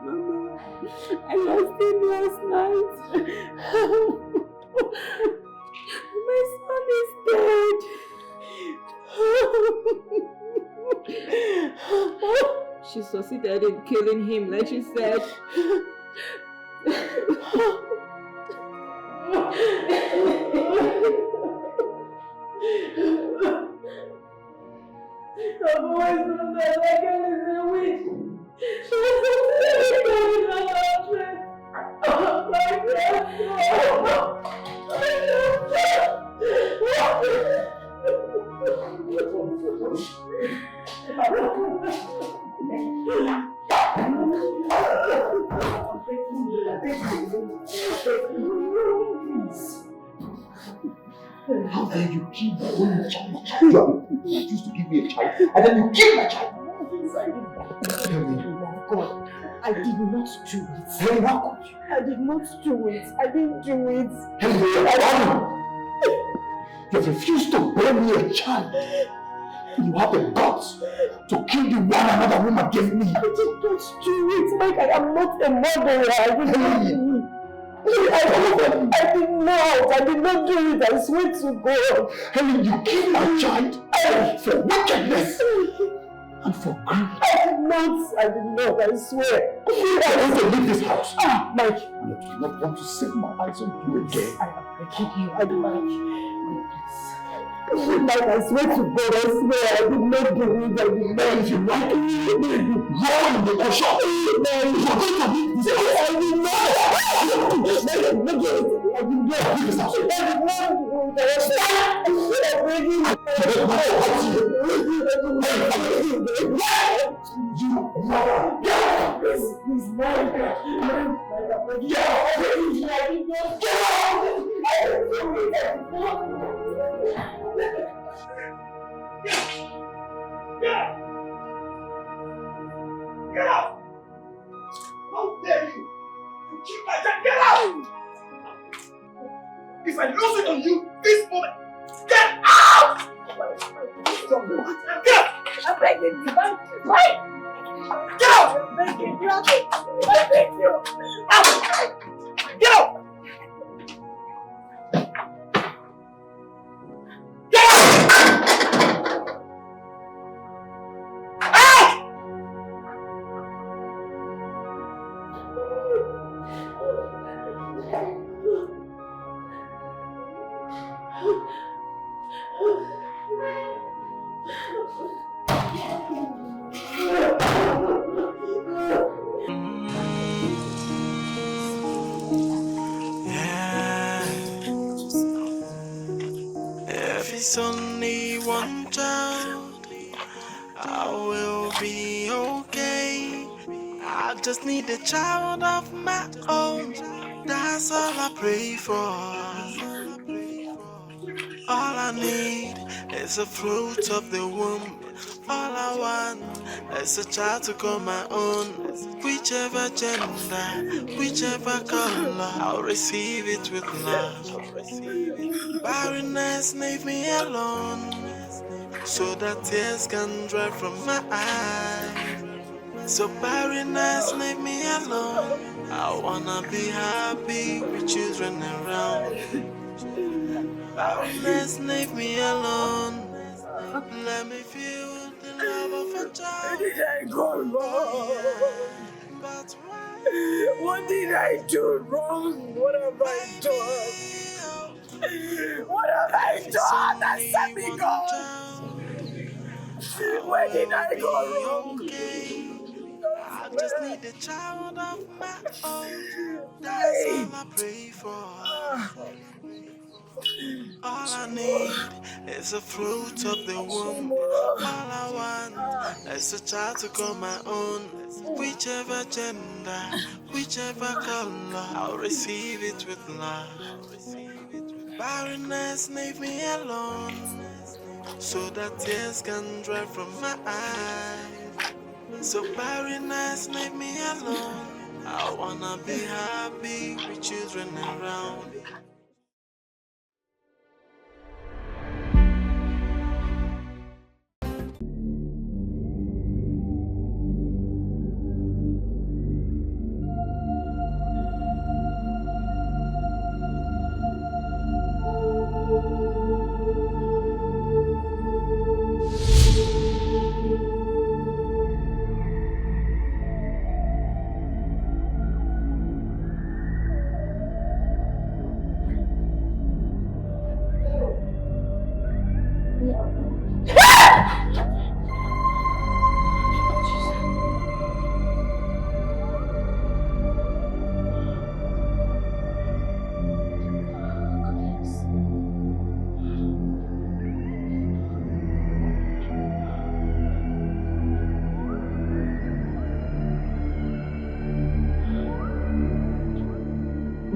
Mama, I lost him last night. My son is dead. She succeeded in killing him, like she said. I've always known that that girl is a witch. She was succeeded in killing her husband. Oh my God. How dare you kill my only child? You refused to give me a child, and then you kill my child. Tell me. God, I did not do it. Then how could you? I did not do it. I didn't do it. You have refused to bear me a child. You have the guts to kill the one another woman gave me. I did not do it, Mike. I am not a murderer. I did not do it. I did not do it. I swear to God. Helen, you killed my child for wickedness and for greed. I did not. I swear. I want to leave this house. Mike. And I do not want to set my eyes on you again. I am begging you. Mike, please. Mike, I swear to God, I swear, I did not do it. I did not. If you like it, roll in the ocean. You're going to leave this house. I did not. Get out! How dare you! You keep my child! Get out! If I lose it on you this moment, get out! Get out! I'm begging you, Mike. Get out! I'm begging you. I beg you. Get out! Get out! If it's only one child, I will be okay. I just need a child of my own. That's all I pray for. All I need is a fruit of the womb. All I want is a child to call my own. Whichever gender, whichever color, I'll receive it with love. Barrenness, leave me alone, so that tears can dry from my eyes. So barrenness, leave me alone. I wanna be happy with children around. Barrenness, leave me alone. Let me feel the love of a child. Where did I go wrong? But why? What did I do wrong? What have I done? What have I done that set me going? Where did I go wrong? I just need a child of my own. That's all I pray for. All I need is a fruit of the womb. All I want is a child to call my own. Whichever gender, whichever color, I'll receive it with love. Barrenness, leave me alone, so that tears can dry from my eyes. So barrenness, leave me alone. I wanna be happy with children around.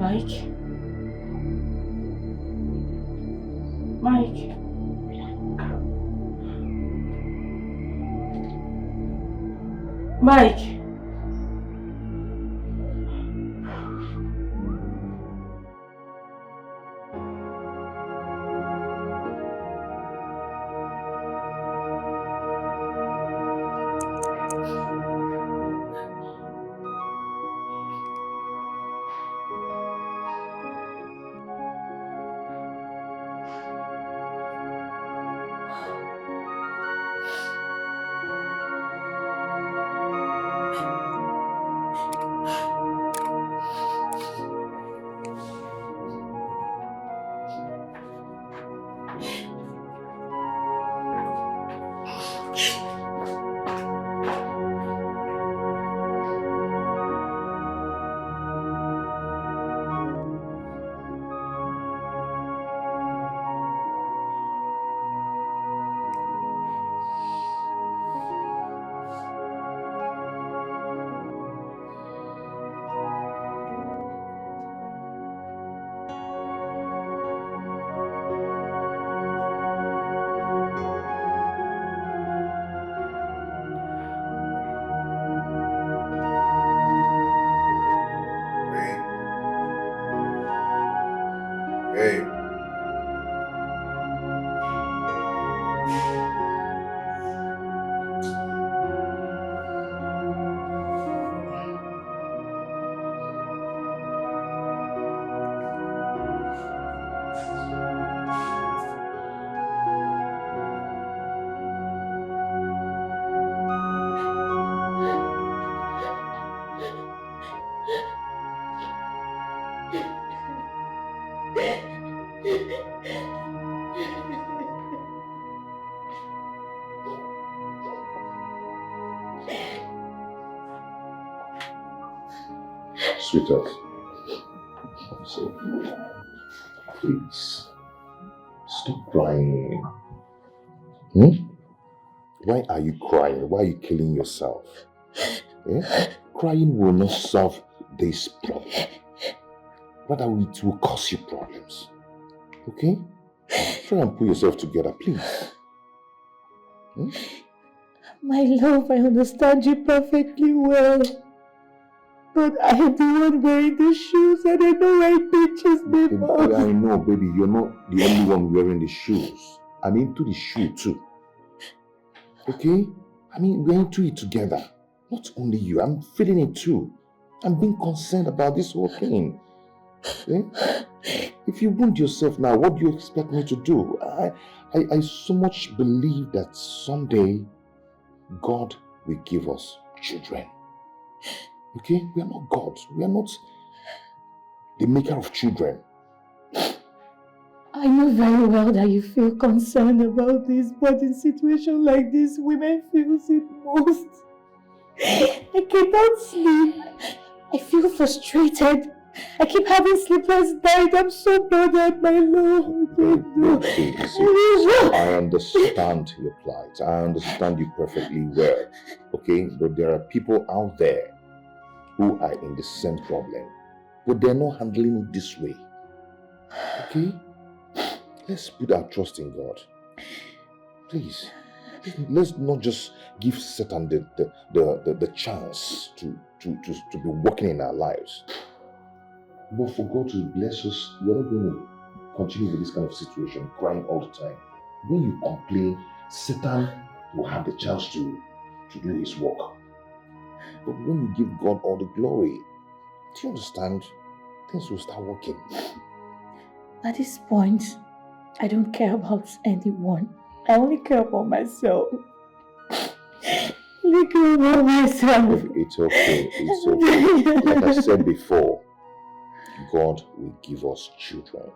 Mike? Mike? Mike? Hey. Sweetheart, so please stop crying. Why are you crying? Why are you killing yourself? Crying will not solve this problem. Rather, it will cause you problems. Okay? Try and pull yourself together, please. My love, I understand you perfectly well. But I am the one wearing the shoes and I know I pinches before. I know, baby, you're not the only one wearing the shoes. I'm into the shoe too. Okay? I mean, we're into it together. Not only you, I'm feeling it too. I'm being concerned about this whole thing. If you wound yourself now, what do you expect me to do? I so much believe that someday God will give us children. Okay? We are not gods. We are not the maker of children. I know very well that you feel concerned about this, but in situations like this, women feel it most. I cannot sleep. I feel frustrated. I keep having sleepless nights. I'm so bothered, my love. I understand your plight. I understand you perfectly well. Okay? But there are people out there who are in the same problem. But they're not handling it this way. Okay? Let's put our trust in God. Please. Let's not just give Satan the chance to be working in our lives. But for God to bless us, we're not going to continue with this kind of situation, crying all the time. When you complain, Satan will have the chance to do his work. But when you give God all the glory, do you understand? Things will start working. At this point, I don't care about anyone. I only care about myself. I only care about myself. It's okay. It's okay. Like I said before, God will give us children.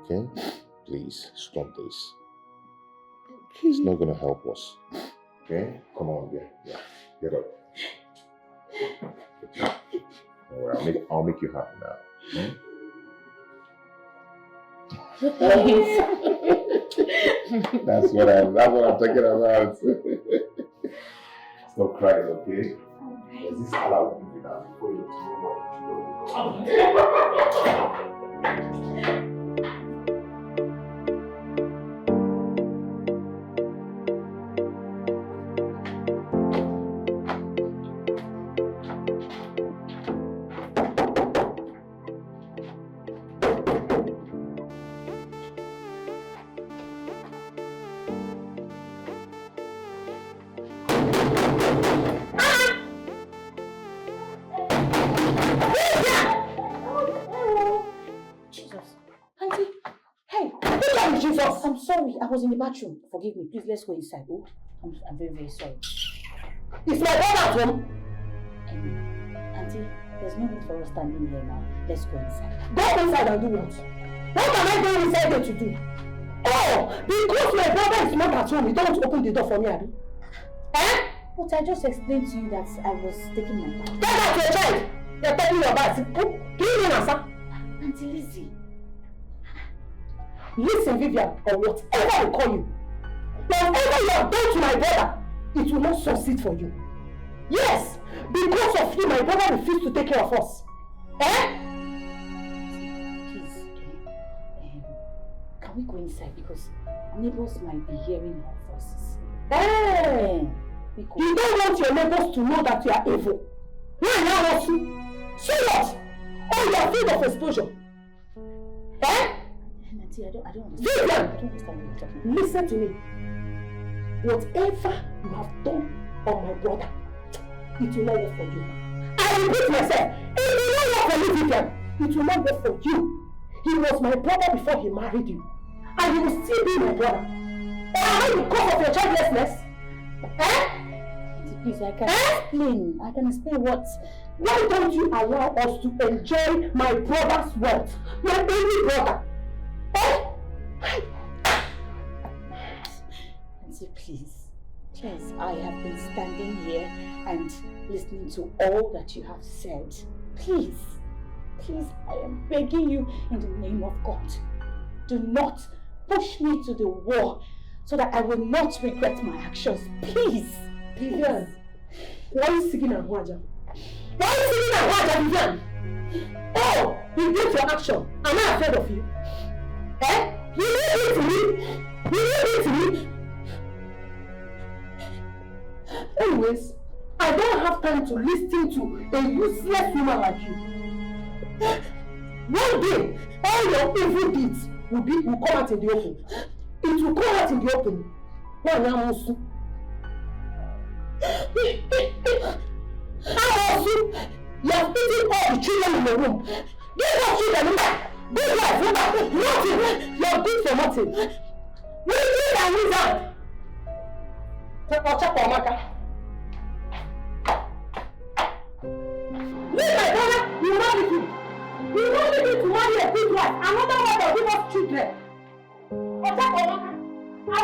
Okay? Please, stop this. It's not going to help us. Okay? Come on, get up. Don't worry, I'll make you happy now. That's what I'm talking about. Stop crying, okay? This is all I will give you now before you tomorrow. I'm sorry, I was in the bathroom. Forgive me, please let's go inside. Oh, I'm very, very sorry. It's my brother at home. Auntie, there's no need for us standing here now. Let's go inside. Go inside and do what? What am I going inside there to do? Oh, because my brother is not at home, you don't open the door for me, Abby. Eh? But I just explained to you that I was taking my bath. Get out your child! You're taking your bath. Can you hear answer? Auntie Lizzie. Listen, Vivian, or whatever I call you, whatever you have done to my brother, it will not succeed for you. Yes, because of you, my brother refused to take care of us. Eh? Please, can we go inside? Because neighbors might be hearing our voices. Eh? You don't want your neighbors to know that you are evil. Why now, also? So what? Oh, you are afraid of exposure. Eh? I don't understand. Vivian! I don't understand what you're talking about. Listen to me. Whatever you have done on my brother, it will not work for you. I repeat myself, it will not work for you, Vivian. It will not work for you. He was my brother before he married you. And he will still be my brother. Or because of your childlessness? Eh? Please, I can explain. I can explain what. Why don't you allow us to enjoy my brother's wealth? My only brother. Oh! Auntie, please, I have been standing here and listening to all that you have said. Please, I am begging you in the name of God, do not push me to the wall so that I will not regret my actions. Please. Vivian, why are you singing Ahwaja? Why are you singing Ahwaja, Vivian? Oh, you did your action. Am I afraid of you? Eh? You leave it to me? You leave it to me? Anyways, I don't have time to listen to a useless woman like you. One day, all your evil deeds will come out in the open. It will come out in the open. You have eaten all the children in the room. Give us children. Good life, nothing. You are good for nothing. Wizard and wizard. Leave my brother, you will not leave him. You will not leave him to marry a good wife. Another one that will give us children. I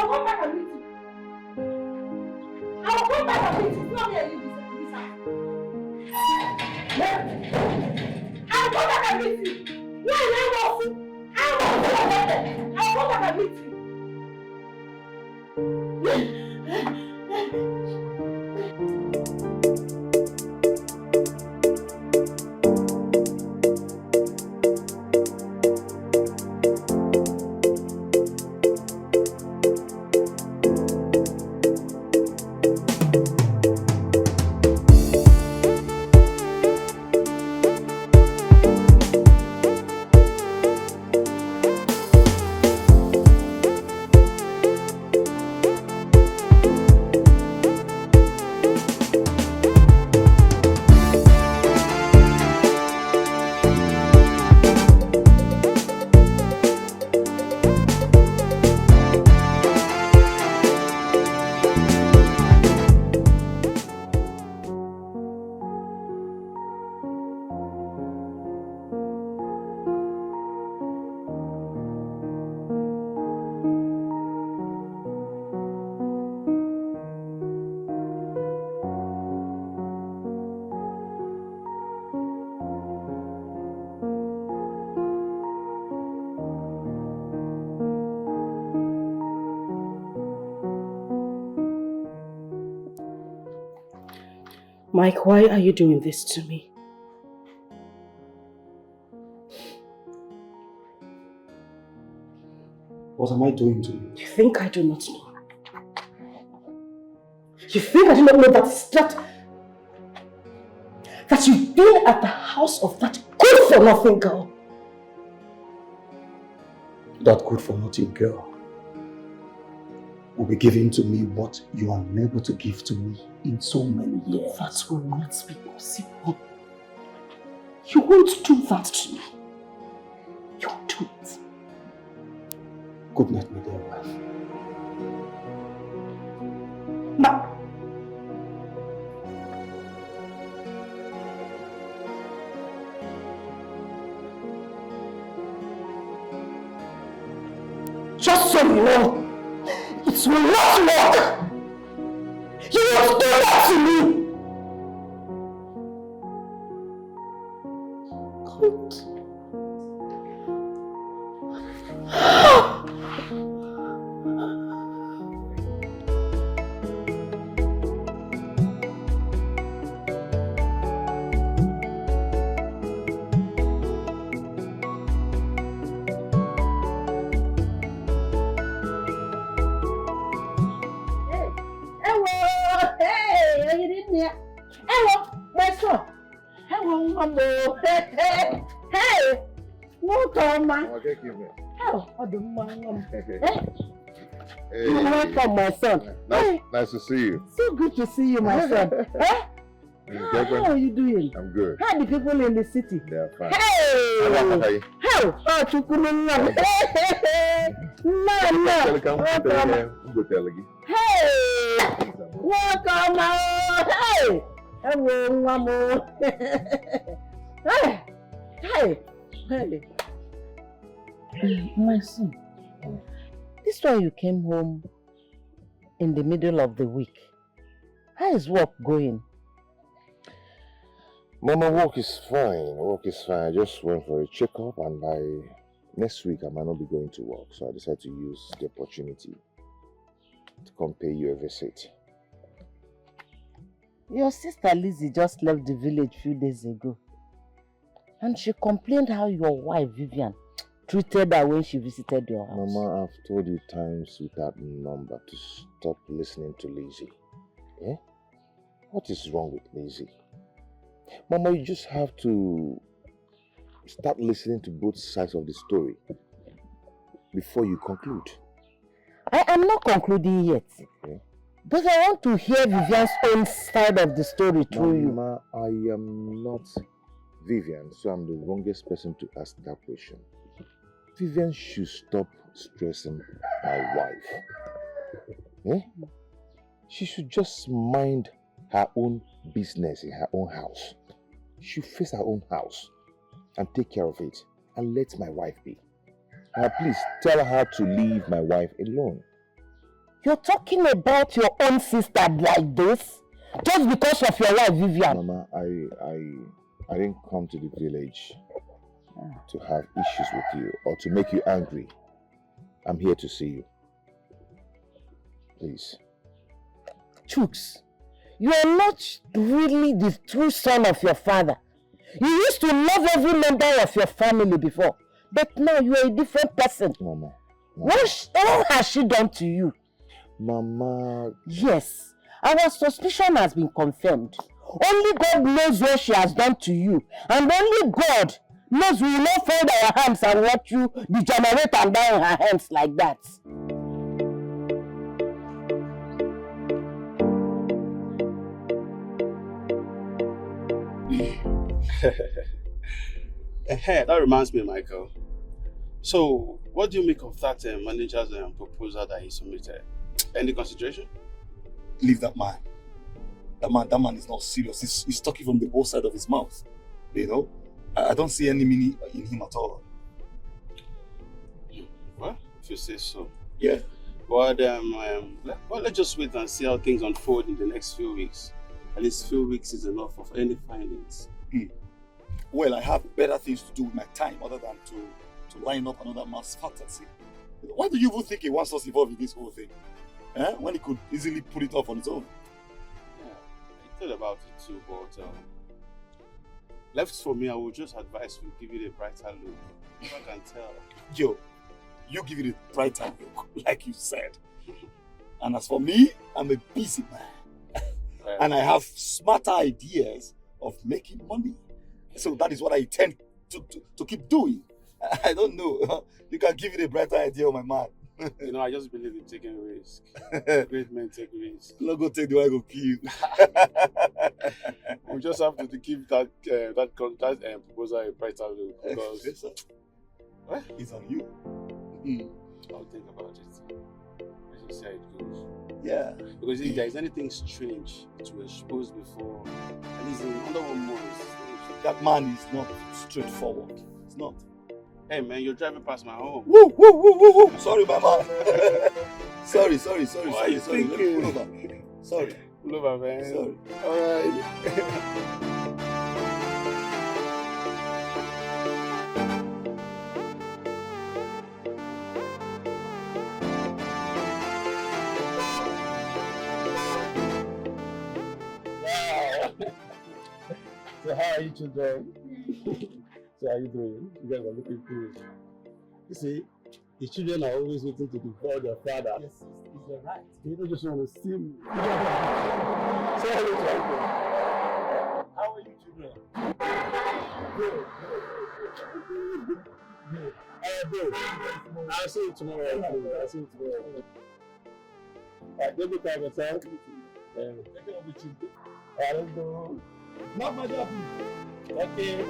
will come back and meet you. I will come back and meet you. It's not me and you this house. I will come back and meet you. I'll come back and meet you. Mike, why are you doing this to me? What am I doing to you? You think I do not know? You think I do not know that you've been at the house of that good-for-nothing girl? That good-for-nothing girl will be giving to me what you are unable to give to me in so many years. That will not be possible. You won't do that to me. You won't do it. Good night, my dear wife. Ma. Just so you know, it will not work. You won't do that to me. God. Welcome, my son. Nice to see you. So good to see you, my son. How are you doing? I'm good. How are the people in the city? They're fine. Hey! Hey! Oh, Chukwununam. Hey! No. Hey! Welcome, hey! Hello, Mamo. Hey! My son, this one you came home in the middle of the week. How is work going? Mama, work is fine. I just went for a checkup and by next week I might not be going to work. So I decided to use the opportunity to come pay you a visit. Your sister Lizzie just left the village a few days ago. And she complained how your wife Vivian treated her when she visited your house. Mama, I've told you times without number to stop listening to Lizzie. Eh? What is wrong with Lizzie? Mama, you just have to start listening to both sides of the story before you conclude. I am not concluding yet. Okay. But I want to hear Vivian's own side of the story through you. Mama, I am not Vivian, so I'm the wrongest person to ask that question. Vivian should stop stressing my wife. Eh? She should just mind her own business in her own house. She should face her own house and take care of it and let my wife be. Now please tell her to leave my wife alone. You're talking about your own sister like this? Just because of your wife, Vivian? Mama, I didn't come to the village to have issues with you or to make you angry. I'm here to see you. Please. Chooks, you are not really the true son of your father. You used to love every member of your family before, but now you are a different person. Mama. What has she done to you? Mama. Yes, our suspicion has been confirmed. Only God knows what she has done to you, and only God knows we will not fold our hands and watch you degenerate and die in her hands like that. That reminds me, Michael. So, what do you make of that manager's proposal that he submitted? Any consideration? Leave that man. That man is not serious. He's talking from the both side of his mouth. You know? I don't see any meaning in him at all. Well, if you say so. Yeah. But let's just wait and see how things unfold in the next few weeks. At least few weeks is enough of any findings. Well, I have better things to do with my time other than to line up another mass fantasy. Why do you even think he wants us involved in this whole thing? When he could easily put it off on his own. Yeah, I thought about it too, but left for me, I would just advise we give it a brighter look. If I can tell. Yo, you give it a brighter look, like you said. And as for me, I'm a busy man. And I have smarter ideas of making money. So that is what I intend to keep doing. I don't know. You can give it a brighter idea, my man. You know, I just believe in taking risks. Great men take risks. Not go take the one go kill you. We just have to keep that proposal a brighter look because Yes, sir. It's on you. I'll think about it. Let's just see how it goes. Yeah. Because if there is anything strange to expose before, at least in under 1 month, That man is not straightforward. It's not. hey man, you're driving past my home. Woo, woo, woo, woo, woo. Sorry, my man. sorry. What are you Let me thinking? pull over. Sorry. Pull over, man. Sorry. Alright. So how are you children? So how are you doing? You guys are looking good. You see, the children are always waiting to devour their father. Yes, you're right. They don't just want to see me. Say hello to uncle. How are you children? Good. Good. I'll see you tomorrow. I'll see you tomorrow. Alright, go look at yourself. Take care of the children. Alright, let's go. Not my job. Okay.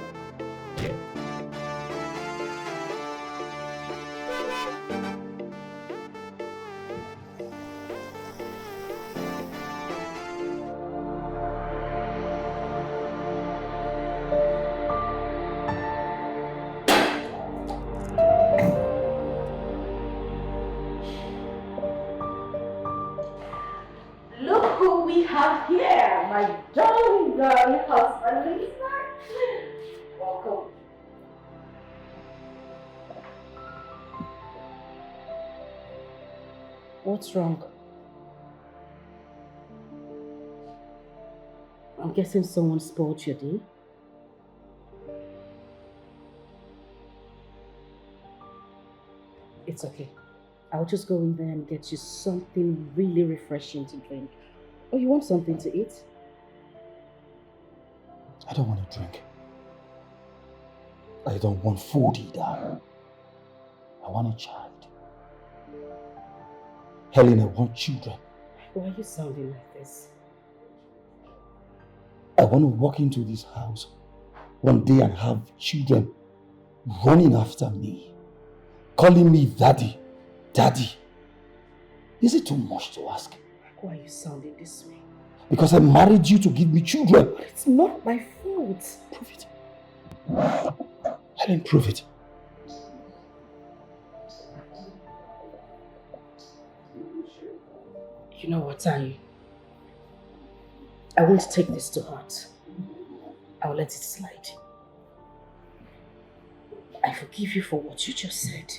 Look who we have here, my darling husband, Lisa. Welcome. What's wrong? I'm guessing someone spoiled your day. It's okay. I'll just go in there and get you something really refreshing to drink. Or you want something to eat? I don't want to drink. I don't want food either. I want a child. Helen, I want children. Why are you sounding like this? I want to walk into this house one day and have children running after me, calling me daddy, daddy. Is it too much to ask? Why are you sounding this way? Because I married you to give me children. But it's not my fault. Prove it. Helen, prove it. You know what, Annie? I won't take this to heart. I'll let it slide. I forgive you for what you just said.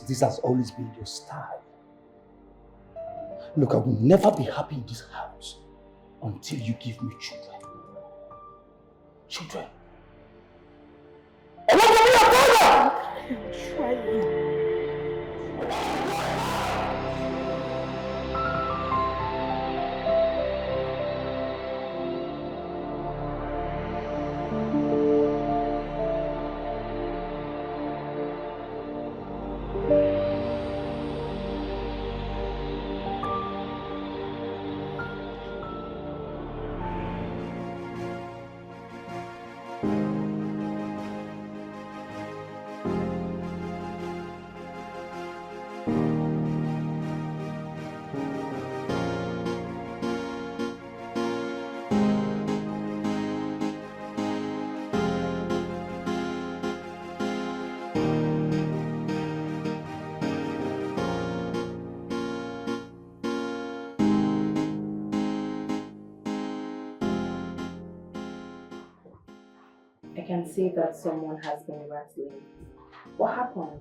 This has always been your style. Look, I will never be happy in this house until you give me children. Children. I want to be a father! I'm trying. I can see that someone has been rattling. What happened?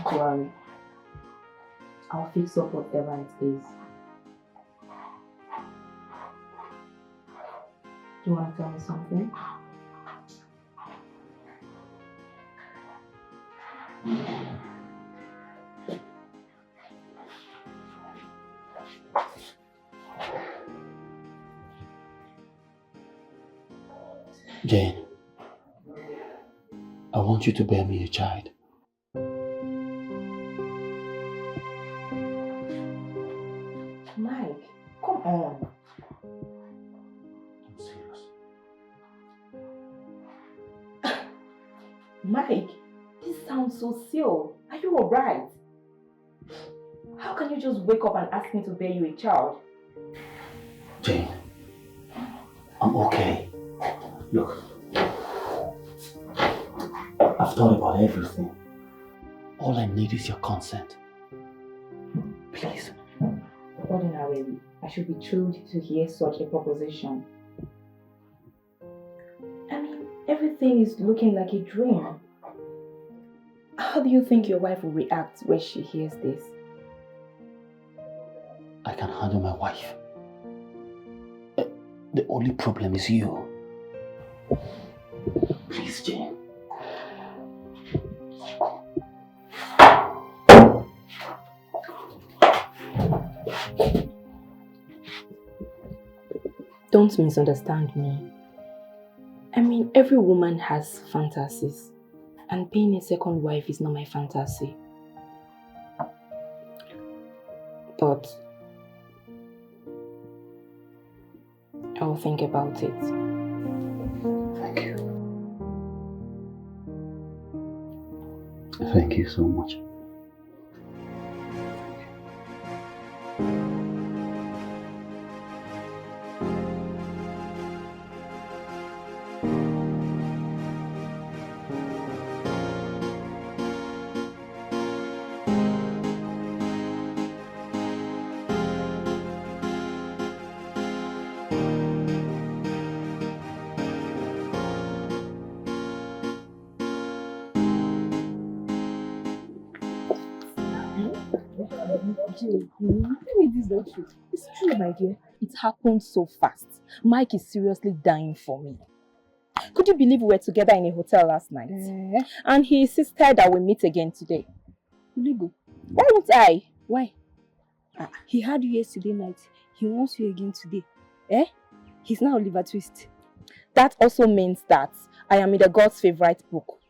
Don't worry. I'll fix up whatever it is. Do you want to tell me something? Jane, I want you to bear me a child. Mike, come on. I'm serious. Mike, this sounds so silly. Are you alright? How can you just wake up and ask me to bear you a child? Jane, I'm okay. Look, I've thought about everything. All I need is your consent. Please. Ordinarily, I should be thrilled to hear such a proposition. I mean, everything is looking like a dream. How do you think your wife will react when she hears this? I can handle my wife. The only problem is you. Please, Jane. Don't misunderstand me. I mean, every woman has fantasies, and being a second wife is not my fantasy. But I will think about it. Thank you. Thank you so much. This is not true. It's true, my dear. It happened so fast. Mike is seriously dying for me. Could you believe we were together in a hotel last night? And he insisted that we meet again today. Legal. Why would I? Why? He had you yesterday night. He wants you again today. Eh? He's now Oliver Twist. That also means that I am in the God's favorite book.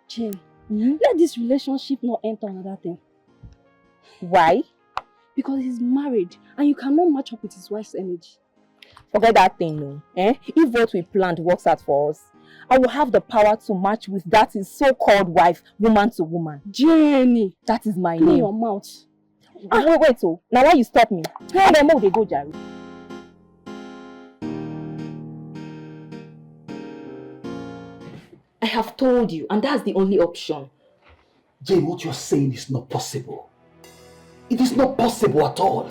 Jane, let this relationship not enter another thing. Why? Because he's married and you cannot match up with his wife's energy. Forget that thing, no. If what we planned works out for us, I will have the power to match with that his so-called wife, woman to woman. Jenny! That is my Clean name. your mouth. Wait, oh. Now why you stop me? Hey, then they go, Jerry. I have told you, and that's the only option. Jane, what you're saying is not possible. It is not possible at all.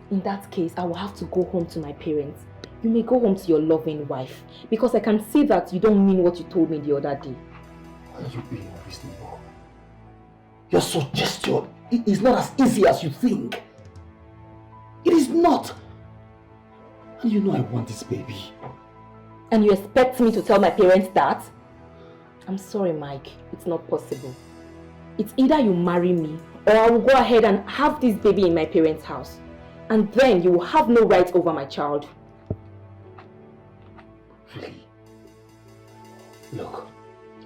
In that case, I will have to go home to my parents. You may go home to your loving wife, because I can see that you don't mean what you told me the other day. Why are you being unreasonable? Your suggestion is not as easy as you think. It is not. And you know I want this baby. And you expect me to tell my parents that? I'm sorry, Mike. It's not possible. It's either you marry me, or I will go ahead and have this baby in my parents' house. And then you will have no right over my child. Really? Look,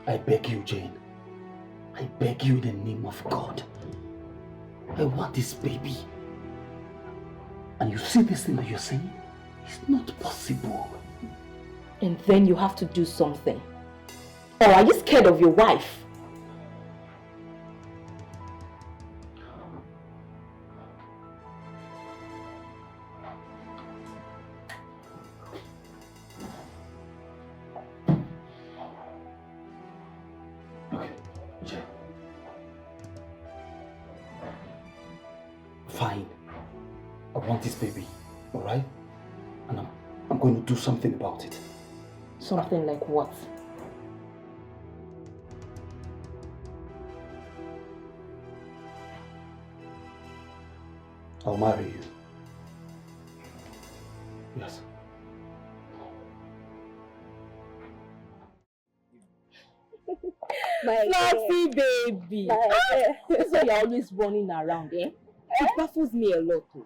I beg you, Jane. I beg you in the name of God. I want this baby. And you see this thing that you're saying? It's not possible. And then you have to do something. Or are you scared of your wife? Fine. I want this baby, alright? And I'm going to do something about it. Something like what? I'll marry you. Yes. My Fluffy baby. This is why you're always running around, eh? It baffles me a lot too.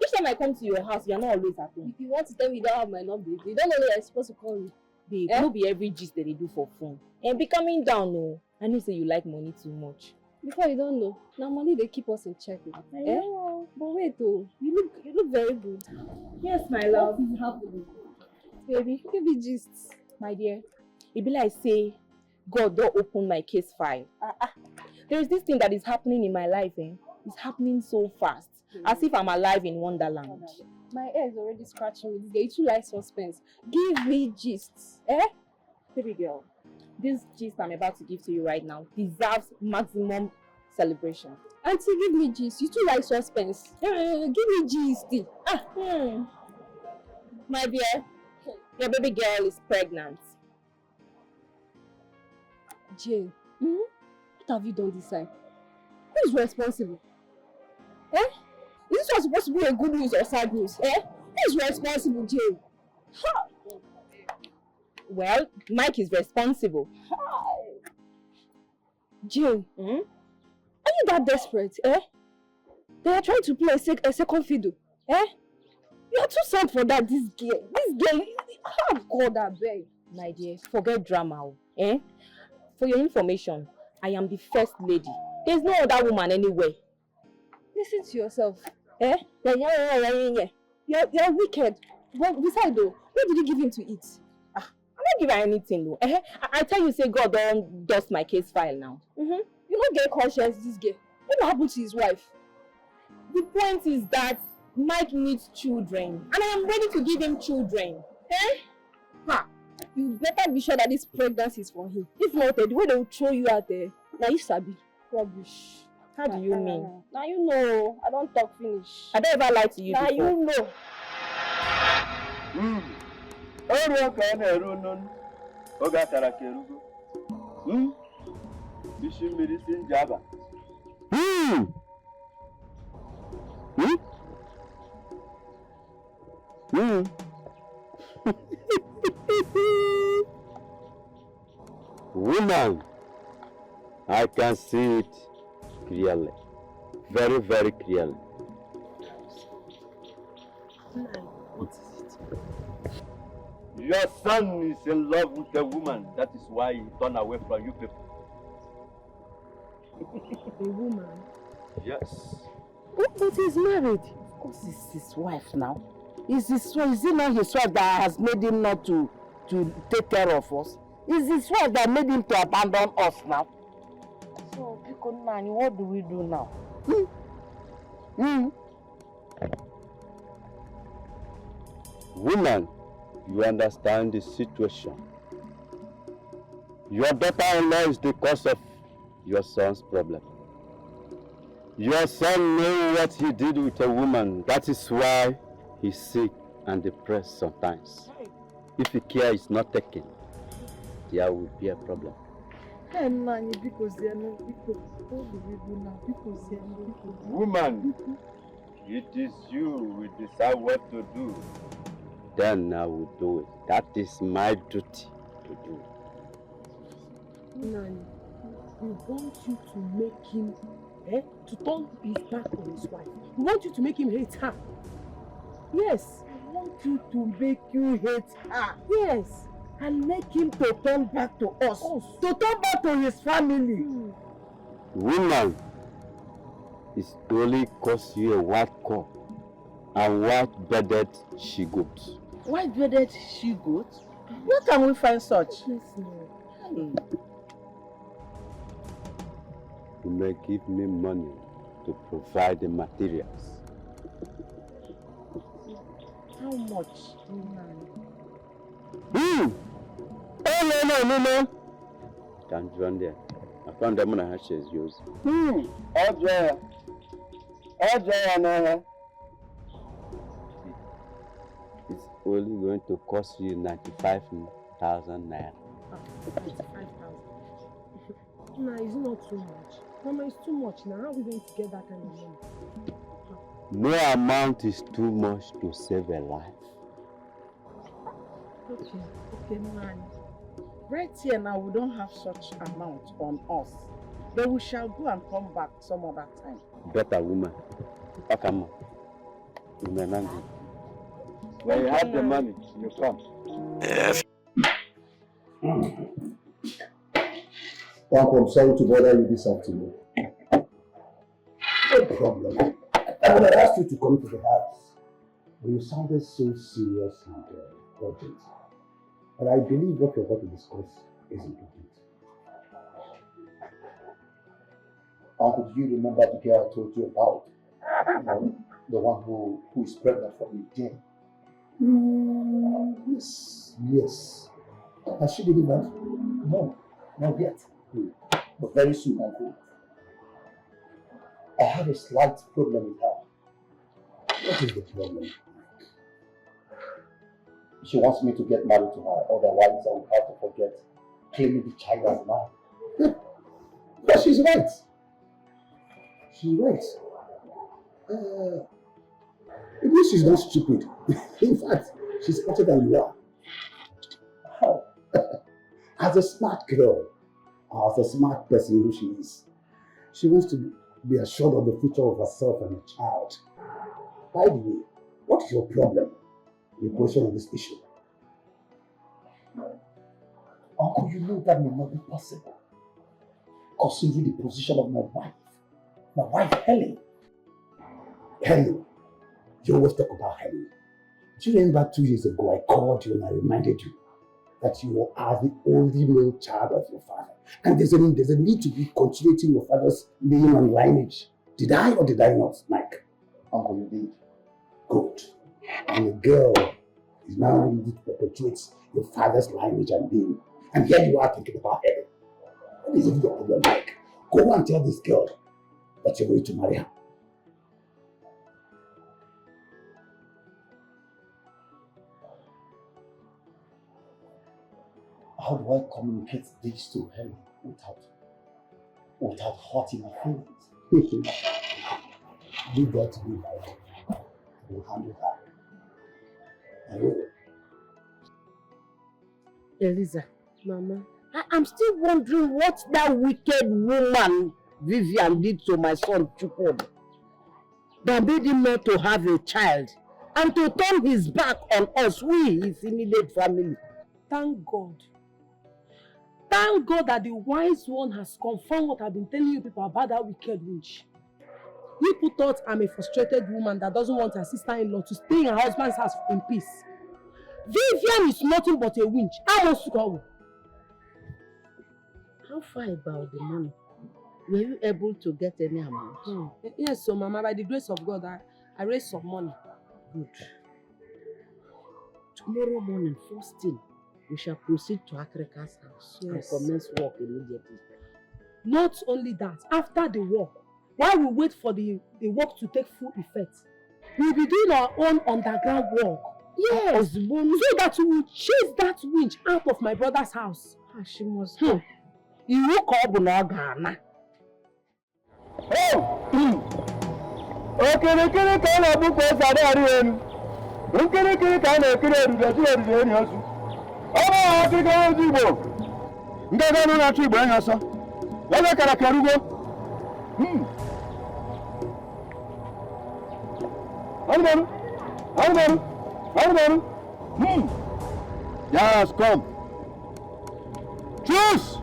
Each time I come to your house, you're not always at home. If you want to tell me you don't have my number, you don't know that you're supposed to call me. Babe, no be every gist that they do for phone. And be coming down, no. I know say you like money too much. Before you don't know, now money they keep us in check. I know. But wait though, you look very good. Yes, my love. What is happening? Baby, Give me gist. my dear. It be like say, God don't open my case file. There's this thing that is happening in my life, eh? It's happening so fast. As if I'm alive in Wonderland. My ear is already scratching me. This girl, you too like suspense. Give me gist. Baby girl, this gist I'm about to give to you right now deserves maximum celebration. Auntie, give me gist. You too like suspense. Give me gist. My dear, your baby girl is pregnant. Jane, what have you done this time? Who is responsible? Is this one supposed to be a good news or sad news? Who is responsible, Jane? Well, Mike is responsible. Jane, are you that desperate? They are trying to play a second fiddle. You are too sad for that, this girl. Oh God, I beg. My dear, forget drama. For your information, I am the first lady. There's no other woman anywhere. Listen to yourself. You're wicked. But besides though, what did you give him to eat? I'm not giving her anything though. I tell you, say God don't dust my case file now. You don't get conscience, this girl. What happened to his wife? The point is that Mike needs children, and I am ready to give him children. You better be sure that this pregnancy is for him. If not, the way they will throw you out there, now you sabi. Rubbish. How do you mean? Now you know. I don't talk finish. I don't ever lie to you now before. You know. Woman, I can see it clearly, very, very clearly. What is it? Your son is in love with a woman. That is why he turned away from you people. A woman? Yes. But he's married. Of course, it's his wife now. Is it not his wife that has made him not to take care of us? Is his wife that made him to abandon us now? So, Nani, what do we do now? Woman, you understand the situation. Your daughter-in-law is the cause of your son's problem. Your son knows what he did with a woman. That is why he's sick and depressed sometimes. If the care is not taken, there will be a problem. Woman, it is you who decide what to do. Then I will do it. That is my duty to do. Nani, we want you to make him, to turn his back on his wife. We want you to make him hate her. Yes, we want you to make you hate her. Yes, and make him to turn back to us. To turn back to his family. Woman, it's only cause you a white cow and white-bearded she-goat. White-bearded she-goat? Where can we find such? You may give me money to provide the materials. How much? Oh, no. Can't run there. I found them on a hatches yours. It's only going to cost you 95,000 naira. 95,000. Nah, it's not too much. Mama, it's too much now. How are we going to get that kind of money? No amount is too much to save a life. Okay, man. Right here now, we don't have such amount on us. But we shall go and come back some other time. Better woman. Akama. Umenangi. When you have the money, you come. Uncle, I'm sorry to bother you this afternoon. No problem. I would have asked you to come to the house. But you sounded so serious and urgent. But I believe what we're about to discuss is important. Uncle, do you remember the girl I told you about? The one who is pregnant from me, Jane? Yes. Has she delivered? No, not yet. But very soon, Uncle. I have a slight problem with her. What is the problem? She wants me to get married to her, otherwise I will have to forget claiming the child as mine. But she's right. She's right. At least she's not stupid. In fact, she's smarter than you are. How? As a smart girl, as a smart person who she is, she wants to be assured of the future of herself and her child. By the way, what is your problem? Your question on this issue? Uncle, you know that may not be possible, considering the position of my wife, Helen. Helen, you always talk about Helen. Do you remember 2 years ago I called you and I reminded you that you are the only male child of your father, and there's a need to be continuing your father's name and lineage. Did I or did I not, Mike? Uncle, you did. Good. And the girl is now ready to perpetuate your father's lineage and name. And here you are thinking about Helen. What is it your problem, Mike? Go and tell this girl that you're ready to marry her. How do I communicate this to Helen without hurting her feelings? Leave that to me, Mike. We'll handle her. I will. Eliza, Mama, I'm still wondering what that wicked woman Vivian did to my son Chukwu that made him not to have a child and to turn his back on us, his immediate family. Thank God. Thank God that the wise one has confirmed what I've been telling you people about that wicked witch. People thought I'm a frustrated woman that doesn't want her sister-in-law to stay in her husband's house in peace. Vivian is nothing but a winch. I want to go. How far about the money? Were you able to get any amount? Yes, so Mama, by the grace of God, I raised some money. Good. Tomorrow morning, first thing, we shall proceed to Akreka's house and commence work immediately. Not only that, after the work, while we wait for the work to take full effect, we'll be doing our own underground work. Yes, so that we will chase that winch out of my brother's house. She must. You call Bunagana. Yes, come. Choose!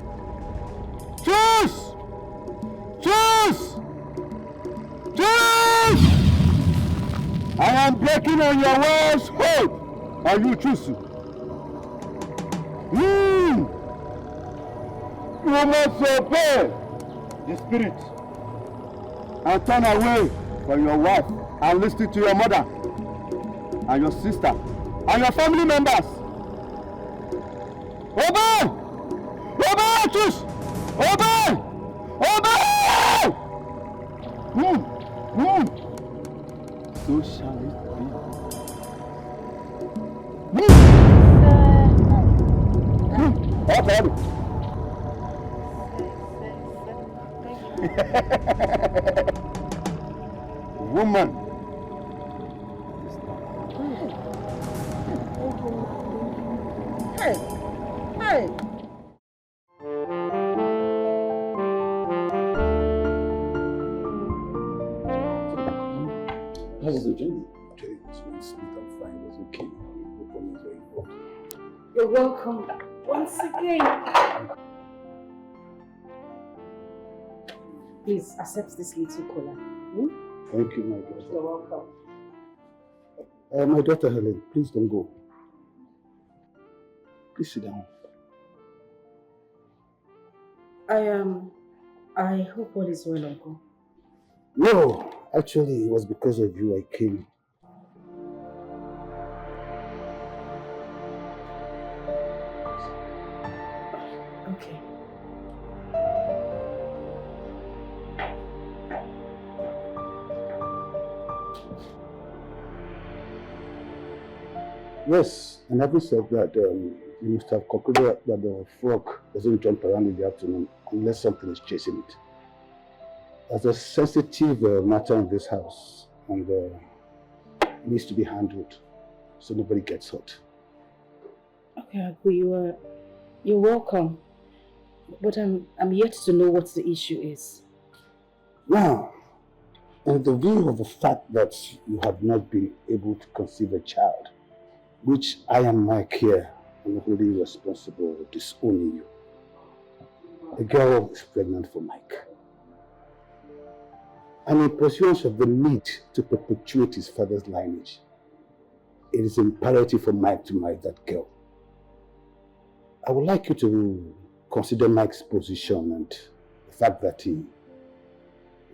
Choose! Choose! Choose! I am breaking on your wife's hold, and you choose. You must obey the spirit and turn away from your wife and listen to your mother and your sister and your family members. Obey! Obey! Choose! Obey! Obey! So shall it be. Woman, How was the journey? It was really sweet and fine. It was okay. No problems were involved. You're welcome once again. Please accept this little cola. Hmm? Thank you, my daughter. You're welcome. My daughter Helen, please don't go. Please sit down. I hope all is well, Uncle. No, actually, it was because of you I came. Okay. Yes, and having said that, you must have concluded that the frog doesn't jump around in the afternoon unless something is chasing it. There's a sensitive matter in this house, and it needs to be handled so nobody gets hurt. Okay, Uncle, you're welcome. But I'm yet to know what the issue is. Now, in the view of the fact that you have not been able to conceive a child, which I am Mike here, I'm wholly responsible for disowning you. The girl is pregnant for Mike. And in pursuance of the need to perpetuate his father's lineage, it is imperative for Mike to marry that girl. I would like you to consider Mike's position and the fact that he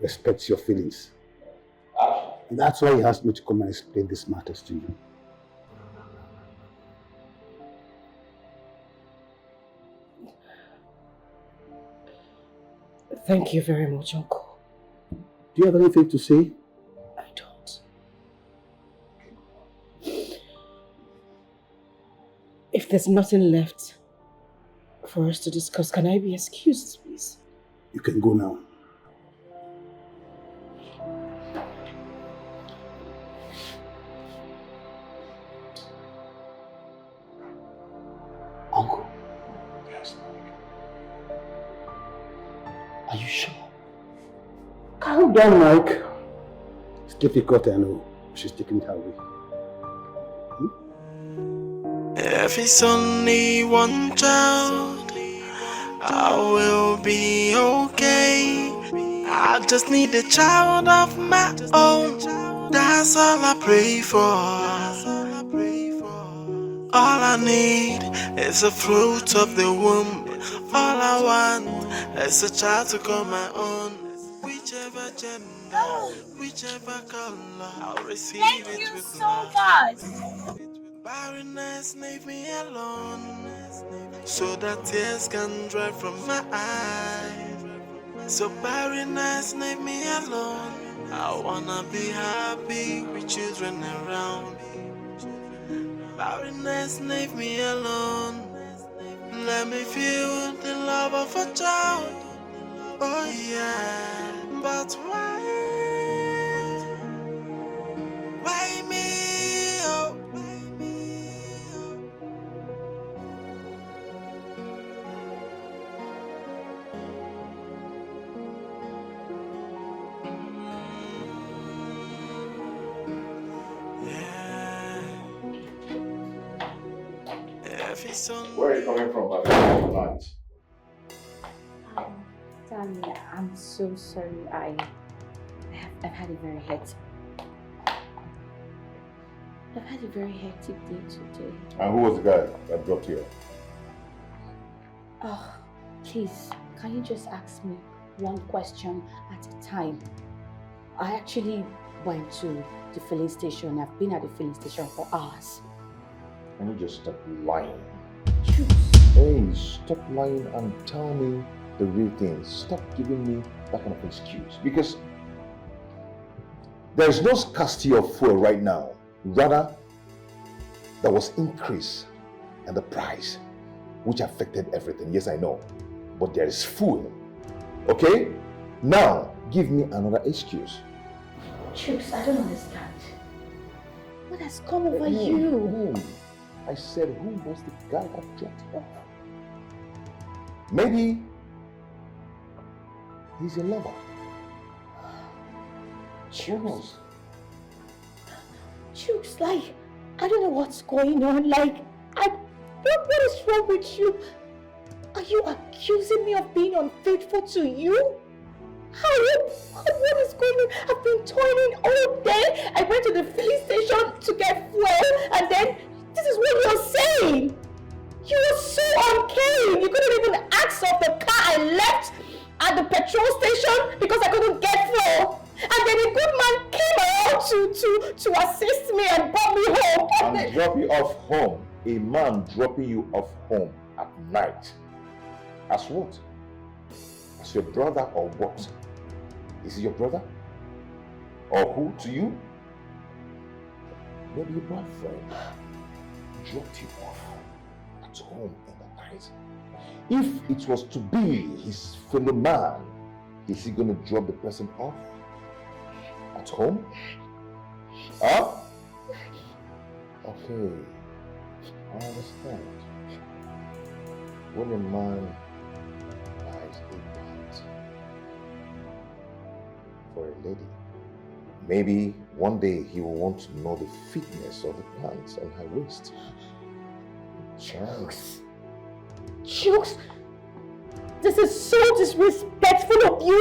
respects your feelings. And that's why he asked me to come and explain these matters to you. Thank you very much, Uncle. Do you have anything to say? I don't. If there's nothing left for us to discuss, can I be excused, please? You can go now. Uncle. Yes. Are you sure? Calm down, Mike. It's difficult, I know. She's taking it her way. If it's only one child, I will be okay. I just need a child of my own. That's all I pray for. All I need is the fruit of the womb. All I want is a child to call my own. Whichever gender, whichever color, I'll receive it with love. Thank you so much. Barrenness, leave me alone, so that tears can dry from my eyes. So barrenness, leave me alone. I wanna be happy with children around. Barrenness, leave me alone. Let me feel the love of a child. Oh yeah, but why me? Oh. Where are you coming from at lunch? Darling, I'm so sorry. I've had a very hectic. I've had a very hectic day today. And who was the guy that dropped you? Oh, please, can you just ask me one question at a time? I actually went to the filling station. I've been at the filling station for hours. Can you just stop lying? Choose. Hey, stop lying and tell me the real thing. Stop giving me that kind of excuse. Because there's no scarcity of fuel right now. Rather, there was increase in the price, which affected everything. Yes, I know. But there is fuel. Okay? Now, give me another excuse. Choose, I don't understand. What has come over you? I said, who was the guy that dropped off? Maybe he's a lover. Who knows? Chooks, like, I don't know what's going on. Like, what is wrong with you? Are you accusing me of being unfaithful to you? What is going on? I've been toiling all day. I went to the filling station to get fuel, and then this is what you're saying. You were so uncaring. You couldn't even ask of the car I left at the petrol station because I couldn't get fuel. And then a good man came around to assist me and brought me home. And drop you off home. A man dropping you off home at night. As what? As your brother or what? Is he your brother? Or who to you? Maybe your boyfriend dropped you off at home in the night. If it was to be his fellow man, is he going to drop the person off at home? Huh? Okay, I understand. When a man buys a plant for a lady, maybe one day he will want to know the fitness of the plant on her waist. Chooks, this is so disrespectful of you.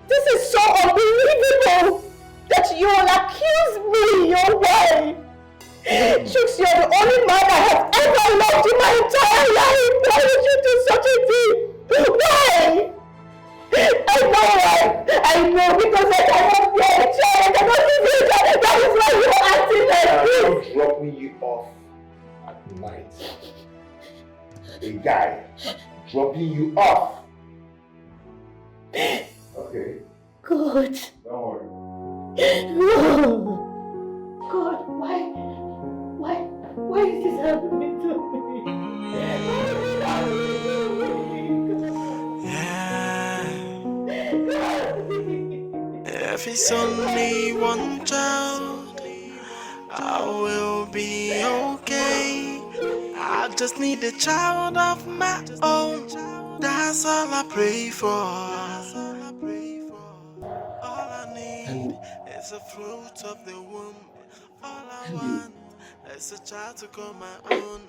This is so unbelievable that you will accuse me your way. Chooks, you're the only man I have ever loved in my entire life. Why did you do such a thing? Why? I know why. I know because I cannot bear a child. I cannot give you a child. That is why you're acting like this. I'm dropping you off at night. A guy dropping you off. Okay. God. Don't worry. God, why is this happening to me? If it's only one child, I will be okay. I just need a child of my own. That's all I pray for. All I need is a fruit of the womb. All I want is a child to call my own.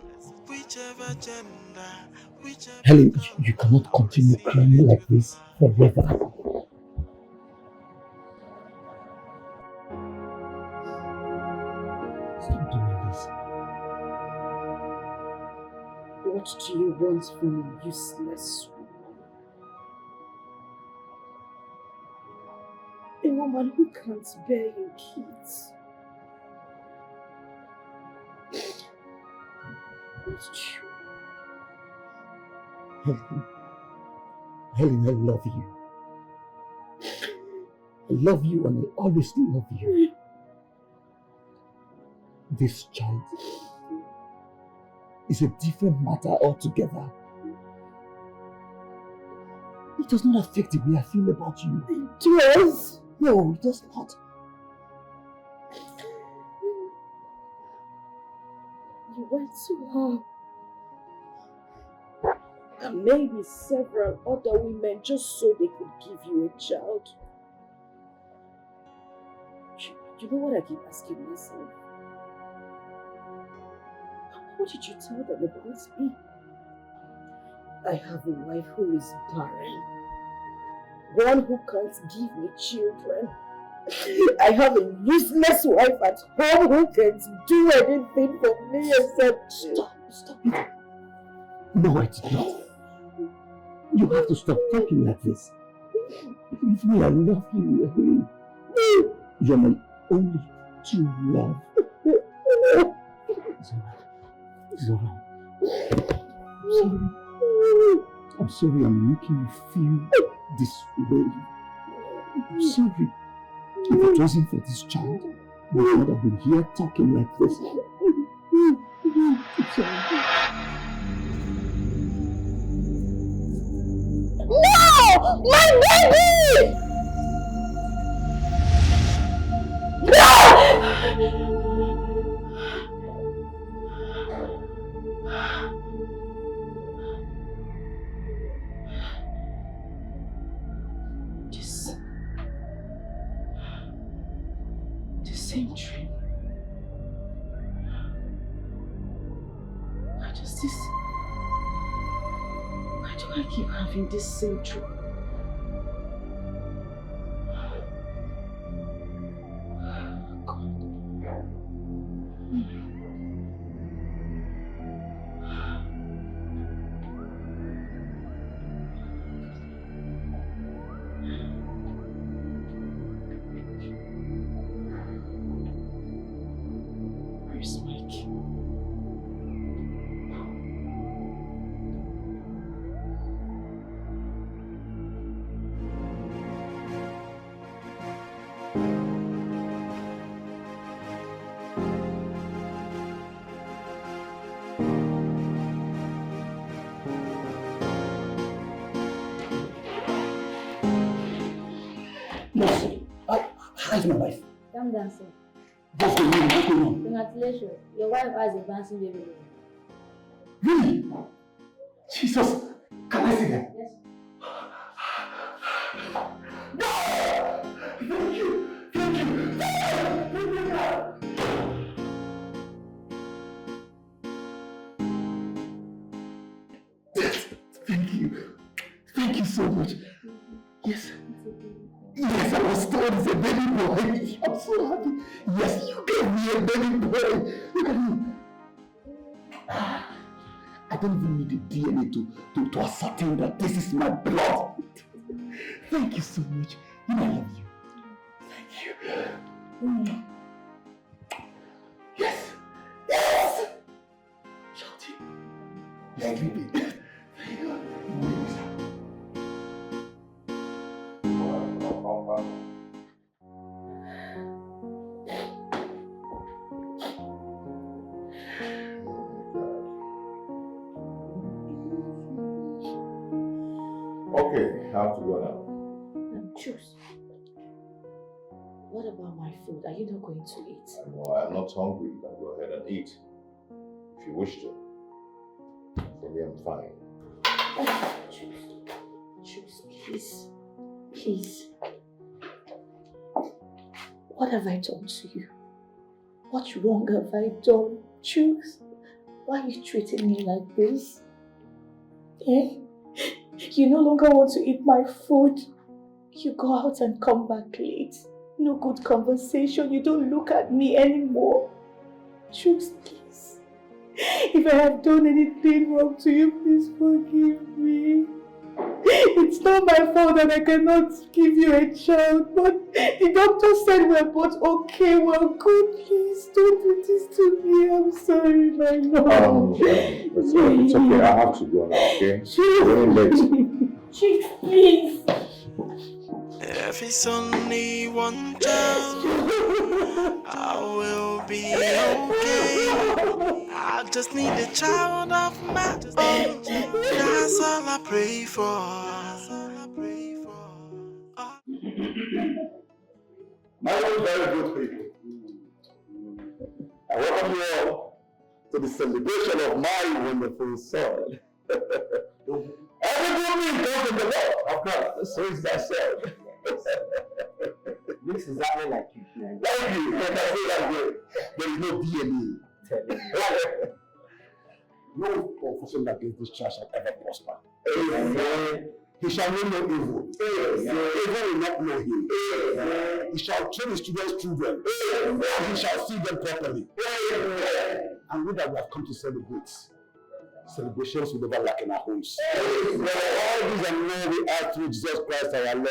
Whichever gender, whichever. Helen, you cannot continue crying like this forever. Stop doing this. What do you want from a useless woman? A woman who can't bear you kids. It's true. Helen, I love you. I love you and I always love you. This child is a different matter altogether. It does not affect the way I feel about you. It does. No, it does not. You went to her and maybe several other women just so they could give you a child. You know what I keep asking myself? What did you tell them about me? I have a wife who is barren. One who can't give me children. I have a useless wife at home who can't do anything for me except... Stop it. No, I did not. You have to stop talking like this. Believe me, I love you. You're my only true love. It's alright. It's alright. I'm sorry I'm making you feel this way. I'm sorry. If it wasn't for this child, we would not have been here talking like this. It's alright. No! My baby! No! The same dream. do I keep having this same trouble? Where's Mike? How's my wife? Come down, sir. What's going on? What's going on? Congratulations. Your wife has a bouncing baby. Really? Jesus! Can I see that? Yes. No! Thank you! Thank you! Thank you, God! Thank you. Thank you so much. Yes. Yes, I was told it's a baby boy. I'm so happy. Yes, you gave me a baby boy. Look at me. I don't even need the DNA to ascertain that this is my blood. Thank you so much. You know I love you. Thank you. Yes. Yes. Shouting. You're sleeping. Thank you. Okay, I have to go now. Choose. What about my food? Are you not going to eat? No, I'm not hungry. You can go ahead and eat. If you wish to. For me, I'm fine. Choose, please. Please. What have I done to you? What wrong have I done? Choose. Why are you treating me like this? Eh? You no longer want to eat my food. You go out and come back late. No good conversation. You don't look at me anymore. Choose, please. If I have done anything wrong to you, please forgive me. It's not my fault that I cannot give you a child, but the doctor said we're both okay, we're good. Please don't do this to me. I'm sorry, my lord. It's okay. I have to go now, okay? Chief, late. Chief, please. If it's only one child, I will be okay. I just need a child of my own. That's all I pray for. My own very good people. I welcome you all to the celebration of my wonderful son. Every good thing comes from the Lord, of course. So is that said. Looks exactly like you. Thank you. There is no DNA. No confession against this church shall ever prosper. Amen. He shall know no evil. Evil will not know him. He shall train his children's children. And he shall see them properly. And we that we have come to celebrate. Celebrations will never lack in our homes. All these and more we ask through Jesus Christ our Lord.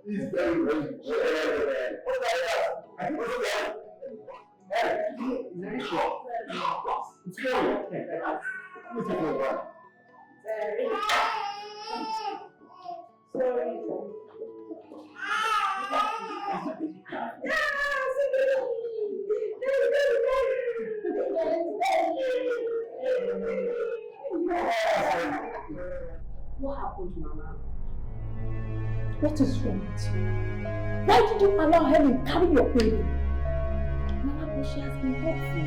It's very What happened, Mama? What is wrong with you? Why did you allow her to carry your baby? Mama, but she has been helpful.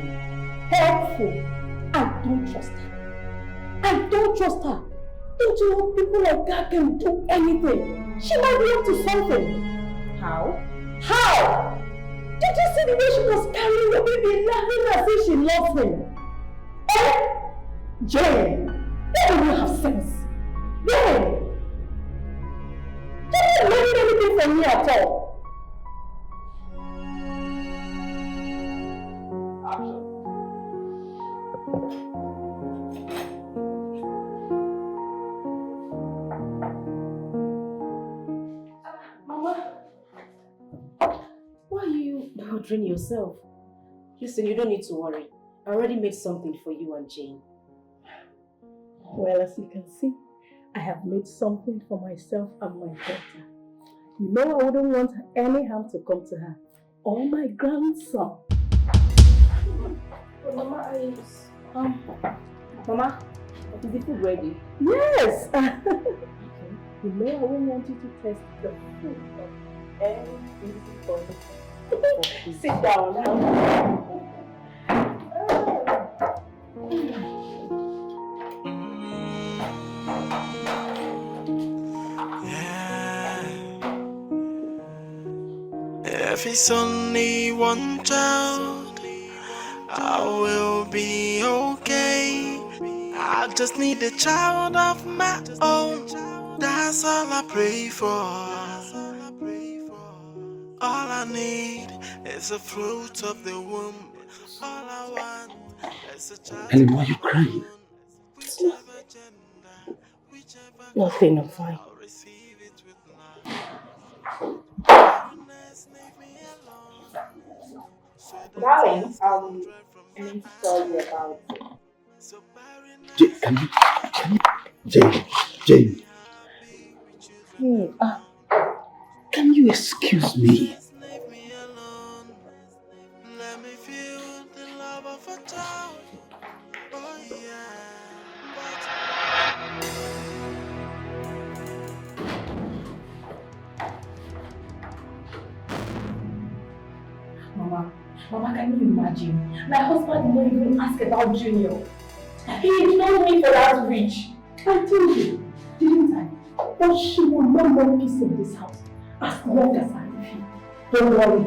Helpful? I don't trust her. I don't trust her. Don't you know people like that can do anything? She might be up to something. How? How? Did you see the way she was carrying your baby, laughing as if she loves him? Eh? Jane, why don't you have sense? Jane! You didn't learn anything from me at all. Mama, why are you bothering yourself? Listen, you don't need to worry. I already made something for you and Jane. Well, as you can see, I have made something for myself and my daughter. You know I wouldn't want any harm to come to her or my grandson. But Mama, Mama, is the food ready? Yes! You know I won't want you to test the food of any body. Sit down now. If it's only one child, I will be okay. I just need a child of my own. That's all I pray for. All I need is a fruit of the womb. All I want is a child. Helen, why are you crying? Nothing, I'm fine. Darling, I'm sorry about it. Jane. Can you excuse me? Let me feel the love of a child. Oh yeah. Mama, can you imagine? My husband did not even ask about Junior. He ignored me for that rich. I told you, didn't I? But she will not want peace in this house as long as I live. Don't worry.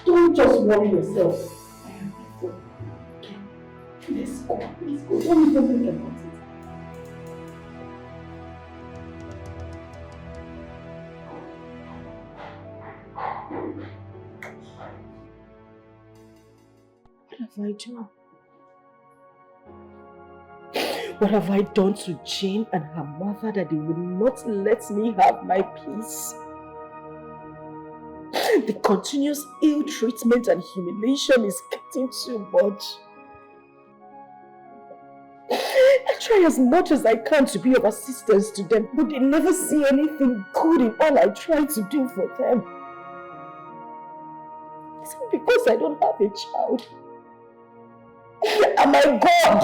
Don't just worry yourself. I am before. Okay? Let's go. Let's go. Don't even think about it. What have I done to Jane and her mother that they will not let me have my peace? The continuous ill treatment and humiliation is getting too much. I try as much as I can to be of assistance to them, but they never see anything good in all I try to do for them. It's because I don't have a child. Am I God?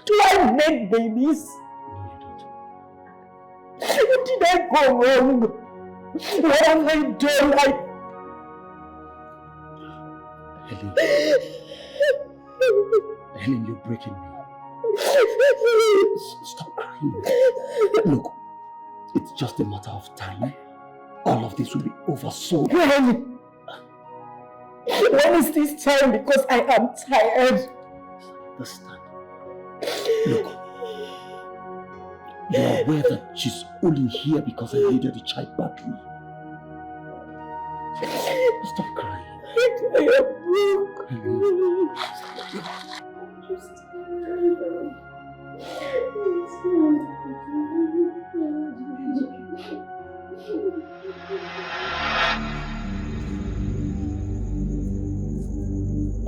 Do I make babies? What did I go wrong? What have I done? Helen, you're breaking me. Stop crying. Look, it's just a matter of time. All of this will be over soon. When is this time? Because I am tired. Understand? Look, you are aware that she's only here because I needed a child badly. Stop crying. I am broke.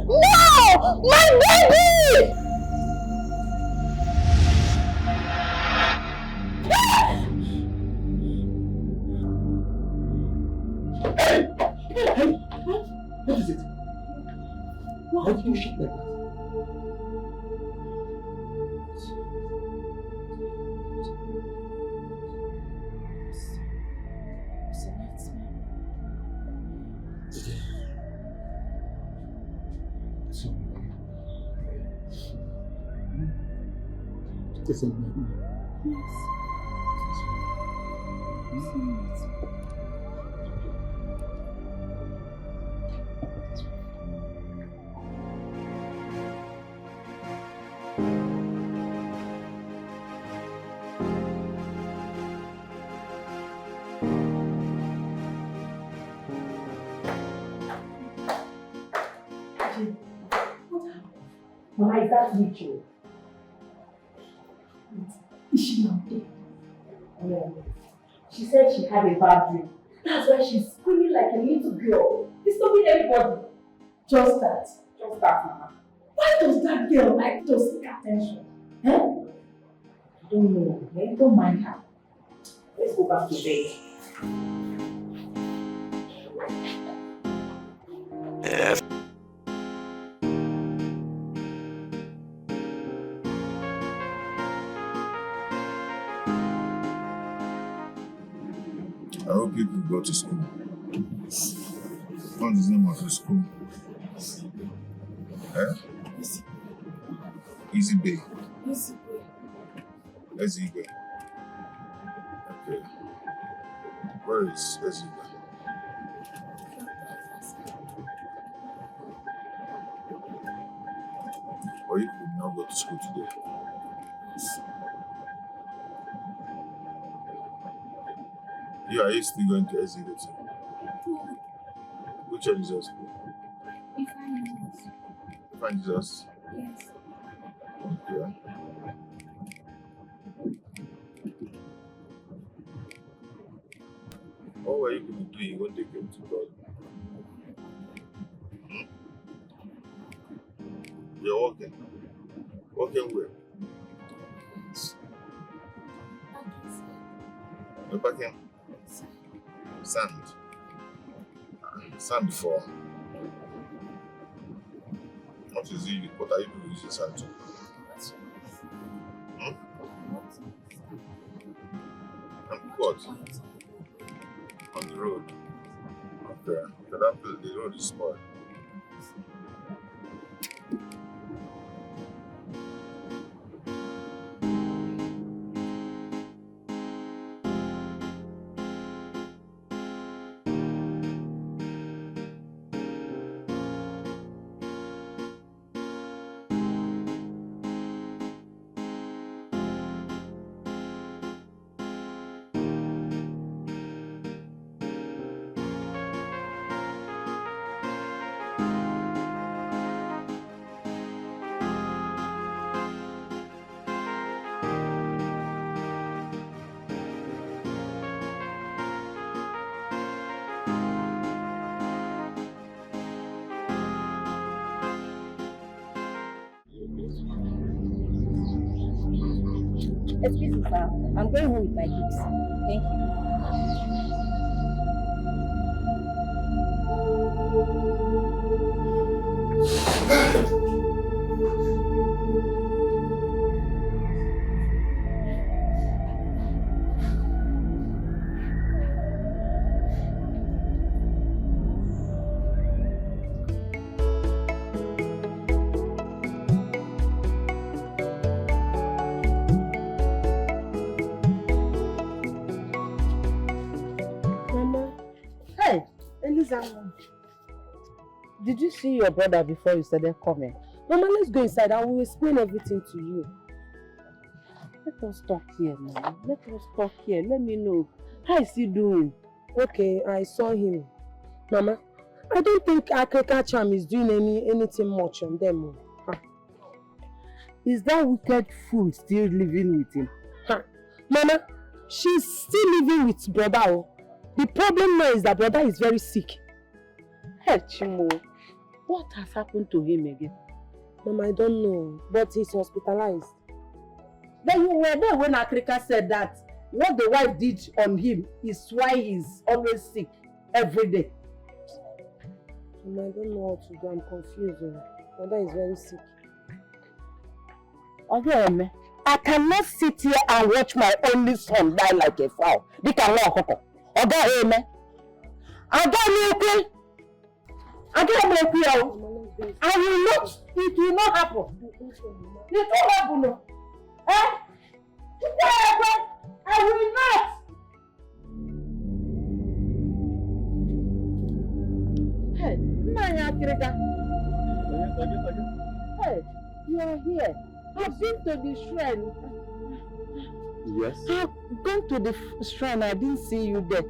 No! My baby! Hey! What is it? Why did you shake like that? It's a nightmare. Yes. Mama, is that Rachel? Is she not there? Yeah. She said she had a bad dream. That's why she's screaming like a little girl, disturbing everybody. Just that. Just that, Mama. Why does that girl like to seek attention? I don't know. Don't mind her. Let's go back to bed. I hope people go to school. What's the name of the school? Easy Bay. Easy Bay. Okay. Where is Easy Bay? Or you could not go to school today. Yeah, are you still going to Easy Bay too? Which one is your school? Find Jesus. Yes. Okay. What were you going to do when they came to God? You're walking. Walking where? You're packing sand. Sand for. What is it? What are you doing using sand to? And what? On the road. Okay. So that place, the road is spoiled. Excuse me, sir. I'm going home with my kids. Thank you. Did you see your brother before you started coming? Mama, let's go inside. I will explain everything to you. Let us talk here, man. Let us talk here. Let me know. How is he doing? Okay, I saw him. Mama, I don't think Akeka is doing anything much on them. Huh. Is that wicked fool still living with him? Huh. Mama, she's still living with brother. The problem now is that brother is very sick. Hey, Chimo, what has happened to him again? Mama, I don't know, but he's hospitalized. Then you were there when Akrika said that what the wife did on him is why he's always sick every day. Mama, I don't know what to do. I'm confused. Brother is very sick. Okay, I cannot sit here and watch my only son die like a fowl. Dikeh. Okay, I don't I will not, it will not happen. It will happen. Eh? Akrika. Hey, you are here. I've been to the shrine. Yes? I've gone to the shrine. I didn't see you there.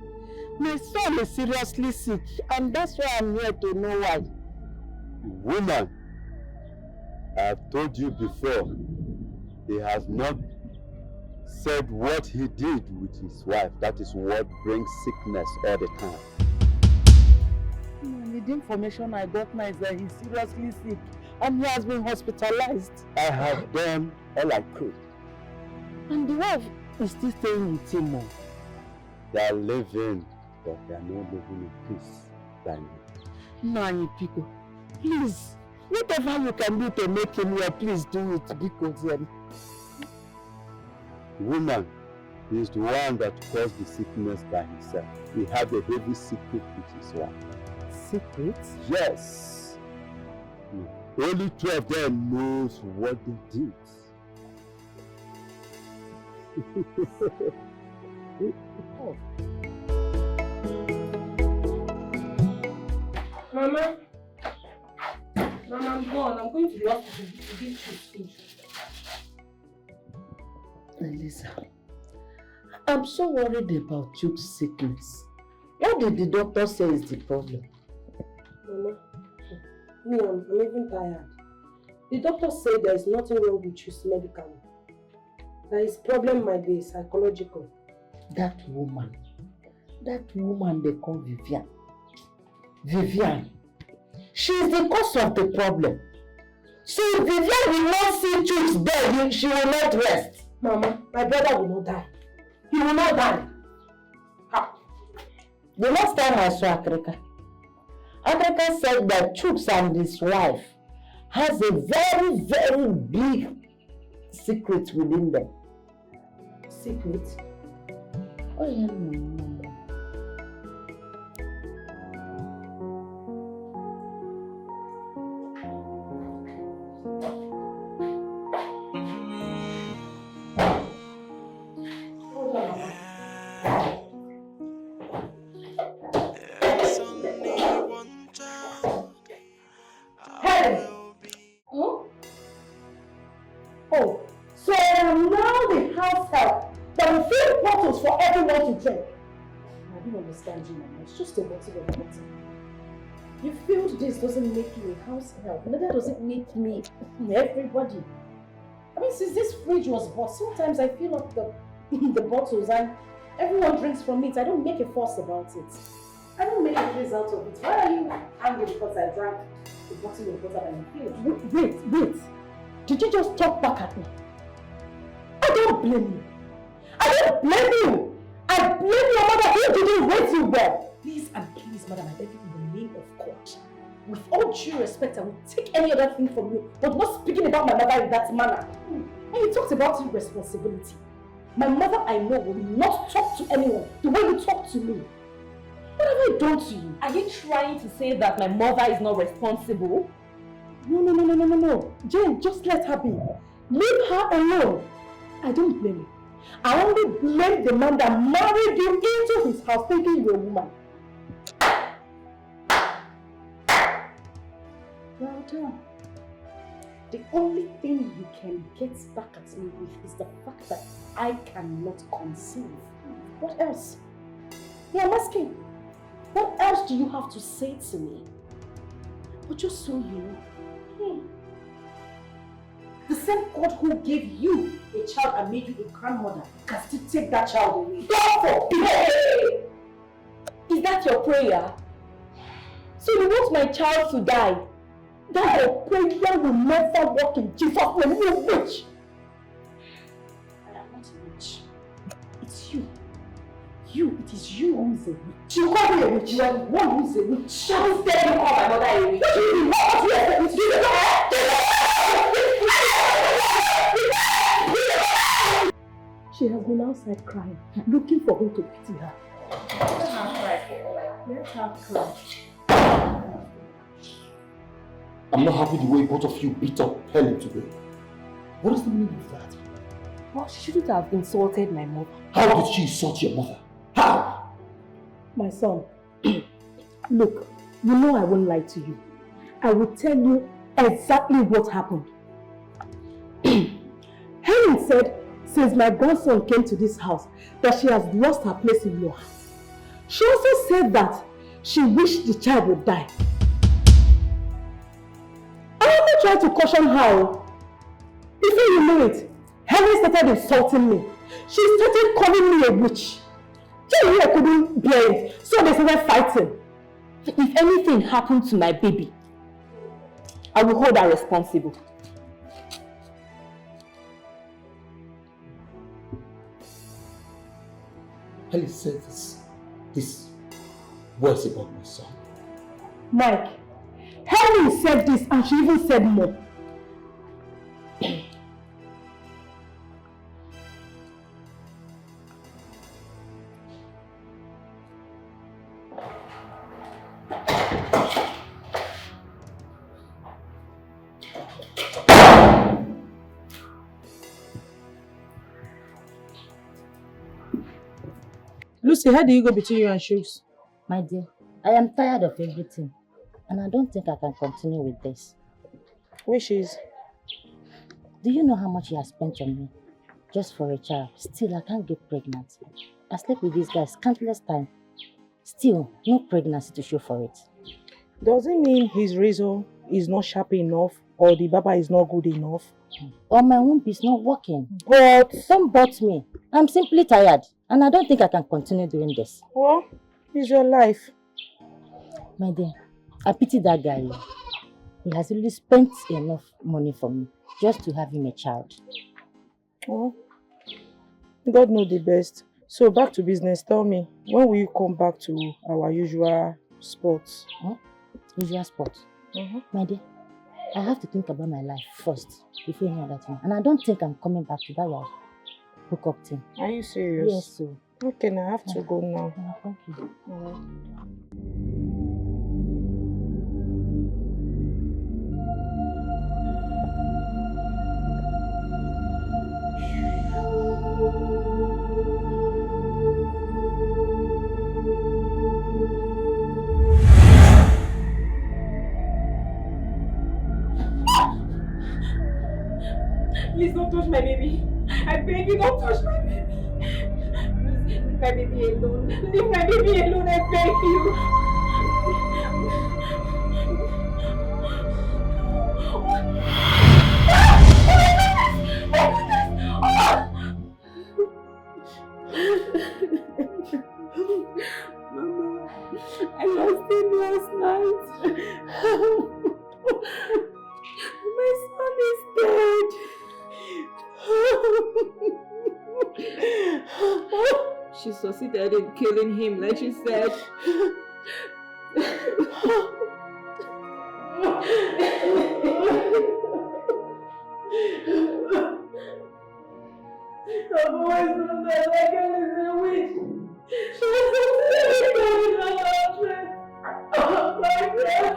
My son is seriously sick, and that's why I'm here to know why. Woman, I've told you before, he has not said what he did with his wife. That is what brings sickness all the time. The information I got now is that he's seriously sick and he has been hospitalized. I have done all I could. And the wife is still staying with him. They are living, but they are not living in peace. Nani Pico, please, whatever you can do to make him well, please do it, because woman, he is the one that caused the sickness by himself. He had a heavy secret with his wife. Secret? Yes. Only two of them knows what they did. Oh. Mama, I'm gone. I'm going to the hospital to give you food. Elisa, I'm so worried about Chuck's sickness. What did the doctor say is the problem? Mama, I'm even tired. The doctor said there is nothing wrong with Chuck's medically. That his problem might be psychological. That woman they call Vivian. Vivian, she is the cause of the problem. So if Vivian will not see Chuck's dead, she will not rest. Mama, my brother will not die. He will not die. Ha. The last time I saw Akrika said that Chuks and his wife has a very, very big secret within them. Secret? Oh yeah, no. It's just a bottle of water. You feel this doesn't make you a house help. Neither does it make me everybody. I mean, since this fridge was bought, sometimes I fill up the bottles and everyone drinks from it. I don't make a fuss about it. I don't make a place out of it. Why are you angry because I drank the bottle of water and you feel? Wait. Did you just talk back at me? I don't blame you. I don't blame you. I blame your mother who didn't raise you well. Please and please, madam, I beg you in the name of God. With all due respect, I will take any other thing from you, but not speaking about my mother in that manner. And you talked about irresponsibility. My mother, I know, will not talk to anyone the way you talk to me. What have I done to you? Are you trying to say that my mother is not responsible? No. Jane, just let her be. Leave her alone. I don't blame you. I only blame the man that married you into his house thinking you're a woman. Well done. The only thing you can get back at me with is the fact that I cannot conceive. What else? Yeah, I'm asking. What else do you have to say to me? But just so you know, the same God who gave you a child and made you a grandmother can still take that child away. God forbid! Is that your prayer? So you want my child to die? That your prayer will never work in Jesus' name, you witch! I am not a witch. It's you. It is you who is a witch. You call me a witch. You are the one who is a witch. Don't tell me call my mother a witch. What do you mean? What do you mean? She has been outside crying, looking for who to pity her. Let her cry for all. Let her cry. I'm not happy the way both of you beat up Helen today. What is the meaning of that? Well, she shouldn't have insulted my mother. How did she insult your mother? How? My son, look, you know I won't lie to you. I will tell you exactly what happened. Helen said, since my grandson came to this house, that she has lost her place in your house. She also said that she wished the child would die. I only tried to caution her. Before you know it, Helen started insulting me. She started calling me a witch. I couldn't bear it, so they started fighting. If anything happened to my baby, I will hold her responsible. Helen said this words about my son. Mike, Helen said this and she even said more. Lucy, how do you go between you and Shoes? My dear, I am tired of everything and I don't think I can continue with this. Which is? Do you know how much he has spent on me? Just for a child. Still, I can't get pregnant. I slept with these guys countless times. Still, no pregnancy to show for it. Does it mean his razor is not sharp enough or the baba is not good enough? Or my womb is not working? But don't bot me. I'm simply tired and I don't think I can continue doing this. Well, it's your life. My dear, I pity that guy. He has really spent enough money for me just to have him a child. Oh, God knows the best. So back to business. Tell me, when will you come back to our usual sports? Huh? Usual sports? My dear, I have to think about my life first before any other thing. And I don't think I'm coming back to that hookup thing. Are you serious? Yes, so. Okay, now I have to go now. Thank you. Please don't touch my baby. I beg you, don't touch my baby. Please, leave my baby alone. Leave my baby alone, I beg you. Mama, I lost him last night. My son is dead. She succeeded in killing him, like she said. I've always known that that girl is a witch. She was succeeded in killing her husband. Oh my God.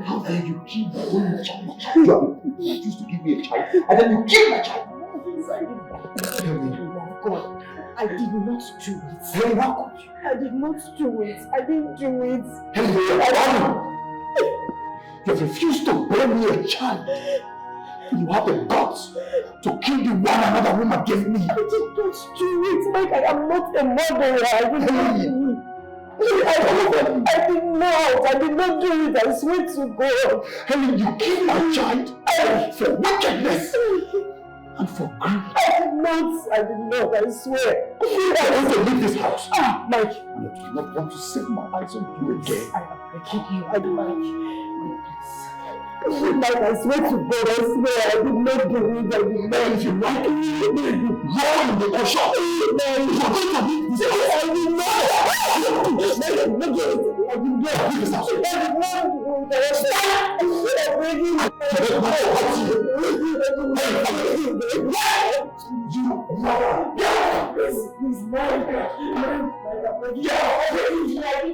How dare you kill my only child? You refused to give me a child, and then you kill my child. Tell me. God, I did not do it. Hey, how could you? I did not do it. I didn't do it. You have refused to bear me a child. You have the guts to kill the one another woman gave me. I did not do it, Mike. I am not a murderer. I did not do it. I did not. I did not do it. I swear to God. Helen, you killed my child for wickedness and for greed. I did not. I swear. I want to leave this house. Mike. And I do not want to set my eyes on you again. I kill you. I do not. Mike, I swear to God, I swear, I did not do it. I did not. If you like it, roll in the ocean. You're going to leave this house. I did not. I did not do it. I did not. Leave this house. I did not do it. Please, Mike.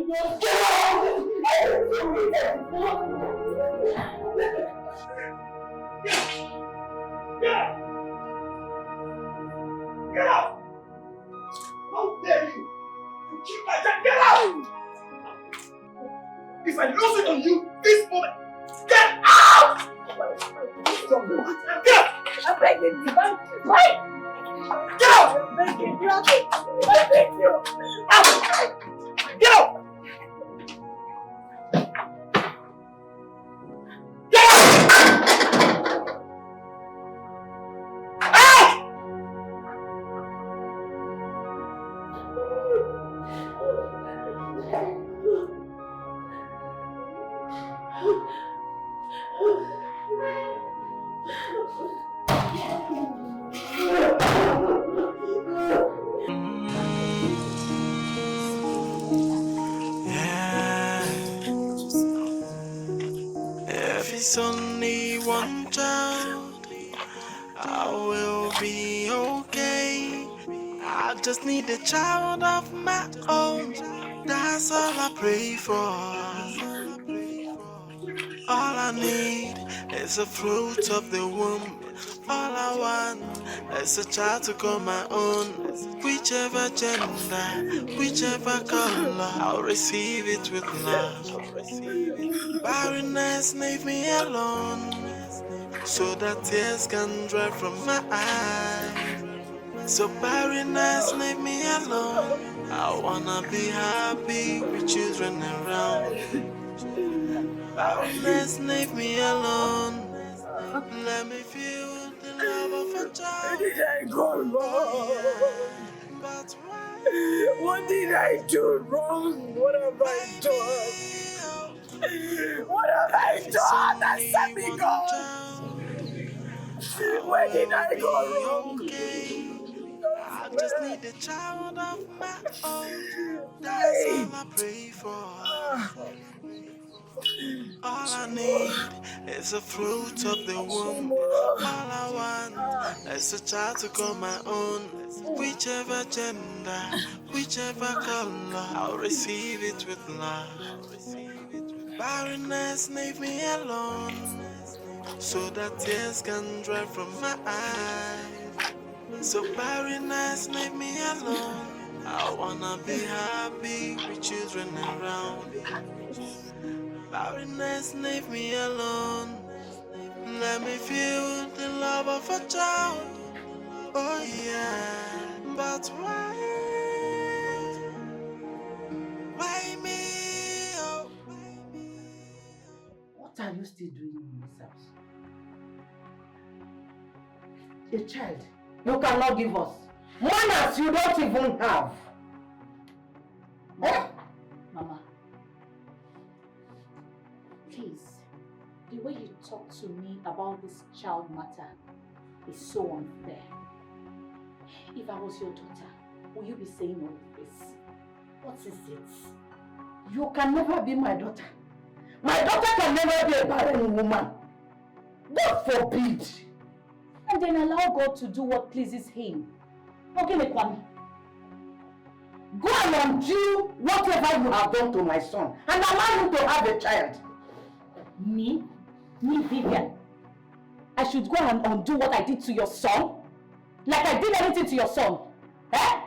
Get out! Get out! How dare you! You kill my child! Get out! If I lose it on you this moment, get out! Get out! I'm begging you. Wait! Get out! I'm begging you. I beg you. Out! Get out! If it's only one child, I will be okay. I just need a child of my own. That's all I pray for. All I need is a fruit of the womb. All I want is a child to call my own. Whichever gender, whichever color, I'll receive it with love. Barrenness, leave me alone, so that tears can dry from my eyes. So barrenness, leave me alone. I wanna be happy with children around. Barrenness, leave me alone. Let me feel the love of a child. Where did I go wrong? But why? What did I do wrong? What have I done? What have I done that set me go? Where did I go wrong? I just need a child of my own. That's all I pray for. All I need is a fruit of the womb. All I want is a child to call my own. Whichever gender, whichever color, I'll receive it with love. Barrenness, leave me alone, so that tears can dry from my eyes. So barrenness, leave me alone. I wanna be happy with children around. Barrenness, leave me alone. Let me feel the love of a child. Oh yeah. But why? Why me? Oh. What are you still doing in this house? A child you cannot give us. Manners you don't even have. Mama, Mama, please, the way you talk to me about this child matter is so unfair. If I was your daughter, would you be saying all of this? What is it? You can never be my daughter. My daughter can never be a barren woman. God forbid. And then allow God to do what pleases Him. Okay, Kwame. Go and undo whatever you have done to my son and allow him to have a child. Me? Me, Vivian? I should go and undo what I did to your son? Like I did anything to your son? Eh?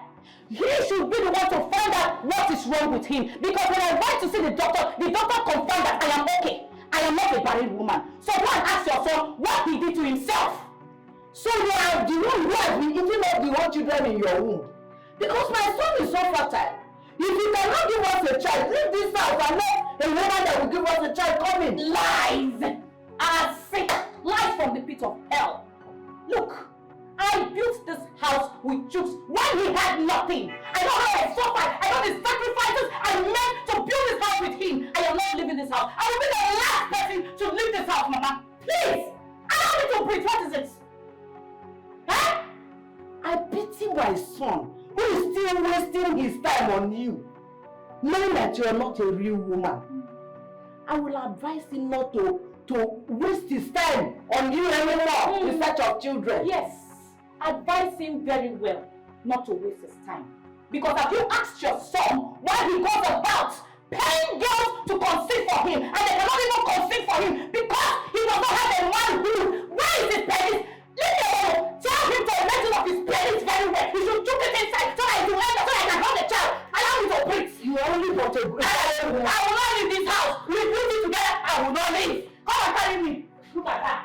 He should be the one to find out what is wrong with him. Because when I went to see the doctor confirmed that I am okay. I am not a barren woman. So go and ask your son what he did to himself. So you are the one who has been eating up the one children in your womb. Because my son is so fertile. If you cannot give us a child, leave this house and let a woman that will give us a child come in. Lies! I say lies from the pit of hell. Look, I built this house with Jukes when he had nothing. I know how I suffered. I know the sacrifices I made to build this house with him. I am not leaving this house. I will be the last person to leave this house, Mama. Please! Allow me to breathe. What is it? Huh? I pity my son, who is still wasting his time on you, knowing that you are not a real woman. I will advise him not to waste his time on you anymore in search of children. Yes, advise him very well not to waste his time. Because have you asked your son why he goes about paying girls to conceive for him, and they cannot even conceive for him because he does not have a man who. Where is his penis? Leave me alone. Tell him to imagine of his penis very well. He should took it inside so that it will end up so that I can hold the child. Allow me to breathe. You only want to breathe. I will not leave this house. We build it together. I will not leave. Come and carry me. Look at that.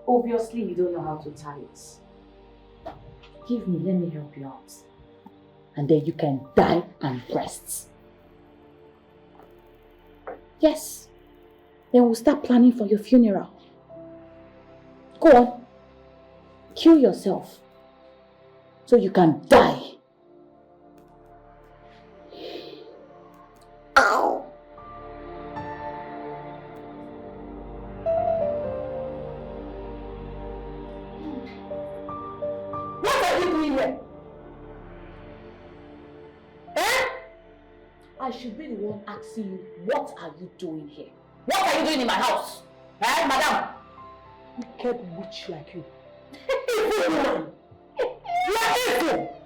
Obviously, you don't know how to tie it. Give me, let me help you out. And then you can die and rest. Yes. Then we'll start planning for your funeral. Go on. Kill yourself. So you can die. Ow! What are you doing here? Eh? I should be the one asking you, what are you doing here? What are you doing in my house? Eh, madam? Wicked witch like you. Evil woman! You are evil!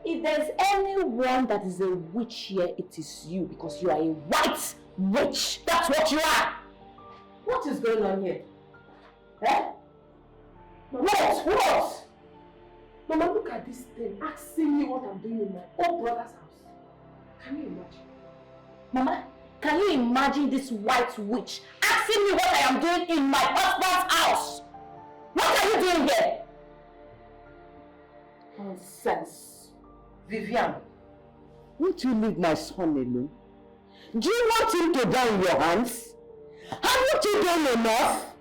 If there's anyone that is a witch here, it is you, because you are a white witch. That's what you are! What is going on here? Eh? What? Mama, look at this thing, asking me what I'm doing in my own brother's house. Can you imagine? Mama, can you imagine this white witch asking me what I am doing in my husband's house? What are you doing here? Nonsense. Vivian, won't you leave my son alone? Do you want him to die in your hands? Haven't you done enough?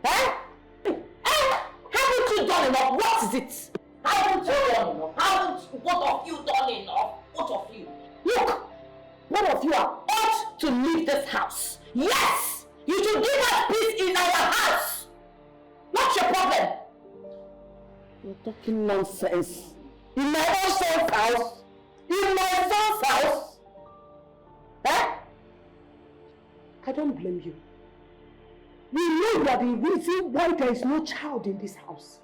Eh? Haven't you done enough? What is it? Haven't you done enough? Haven't both of you done enough? Both of you. Look, both of you are ought to leave this house. Yes! You should give us peace in our house. What's your problem? You're talking nonsense. In my own son's house? In my son's house? Eh? I don't blame you. We know you are the reason why there is no child in this house.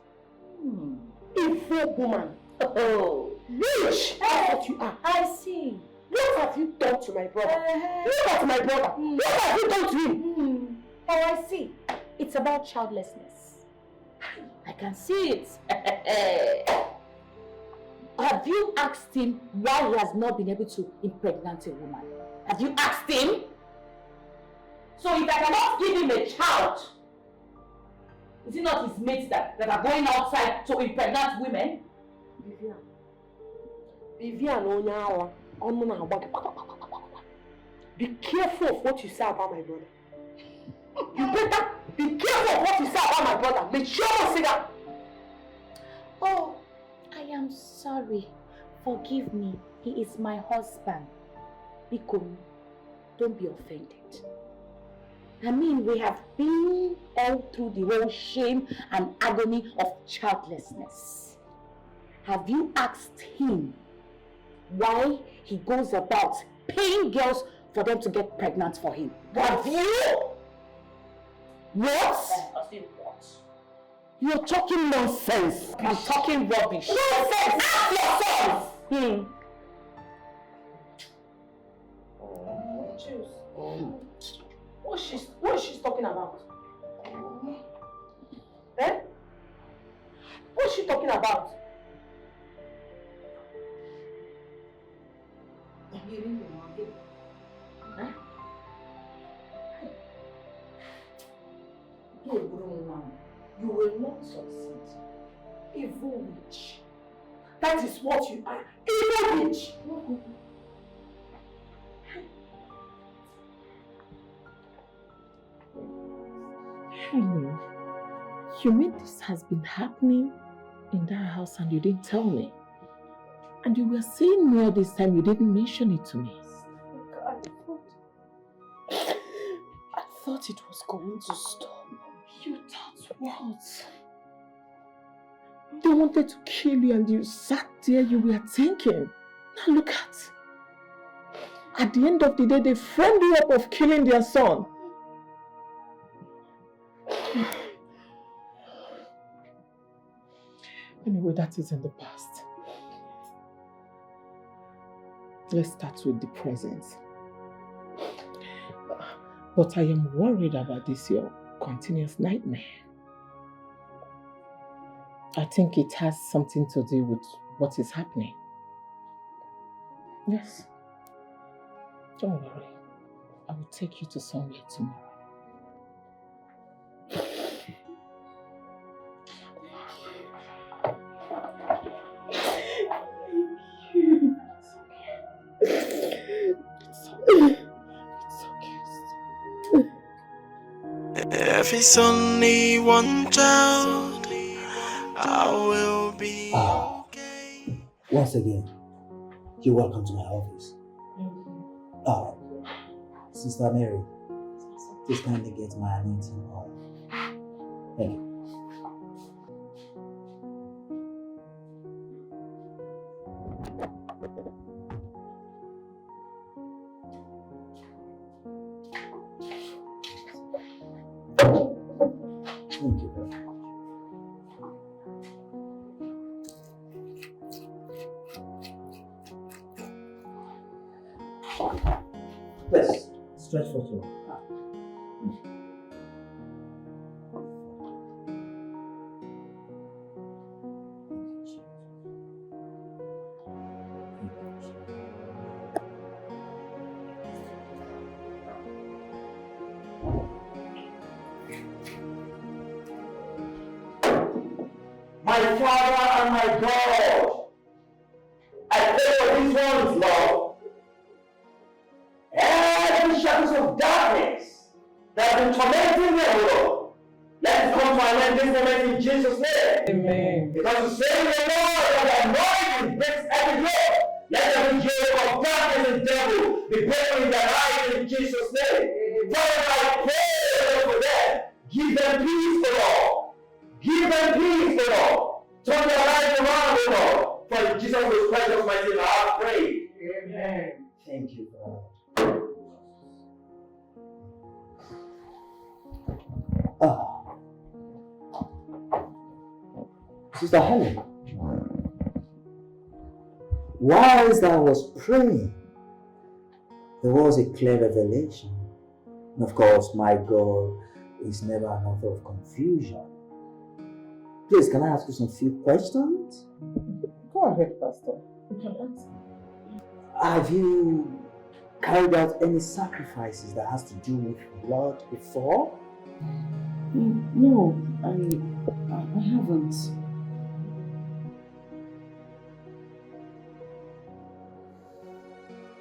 Evil woman. Oh, Witch! That's what you are. I see. What have you done to my brother? Look at my brother. What have you done to him? Oh, I see. It's about childlessness. I can see it. Have you asked him why he has not been able to impregnate a woman? Have you asked him? So if I cannot give him a child, is it not his mates that are going outside to impregnate women? Vivian Onyawa, be careful of what you say about my brother. You better be careful of what you say about my brother. Make sure you see that. Oh, I am sorry. Forgive me. He is my husband. Biko, don't be offended. I mean, we have been all through the whole shame and agony of childlessness. Have you asked him why he goes about paying girls for them to get pregnant for him? Have you? What? I said what? You're talking nonsense. I'm talking rubbish. Nonsense! Ask yourself! What is she talking about? Eh? What is she talking about? You will not succeed. Evil witch. That is what you are. Evil witch! Henry, you mean this has been happening in that house and you didn't tell me? And you were saying me all this time, you didn't mention it to me. I thought it was going to stop. You thought what? They wanted to kill you and you sat there, you were thinking. Now look at the end of the day, they framed you up of killing their son. Anyway, that is in the past. Let's start with the present. But I am worried about this, your continuous nightmare. I think it has something to do with what is happening. Yes. Don't worry. I will take you to somewhere tomorrow. If it's only one child, I will be okay. Once again, you're welcome to my office. Sister Mary, please kindly get my anointing oil. Thank you. Thank you very much. Yes, stretch for two. My Father and my God, I pray for these ones, Lord. Every shadows of darkness that have been tormenting them, Lord, let it come to an end this moment in Jesus' name. Amen. Because you say in the Lord that anointing breaks every yoke. Let every yoke of darkness and devil be broken in their lives in Jesus' name. Father, I pray for them. Give them peace, Lord. Give them peace, Lord. Turn their lives around, Lord. For in Jesus' precious mighty name, I pray. Amen. Thank you, God. Sister Helen, whilst I was praying, there was a clear revelation. And of course, my God is never an author of confusion. Please, can I ask you some few questions? Go ahead, Pastor. You can answer. Have you carried out any sacrifices that has to do with blood before? No, I haven't.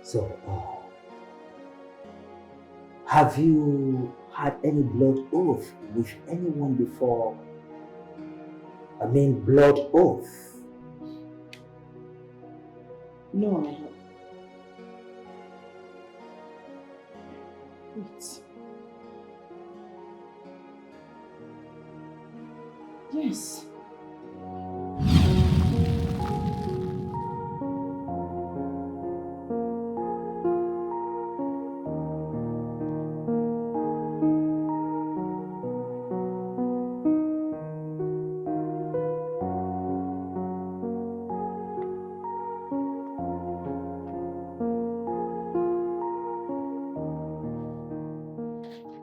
So, have you had any blood oath with anyone before? I mean, blood oath. No, I haven't. Wait. Yes.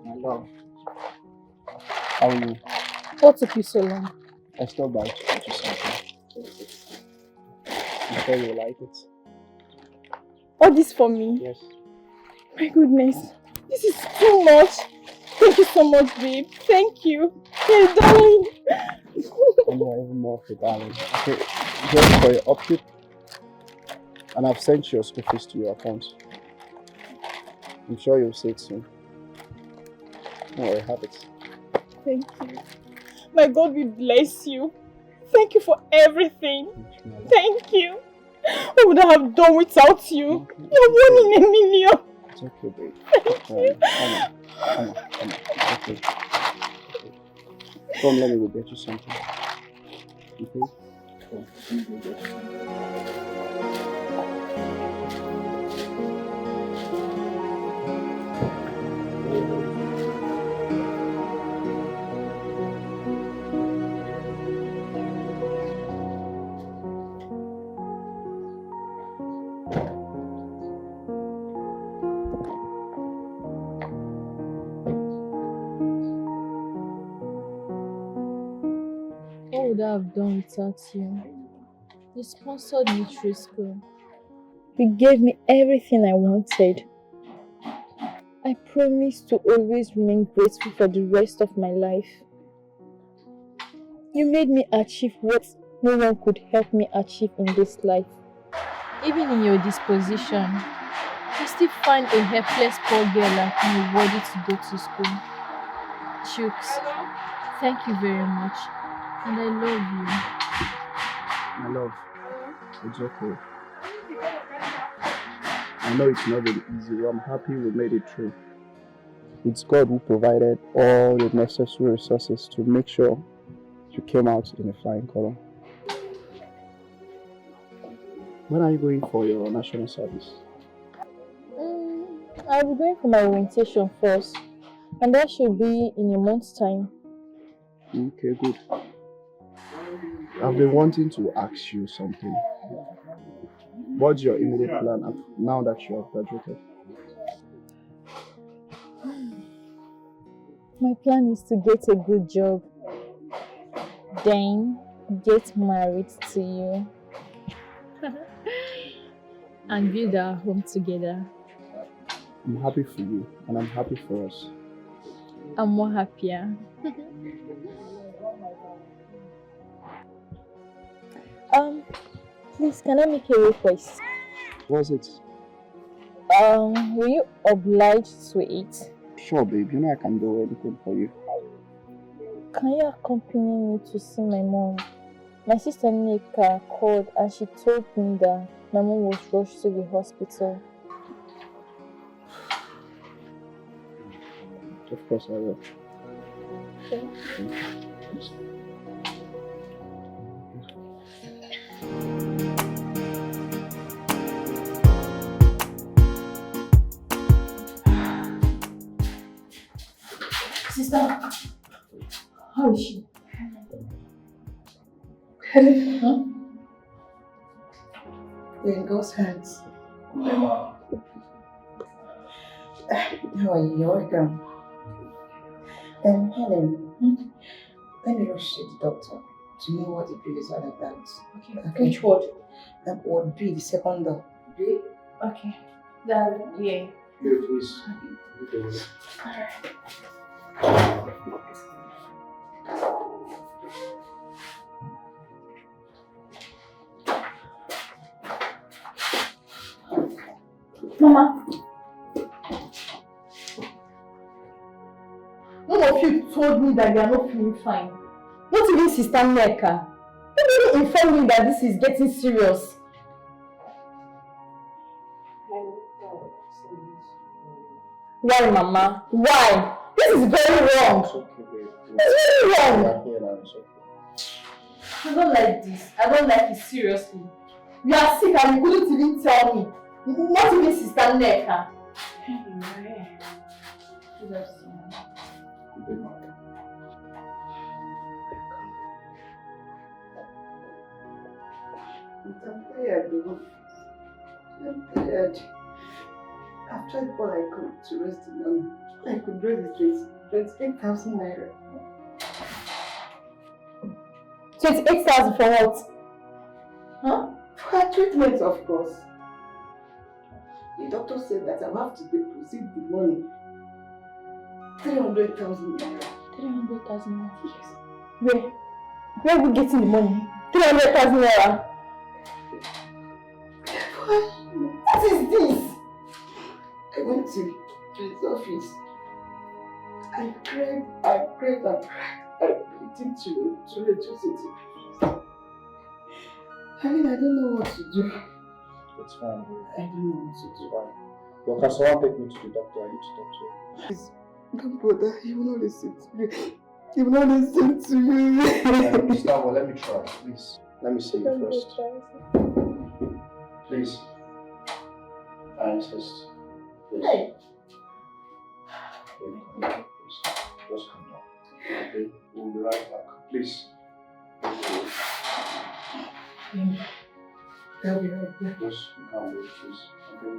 My love, how are you? What took you so long? I stopped by to get you something. I'm sure you'll like it. All this for me? Yes. My goodness. This is too much. Thank you so much, babe. Thank you. Hey, darling. And you're even more for darling. Okay, just for your upkeep. And I've sent your school fees to your account. I'm sure you'll see it soon. Don't worry, have it. Thank you. My God will bless you. Thank you for everything. Thank you. What would I have done without you? You're one in a million. It's okay, babe. Thank you. Come on. It's okay. Come, let me go get you something. Okay? Come, let me go get you something. What would I have done without you? You sponsored me through school. You gave me everything I wanted. I promise to always remain grateful for the rest of my life. You made me achieve what no one could help me achieve in this life. Even in your disposition, you still find a helpless poor girl like me worthy to go to school. Chooks, thank you very much. And I love you. My love, it's okay. I know it's not very easy, but I'm happy we made it through. It's God who provided all the necessary resources to make sure you came out in a flying color. When are you going for your national service? I'll be going for my orientation first, and that should be in a month's time. Okay, good. I've been wanting to ask you something. What's your immediate plan now that you have graduated? My plan is to get a good job, then get married to you, and build our home together. I'm happy for you, and I'm happy for us. I'm more happier. Please, can I make a request? What's it? Will you oblige to it? Sure, babe. You know I can do anything for you. Can you accompany me to see my mom? My sister Nika called and she told me that my mom was rushed to the hospital. Of course I will. Okay. Sister, how is she? Huh? We're in God's hands. How are you? You're welcome. Helen, let me rush to the doctor to know what the bill is all about. Okay. Which ward? Ward B, the second door. B? Okay. Yeah. Yeah, please. Alright. Mama. None of you told me that you are not feeling fine. Not even Sister Neka. You didn't inform me that this is getting serious. Why, Mama? Why? This is very wrong. It's okay, babe. It's very wrong. You're here now, it's okay. I don't like this. I don't like it, seriously. You are sick and you couldn't even tell me. Not even Sister Neka. Anyway. Good afternoon. Good morning. I'm tired, though. I'm tired. I've tried all I could to raise the money. All I could raise is 28,000 naira. 28,000 for what? Huh? For her treatment, of course. The doctor said that I have to deposit the money. 300,000 naira. 300,000 naira? Yes. Where are we getting the money? 300,000 naira? What is this? I went to his office. I cried. I begged him to reduce it. I mean, I don't know what to do. It's fine. I don't know what to do. It's fine. Well, can someone take me to the doctor? I need to talk to him. Please, don't bother. He will not listen to me. He will not listen to me. Gustavo, let me try. Please. Let me see you first. Please. I insist. Please. Hey. Please. Just come down. Okay? We'll be right back. Please. I'll be right back. Just calm down, please. Okay?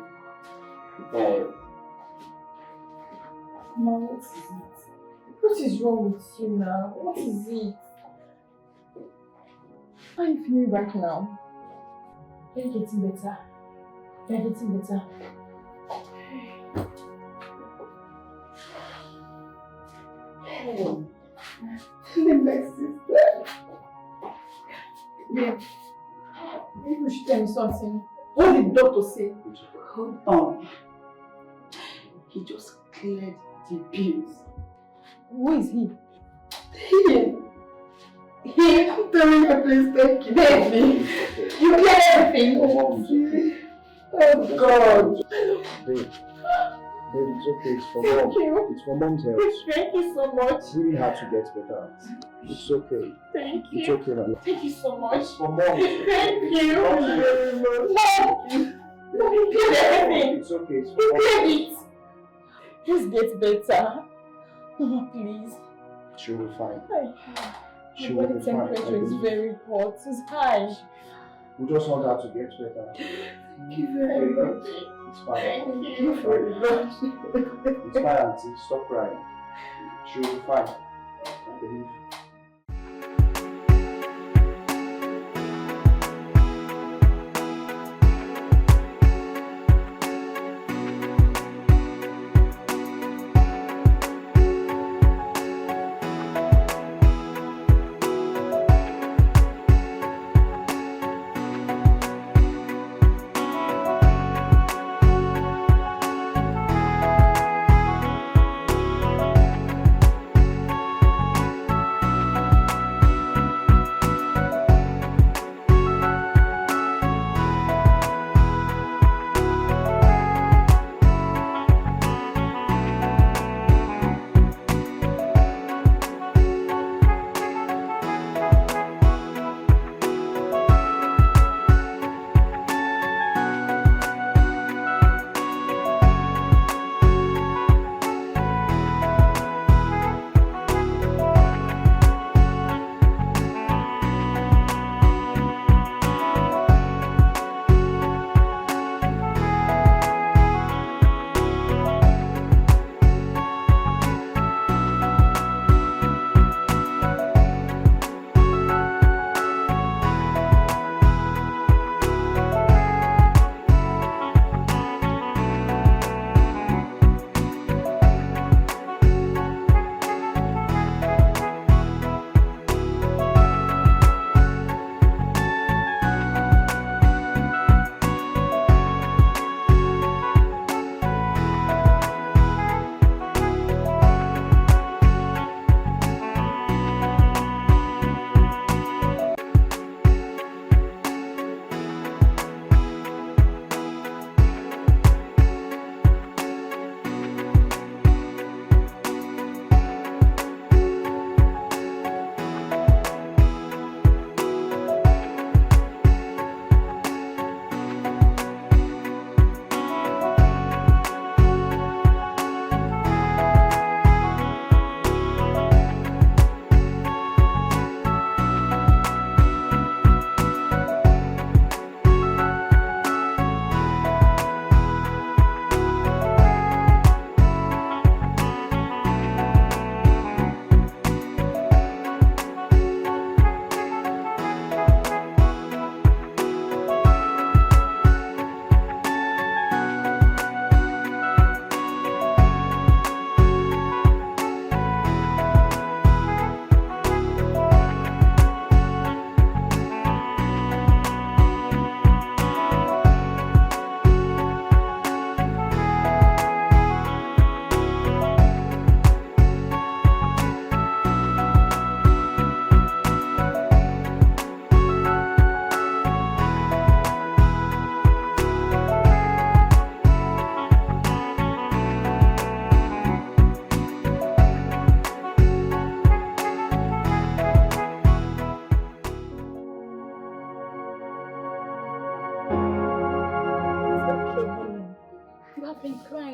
Don't worry. Mom, what is it? What is wrong with you now? What is it? How are you feeling right now? Are you getting better? You're getting better. Oh, my sister. Babe, maybe you should tell me something. What did the doctor say? Hold on. He just cleared the bills. Who is he? I'm telling you, please thank you. Baby, you cleared everything. Oh God. Babe, it's okay. It's for Thank mom. you. It's for mom's health. Thank you so much. It's really hard to get better. It's okay. Thank you. It's okay, man. Thank you so much. It's for mom. Thank you. Thank you. Mom, you cleared everything. It's okay. It's for You mom. cleared it. Just get better. Mama, please. She'll be fine. My body temperature is very hot. It's high. We just want her to get better. Thank you very much. It's fine. Thank you very much. It's fine, auntie. Stop crying. She'll be fine. I believe.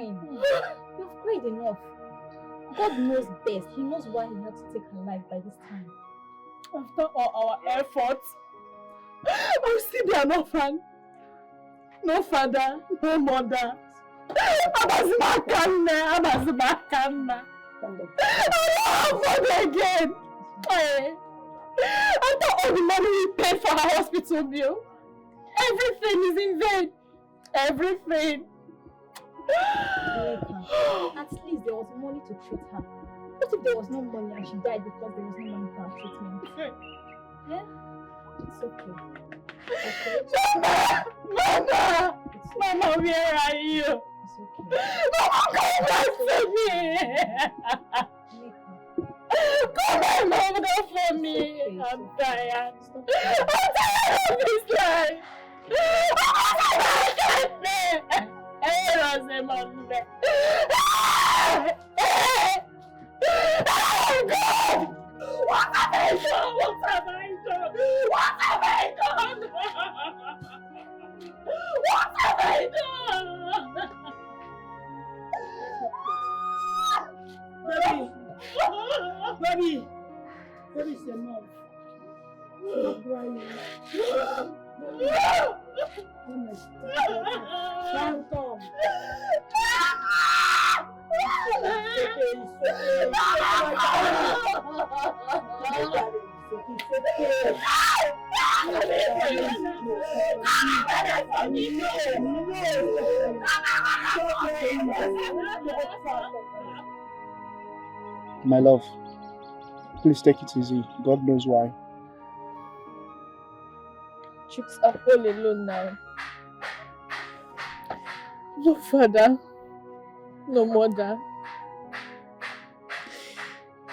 crying. You've cried enough. God knows best. He knows why he had to take her life by this time. After all our efforts, I'll still be an orphan. No father, no mother. Abazmakana. I don't have money again. After all the money we paid for her hospital bill, everything is in vain. Everything. At least there was money to treat her. What if there was no money and she died because there was no money for her treatment? Yeah? It's okay. Okay? Mama! Mama, where are you? It's okay. Mama, come back to me! Come back over for me! I'm tired. I'm tired of this life! Oh God! What have I done? What have I done? What have I done? What have I done? Baby, it's enough. Stop crying. Phantom. My love, please take it easy. God knows why. Chicks are all alone now. No father, no mother.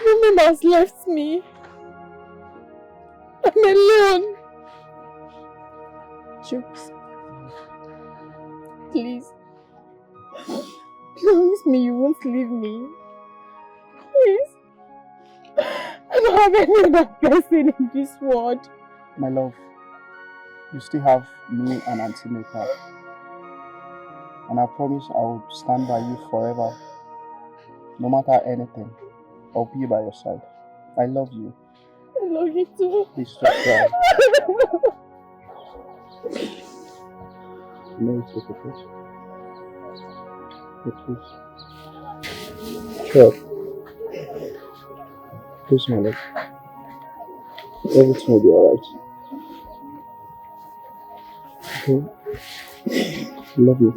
No mom has left me. I'm alone. Chicks, please, promise me you won't leave me. Please. I don't have any other person in this world. My love, you still have me and Auntie Meka. And I promise I will stand by you forever. No matter anything, I'll be by your side. I love you. I love you too. Please stop crying. No, it's okay, please. Please. Sure. Please, my love. Everything will be alright. Okay? I love you.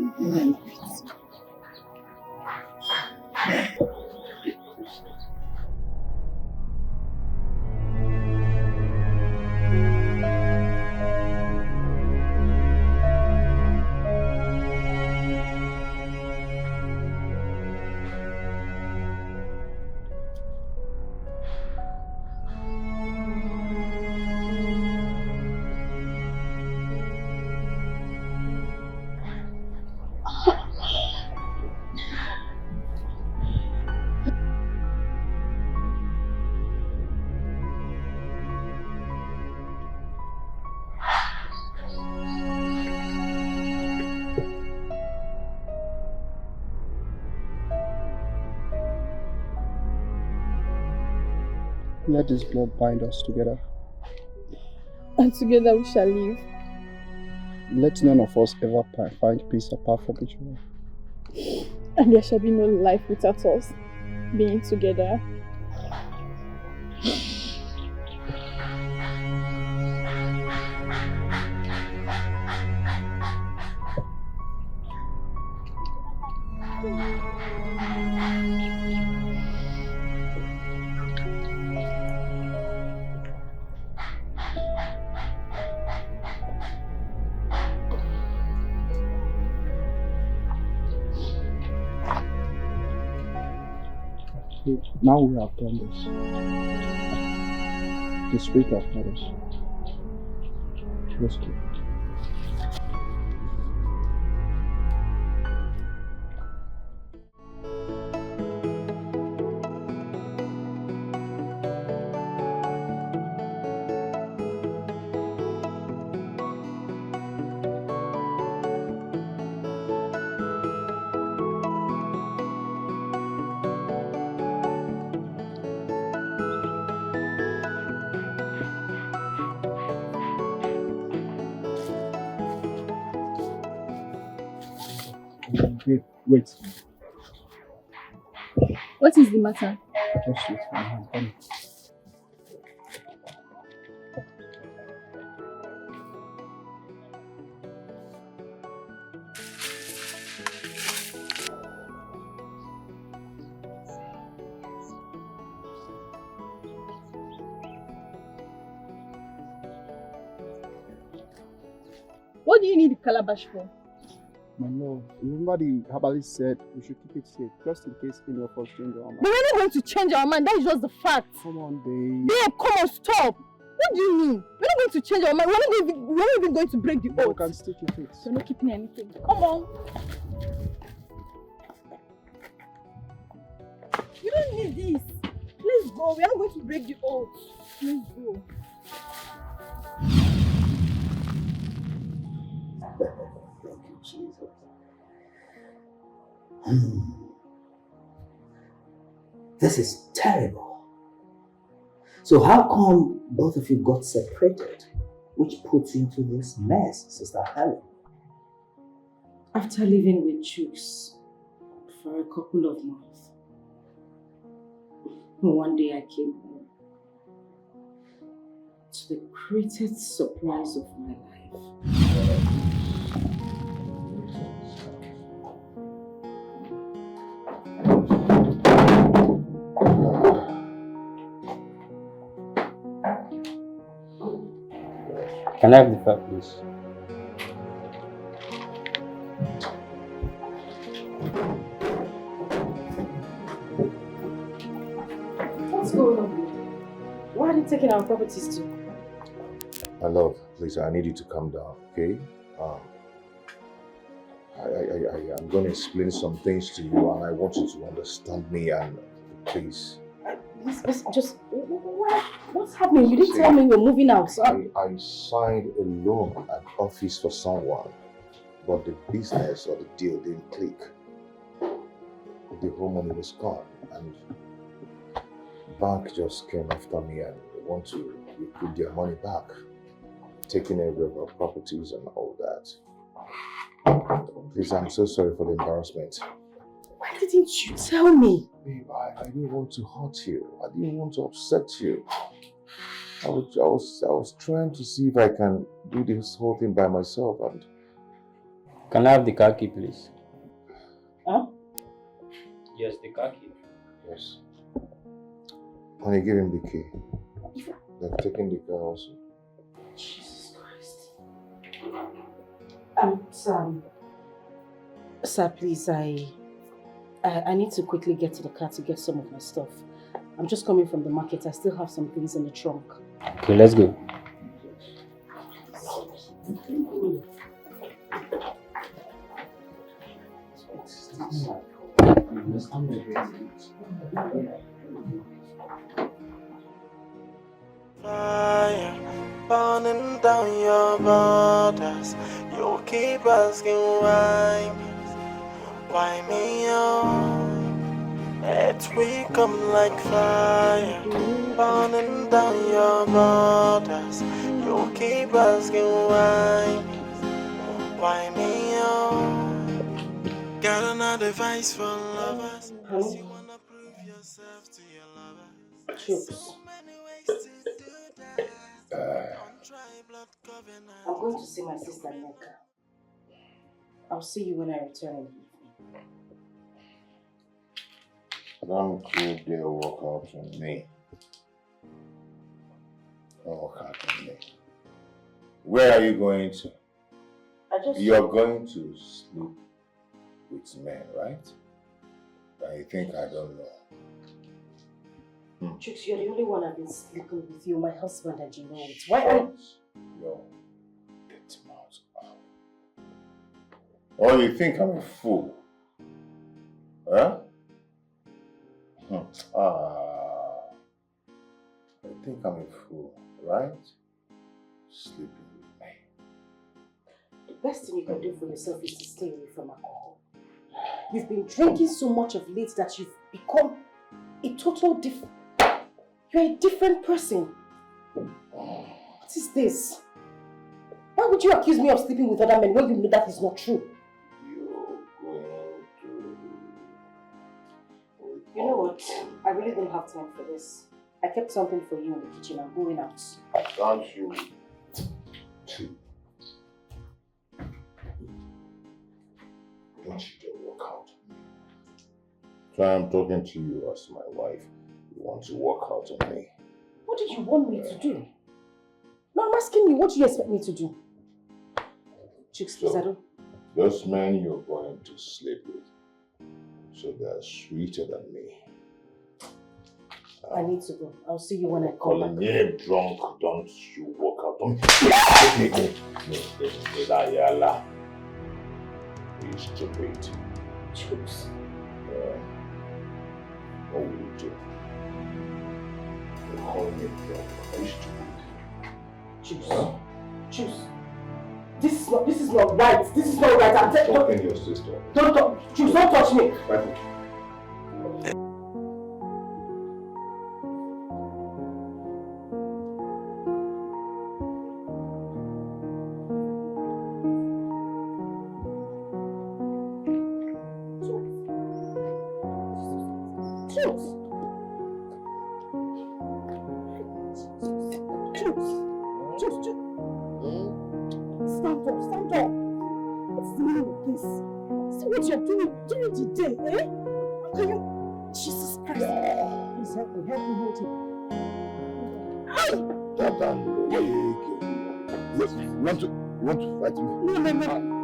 Let this blood bind us together. And together we shall live. Let none of us ever find peace apart from each other. And there shall be no life without us being together. Now we have done this. The Spirit has taught us. Let's go. Babe, wait. What is the matter? Just wait for me. I'm coming. What do you need the calabash for? My love, remember the herbalist said we should keep it safe, just in case any of us change our mind. But we're not going to change our mind, that is just the fact. Come on, babe. Babe, come on, stop. What do you mean? We're not going to change our mind, we're not even going to break the oath. You can stick with it. We're not keeping anything. Come on. You don't need this. Please go, we're not going to break the oath. Please go. Thank you, Jesus. This is terrible. So how come both of you got separated, which puts you into this mess, Sister Helen? After living with Chooks for a couple of months, one day I came home to the greatest surprise of my life. Can I have the file, please? What's going on? Why are they taking our properties too? My love, please, I need you to calm down, okay? I'm going to explain some things to you and I want you to understand me and please. Just, what's happening? You didn't tell me we're moving out. So I signed a loan at office for someone, but the business or the deal didn't click. The whole money was gone and bank just came after me and they want to recoup their money back, taking every of our properties and all that. Please, I'm so sorry for the embarrassment. why didn't you tell me? Babe, I didn't want to hurt you. I didn't want to upset you. I was trying to see if I can do this whole thing by myself and... Can I have the car key, please? Huh? Yes, the car key. Yes. Honey, give him the key. They're taking the car also. Jesus Christ. Sir, please, I need to quickly get to the car to get some of my stuff. I'm just coming from the market. I still have some things in the trunk. Okay, let's go. Fire burning down your borders. You keep asking why me on? It will come like fire burning down your borders. You keep asking why me on? Got another advice for lovers. You wanna prove yourself to your lovers. Chips. I'm going to see my sister Neka. I'll see you when I return in the evening. Don't you dare walk out on me. Don't walk out on me. Where are you going to? You're going to sleep with men, right? I think I don't know. Chooks, you're the only one I've been sleeping with you, my husband, and you know it. Why are you... Yo, get him out. Oh, you think I'm a fool? Huh? I think I'm a fool, right? Sleeping with me. The best thing you can do for yourself is to stay away from alcohol. You've been drinking so much of late that you've become a total different... You're a different person. What is this? Why would you accuse me of sleeping with other men when you know that is not true? You're going You know what? I really don't have time for this. I kept something for you in the kitchen. I'm going out. Can't you? Don't you just walk out? So I'm talking to you as my wife. You want to walk out on me? What did you want me to do? No, I'm asking you, what do you expect me to do? Chicks, please, I don't... Those men you're going to sleep with, so they're sweeter than me. I need to go. I'll see you when I come Calling back. me drunk, don't you walk out on me. You stupid. Chooks. What will you do? You're calling me drunk. Are you stupid? Chooks. Chooks. This is not right. This is not right. I'm talking to your sister. Don't touch. Chooks, don't touch me. Right. You want to fight me? No.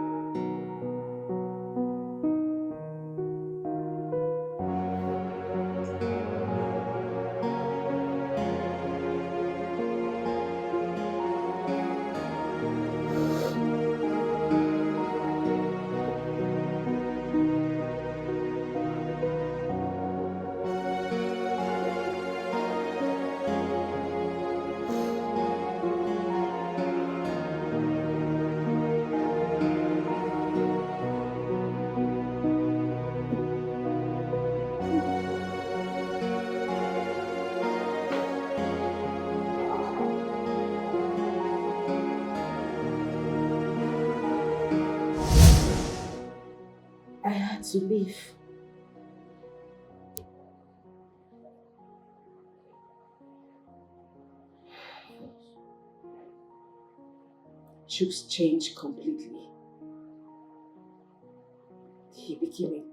To leave. Chooks changed completely. He became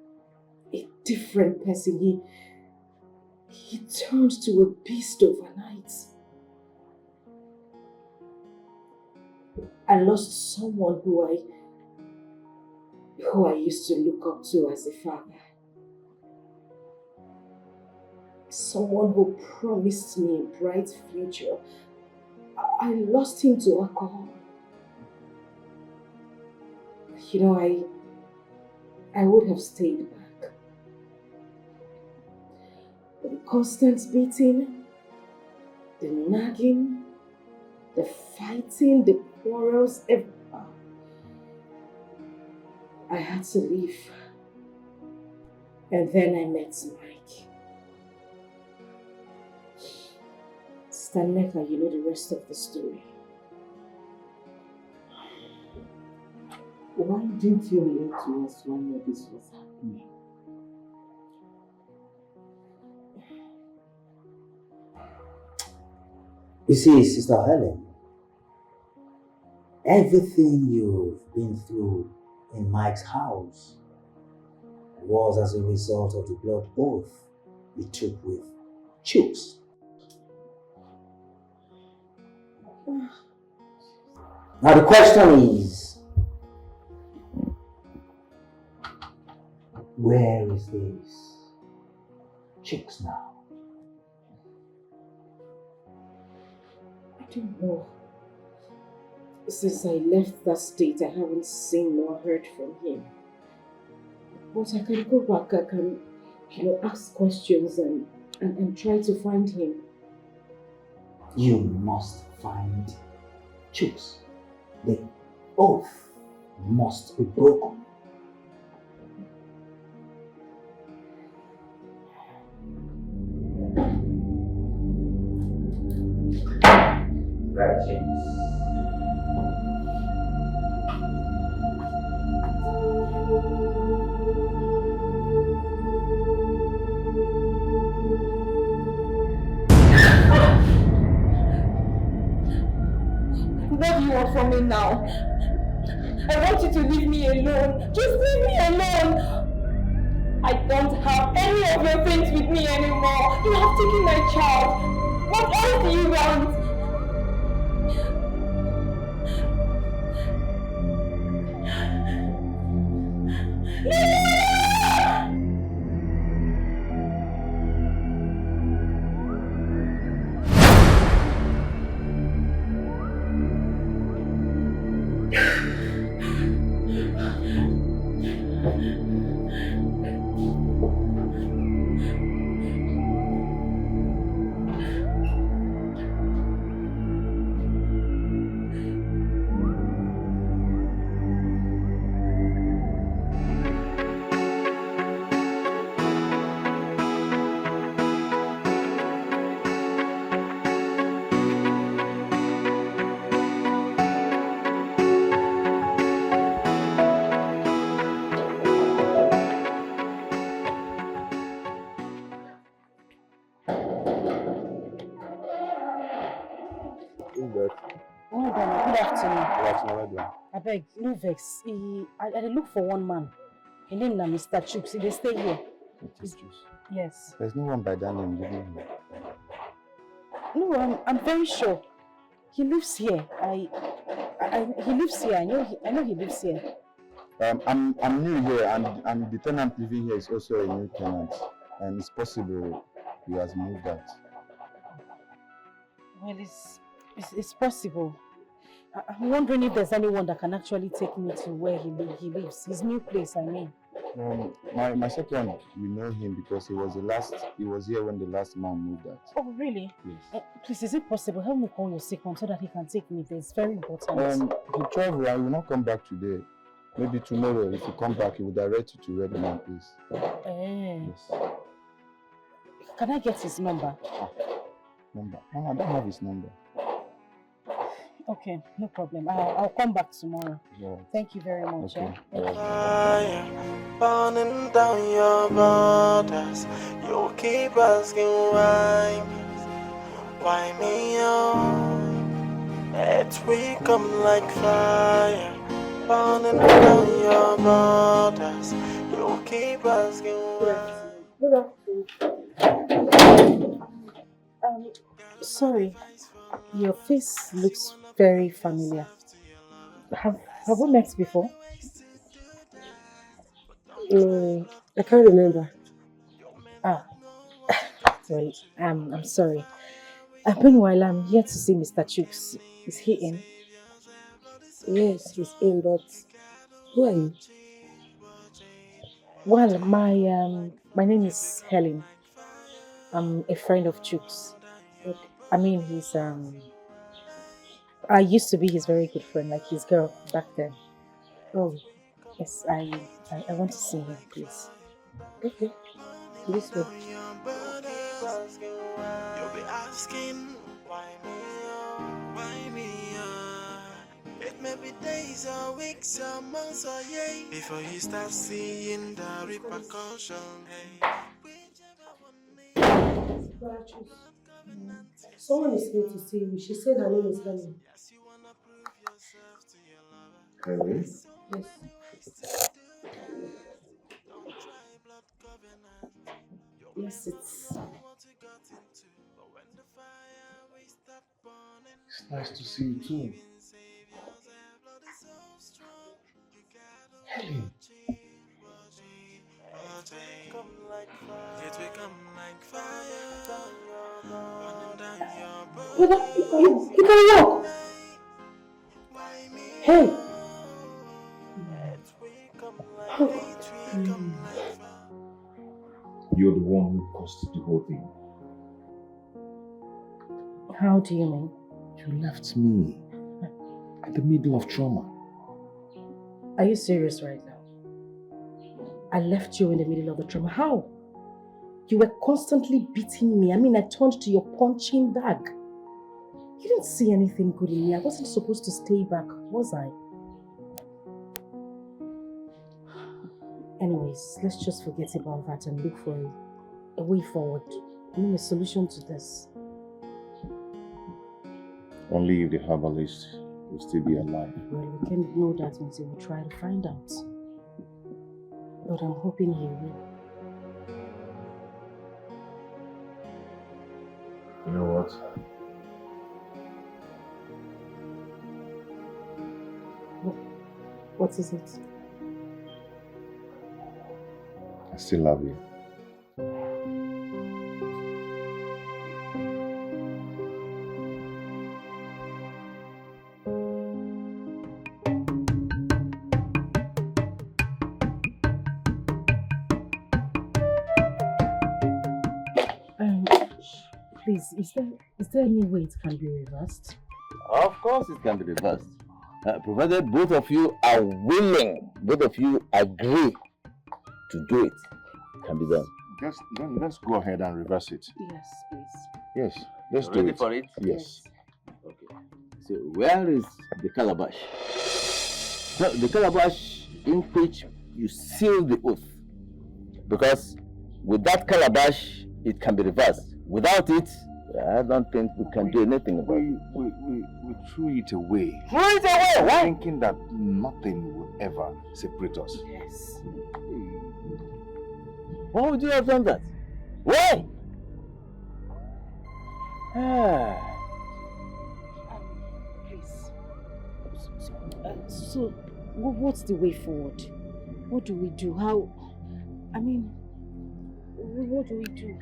a different person. He turned to a beast overnight. I lost someone who I used to look up to as a father. Someone who promised me a bright future. I lost him to alcohol. You know, I would have stayed back. But the constant beating, the nagging, the fighting, the quarrels, I had to leave. And then I met Mike. Stanleka, you know the rest of the story. Why didn't you relate to us when this was happening? You see, Sister Helen, everything you've been through in Mike's house was as a result of the blood oath he took with Chooks. Now the question is, where is this Chooks now? I don't know. Since I left that state, I haven't seen or heard from him. But I can go back, I can, ask questions and try to find him. You must find Chooks. The oath must be broken. Right, James. want from me now? I want you to leave me alone. Just leave me alone. I don't have any of your things with me anymore. You have taken my child. What else do you want? Good afternoon. I beg, no vex. I dey look for one man. His name na Mr. Chuks. He dey stay here. Yes. There's no one by that name living here. No, I'm very sure. He lives here. He lives here. I know he lives here. I'm new here, and the tenant living here is also a new tenant, and it's possible he has moved out. Well, it's possible. I'm wondering if there's anyone that can actually take me to where he lives. His new place, I mean. My second, we know him because he was here when the last man moved out. Oh, really? Yes. Please, is it possible? Help me call your second so that he can take me there. It's very important. He traveled and will not come back today. Maybe tomorrow, if he come back, he will direct you to where the man is. Yes. Can I get his number? Number? No, I don't have his number. Okay, no problem. I'll come back tomorrow. Yeah. Thank you very much. Okay. Fire burning down your borders. You keep asking why me on? It will come like fire burning down your borders. You keep asking why. Sorry, your face looks very familiar. Have we met before? I can't remember. Well, I'm sorry. Meanwhile, I'm here to see Mr. Chuks. Is he in? Yes, he's in, but who are you? Well, my name is Helen. I'm a friend of Chuks. I mean, I used to be his very good friend, like his girl back then. Oh, yes, I want to see him, please. Okay, this way. You'll be asking why me? It may be days or weeks or months or years before you start seeing the repercussion. Someone is here to see you. She said her name is Helen. Helen? Yes. Yes, it's nice to see you too. Helen. You can walk. Hey. You're the one who caused the whole thing. How do you mean? You left me in the middle of trauma. Are you serious right now? I left you in the middle of the trauma. How? You were constantly beating me. I mean, I turned to your punching bag. You didn't see anything good in me. I wasn't supposed to stay back, was I? Anyways, let's just forget about that and look for a way forward. I mean, a solution to this. Only if the herbalist will still be alive. Well, we can't know that until we try to find out. But I'm hoping he will. You know what? What is it? I still love you. Please, is there any way it can be reversed? Of course it can be reversed. Provided both of you are willing, both of you agree to do it. It can be done. Let's go ahead and reverse it. Yes, please. Yes, let's do Ready it. for it? Yes. Okay. So where is the calabash? No, the calabash in which you seal the oath. Because with that calabash, it can be reversed. Without it, I don't think we can do anything about it. We threw it away. Threw it away? Why? Thinking that nothing will ever separate us. Yes. Why would you have done that? Why? Please. So, what's the way forward? What do we do? How? I mean, what do we do?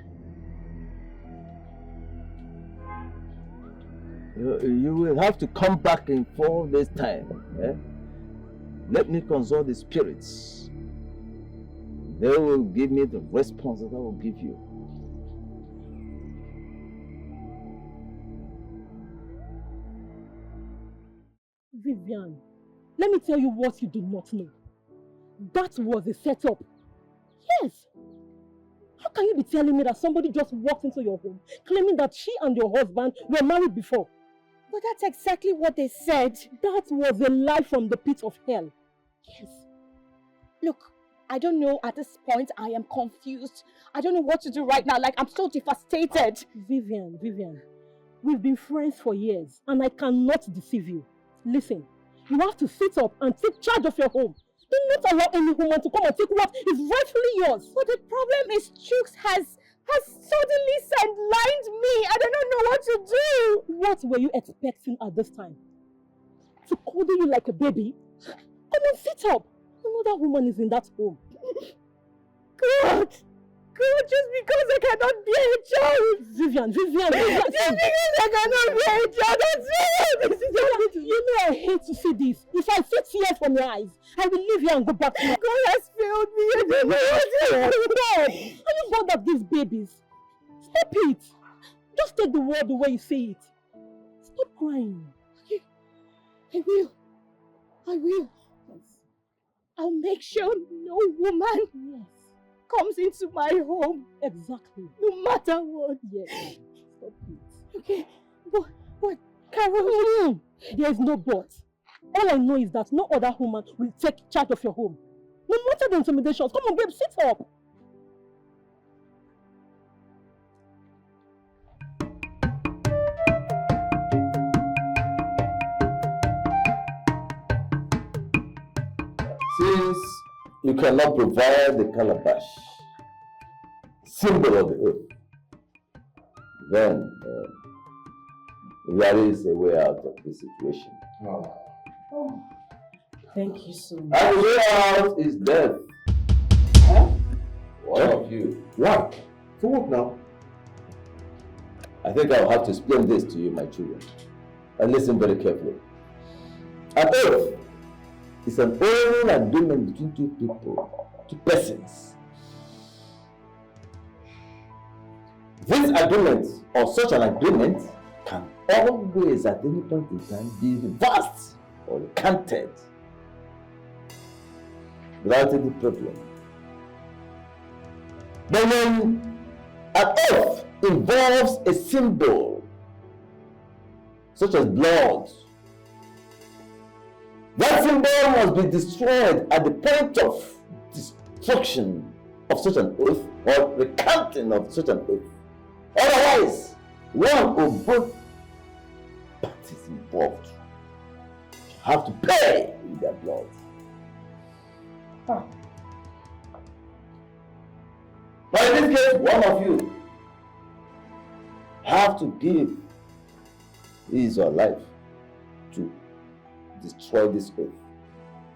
You will have to come back in 4 days' time. Eh? Let me consult the spirits. They will give me the response that I will give you. Vivian, let me tell you what you do not know. That was a setup. Yes. How can you be telling me that somebody just walked into your home claiming that she and your husband were married before? But that's exactly what they said. That was a lie from the pit of hell. Yes. Look, I don't know at this point. I am confused. I don't know what to do right now. Like, I'm so devastated. Vivian, we've been friends for years and I cannot deceive you. Listen, you have to sit up and take charge of your home. Do not allow any woman to come and take what is rightfully yours. But the problem is Chooks has suddenly sidelined me. I don't know what to do. What were you expecting at this time? To cuddle you like a baby? Come on, sit up. Another woman is in that home. God, just because I cannot bear a child. Vivian. Just because I cannot bear a child, that's it. You know I hate to see this. If I see tears from your eyes, I will leave here and go back to my... God has failed me. I don't know what to do. God, are you bored of these babies? Stop it. Just take the word the way you say it. Stop crying. Okay. I will. Yes. I'll make sure no woman comes into my home. Exactly. No matter what. Yes. Stop it. Okay. But Carol. There is no but. All I know is that no other woman will take charge of your home. No matter the intimidations. Come on, babe, sit up. Since you cannot provide the calabash, symbol of the oath, then there is a way out of this situation. Oh, thank you so much. And the way out is death. Huh? One of you. What? For what now? I think I'll have to explain this to you, my children. And listen very carefully. An oath is an oral agreement between two people, two persons. This agreement, or such an agreement, can always at any point in time be reversed or recanted without any problem. But when an oath involves a symbol, such as blood, that symbol must be destroyed at the point of destruction of such an oath or recanting of such an oath. Otherwise, one or both parties involved have to pay with their blood. But in this case, one of you have to give his or life to destroy this oath.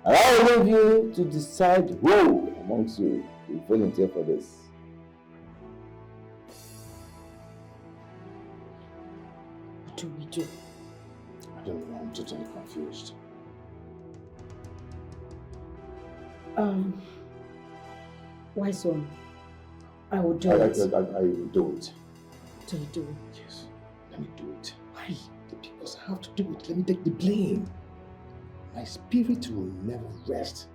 And I will leave you to decide who amongst you will volunteer for this. What do we do? I don't know, I'm totally confused. Wise one. I will do I it. will do it. Do you do it? Yes. Let me do it. Why? Because I have to do it. Let me take the blame. My spirit will never rest.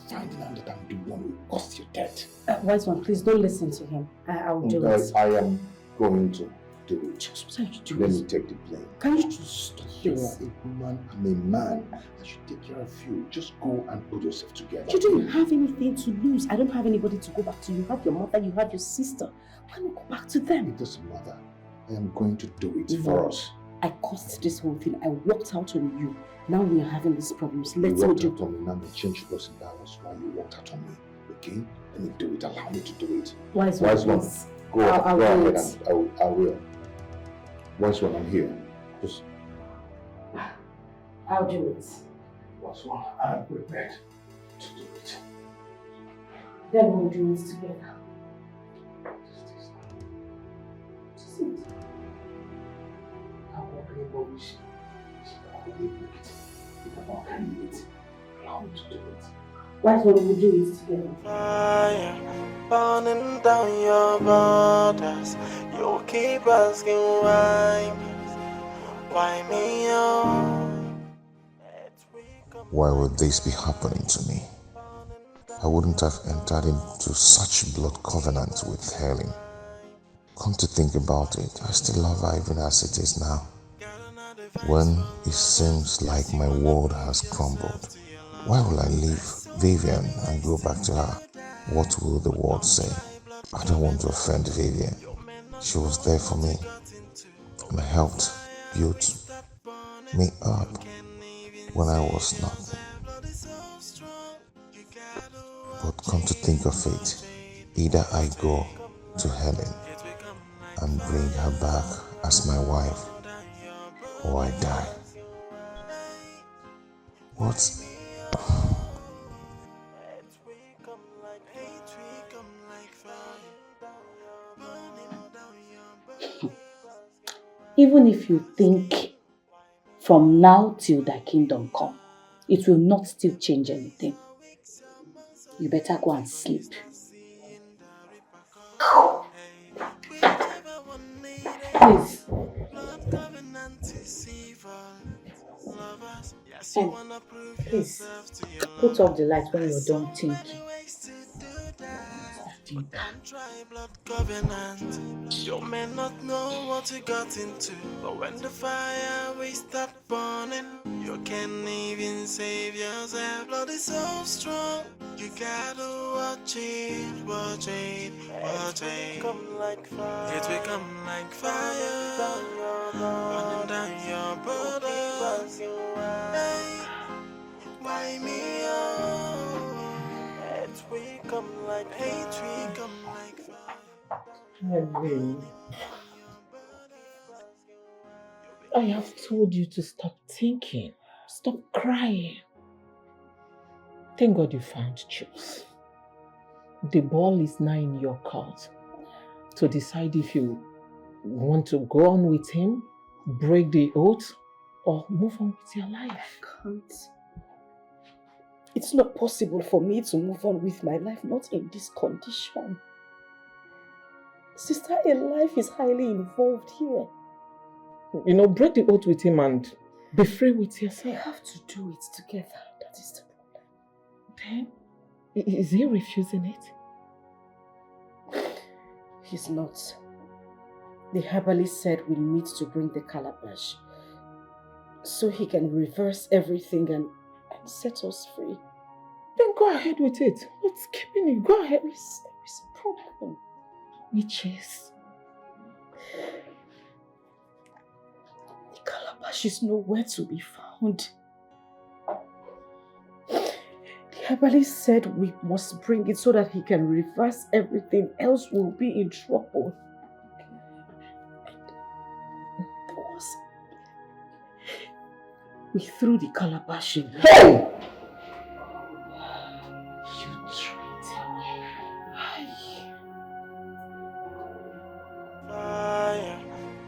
Finding out that I'm the one who caused your death. Wise one, please don't listen to him. I will do it. I am going to do it. Just what you do Let it. me take the blame. Can you just stop You're this? a woman, I'm a man. I should take care of you. Just go and put yourself together. You don't have anything to lose. I don't have anybody to go back to. You have your mother, you have your sister. Why not go back to them? It doesn't matter. I am going to do it for us. I caused this whole thing. I walked out on you. Now we are having these problems. Let's You go walked do. out on me. Now the change person, that was why you walked out on me. Okay? Let me do it. Allow me to do it. Wise one. please. Go I'll do ahead it. and I will. Wise one, I'm here. Just I'll do it. wise one, I'm prepared to do it. Then we'll do it together. Just it. Wise one, we'll do it together. Fire burning down your borders. You keep asking why me? Why would this be happening to me? I wouldn't have entered into such blood covenant with Helen. Come to think about it, I still love her even as it is now. When it seems like my world has crumbled, why will I leave Vivian and go back to her? What will the world say? I don't want to offend Vivian. She was there for me and helped build me up when I was nothing. But come to think of it, either I go to Helen and bring her back as my wife, or I die. What? Even if you think from now till thy kingdom come, it will not still change anything. You better go and sleep. Please. Please, put off the light when you're done thinking. You may not know what you got into, but when the fire will start burning, you can't even save yourself. Blood is so strong, you gotta watch it, watch it, watch it. It will come like fire, burning down your borders. Hey, why me? It will come like hate, will come like fire. I have told you to stop thinking. Stop crying. Thank God you found Jules. The ball is now in your court to decide if you want to go on with him, break the oath, or move on with your life. I can't. It's not possible for me to move on with my life, not in this condition. Sister, a life is highly involved here. You know, break the oath with him and be free with yourself. We have to do it together. That is the problem. Then, is he refusing it? He's not. The herbalist said we need to bring the calabash so he can reverse everything and set us free. Then go ahead with it. What's keeping you? Go ahead. There is a problem. Which is? The calabash is nowhere to be found. Ebali said we must bring it so that he can reverse everything, else we'll be in trouble. We threw the calabash in. Hey! Fire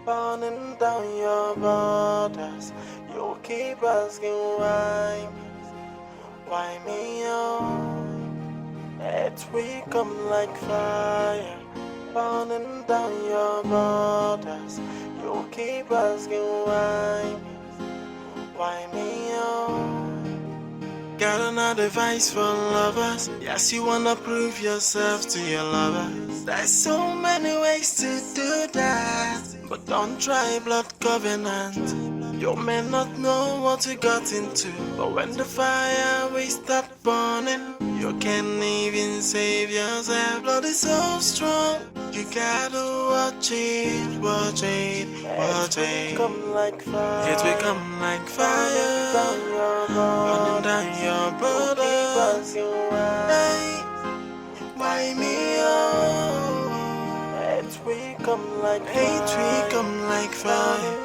burning down your borders. You keep asking why me on? It will come like fire burning down your borders. You keep asking why me on? Got another advice for lovers. Yes, you wanna prove yourself to your lovers. There's so many ways to do that, but don't try blood covenant. You may not know what you got into, but when the fire will start burning, you can't even save yourself. Blood is so strong, you gotta watch it, watch it, watch it. It will come like fire. It will come like fire. Burning down your borders. Hey, why me oh? It will come like fire. It will come like fire.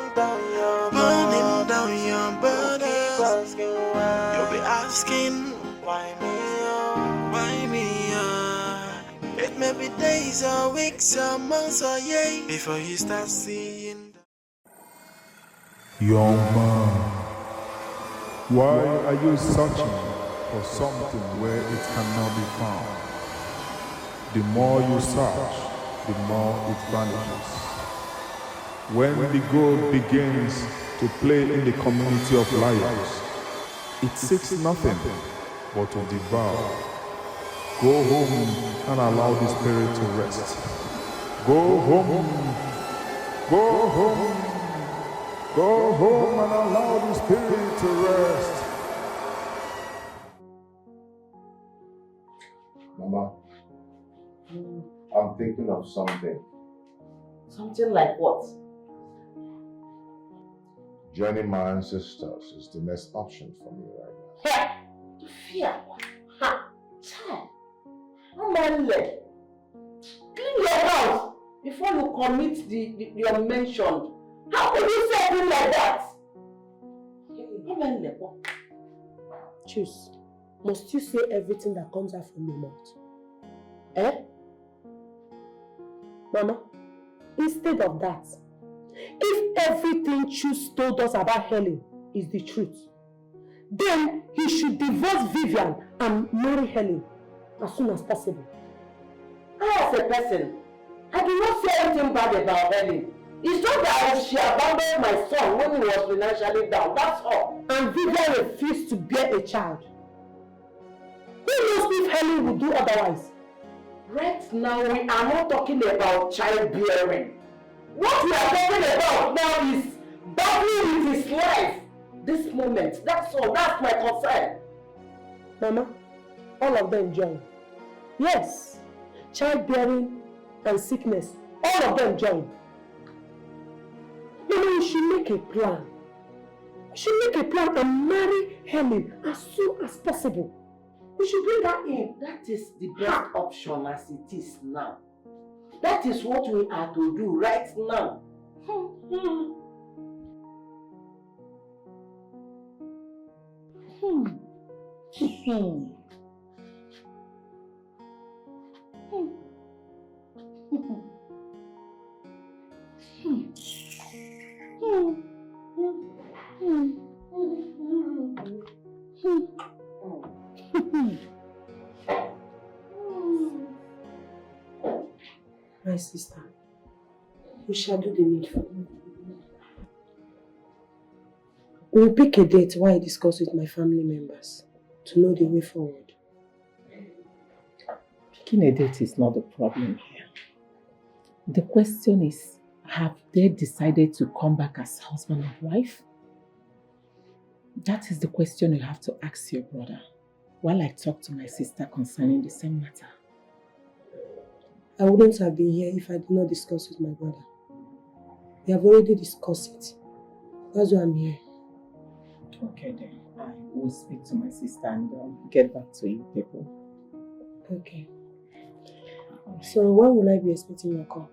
Burning down your borders. You'll be asking, why me oh? Why me oh? It may be days or weeks or months or years before you start seeing. Young man, why are you searching for something where it cannot be found? The more you search, the more it vanishes. When the gold begins to play in the community of liars, it seeks nothing but to devour. Go home and allow the spirit to rest. Go home, go home. Go home and allow the spirit to rest. Mama, I'm thinking of something. Something like what? Joining my ancestors is the next option for me right now. Fear. Ha! Child. Amale. Clean your house before you commit your mentioned. How could you say something like that? Choose. Must you say everything that comes out from your mouth? Eh? Mama, instead of that, if everything Choose told us about Helen is the truth, then he should divorce Vivian and marry Helen as soon as possible. I, as a person, I do not say anything bad about Helen. It's just that she abandoned my son when he was financially down, that's all. And Vivian refused to bear a child. Who knows if Helen would do otherwise? Right now, we are not talking about childbearing. What we are talking about now is battling with his life. This moment, that's all, that's my concern. Mama, all of them join. Yes, childbearing and sickness, all of them join. Mama, you should make a plan. You should make a plan and marry Helen as soon as possible. We should bring her in. That is the best option as it is now. That is what we are to do right now. My sister, we shall do the needful. We'll pick a date while I discuss with my family members to know the way forward. Picking a date is not the problem here. The question is, have they decided to come back as husband and wife? That is the question you have to ask your brother while I talk to my sister concerning the same matter. I wouldn't have been here if I did not discuss with my brother. We have already discussed it. That's why I'm here. Okay then. I will speak to my sister and get back to you people. Okay. So when will I be expecting your call?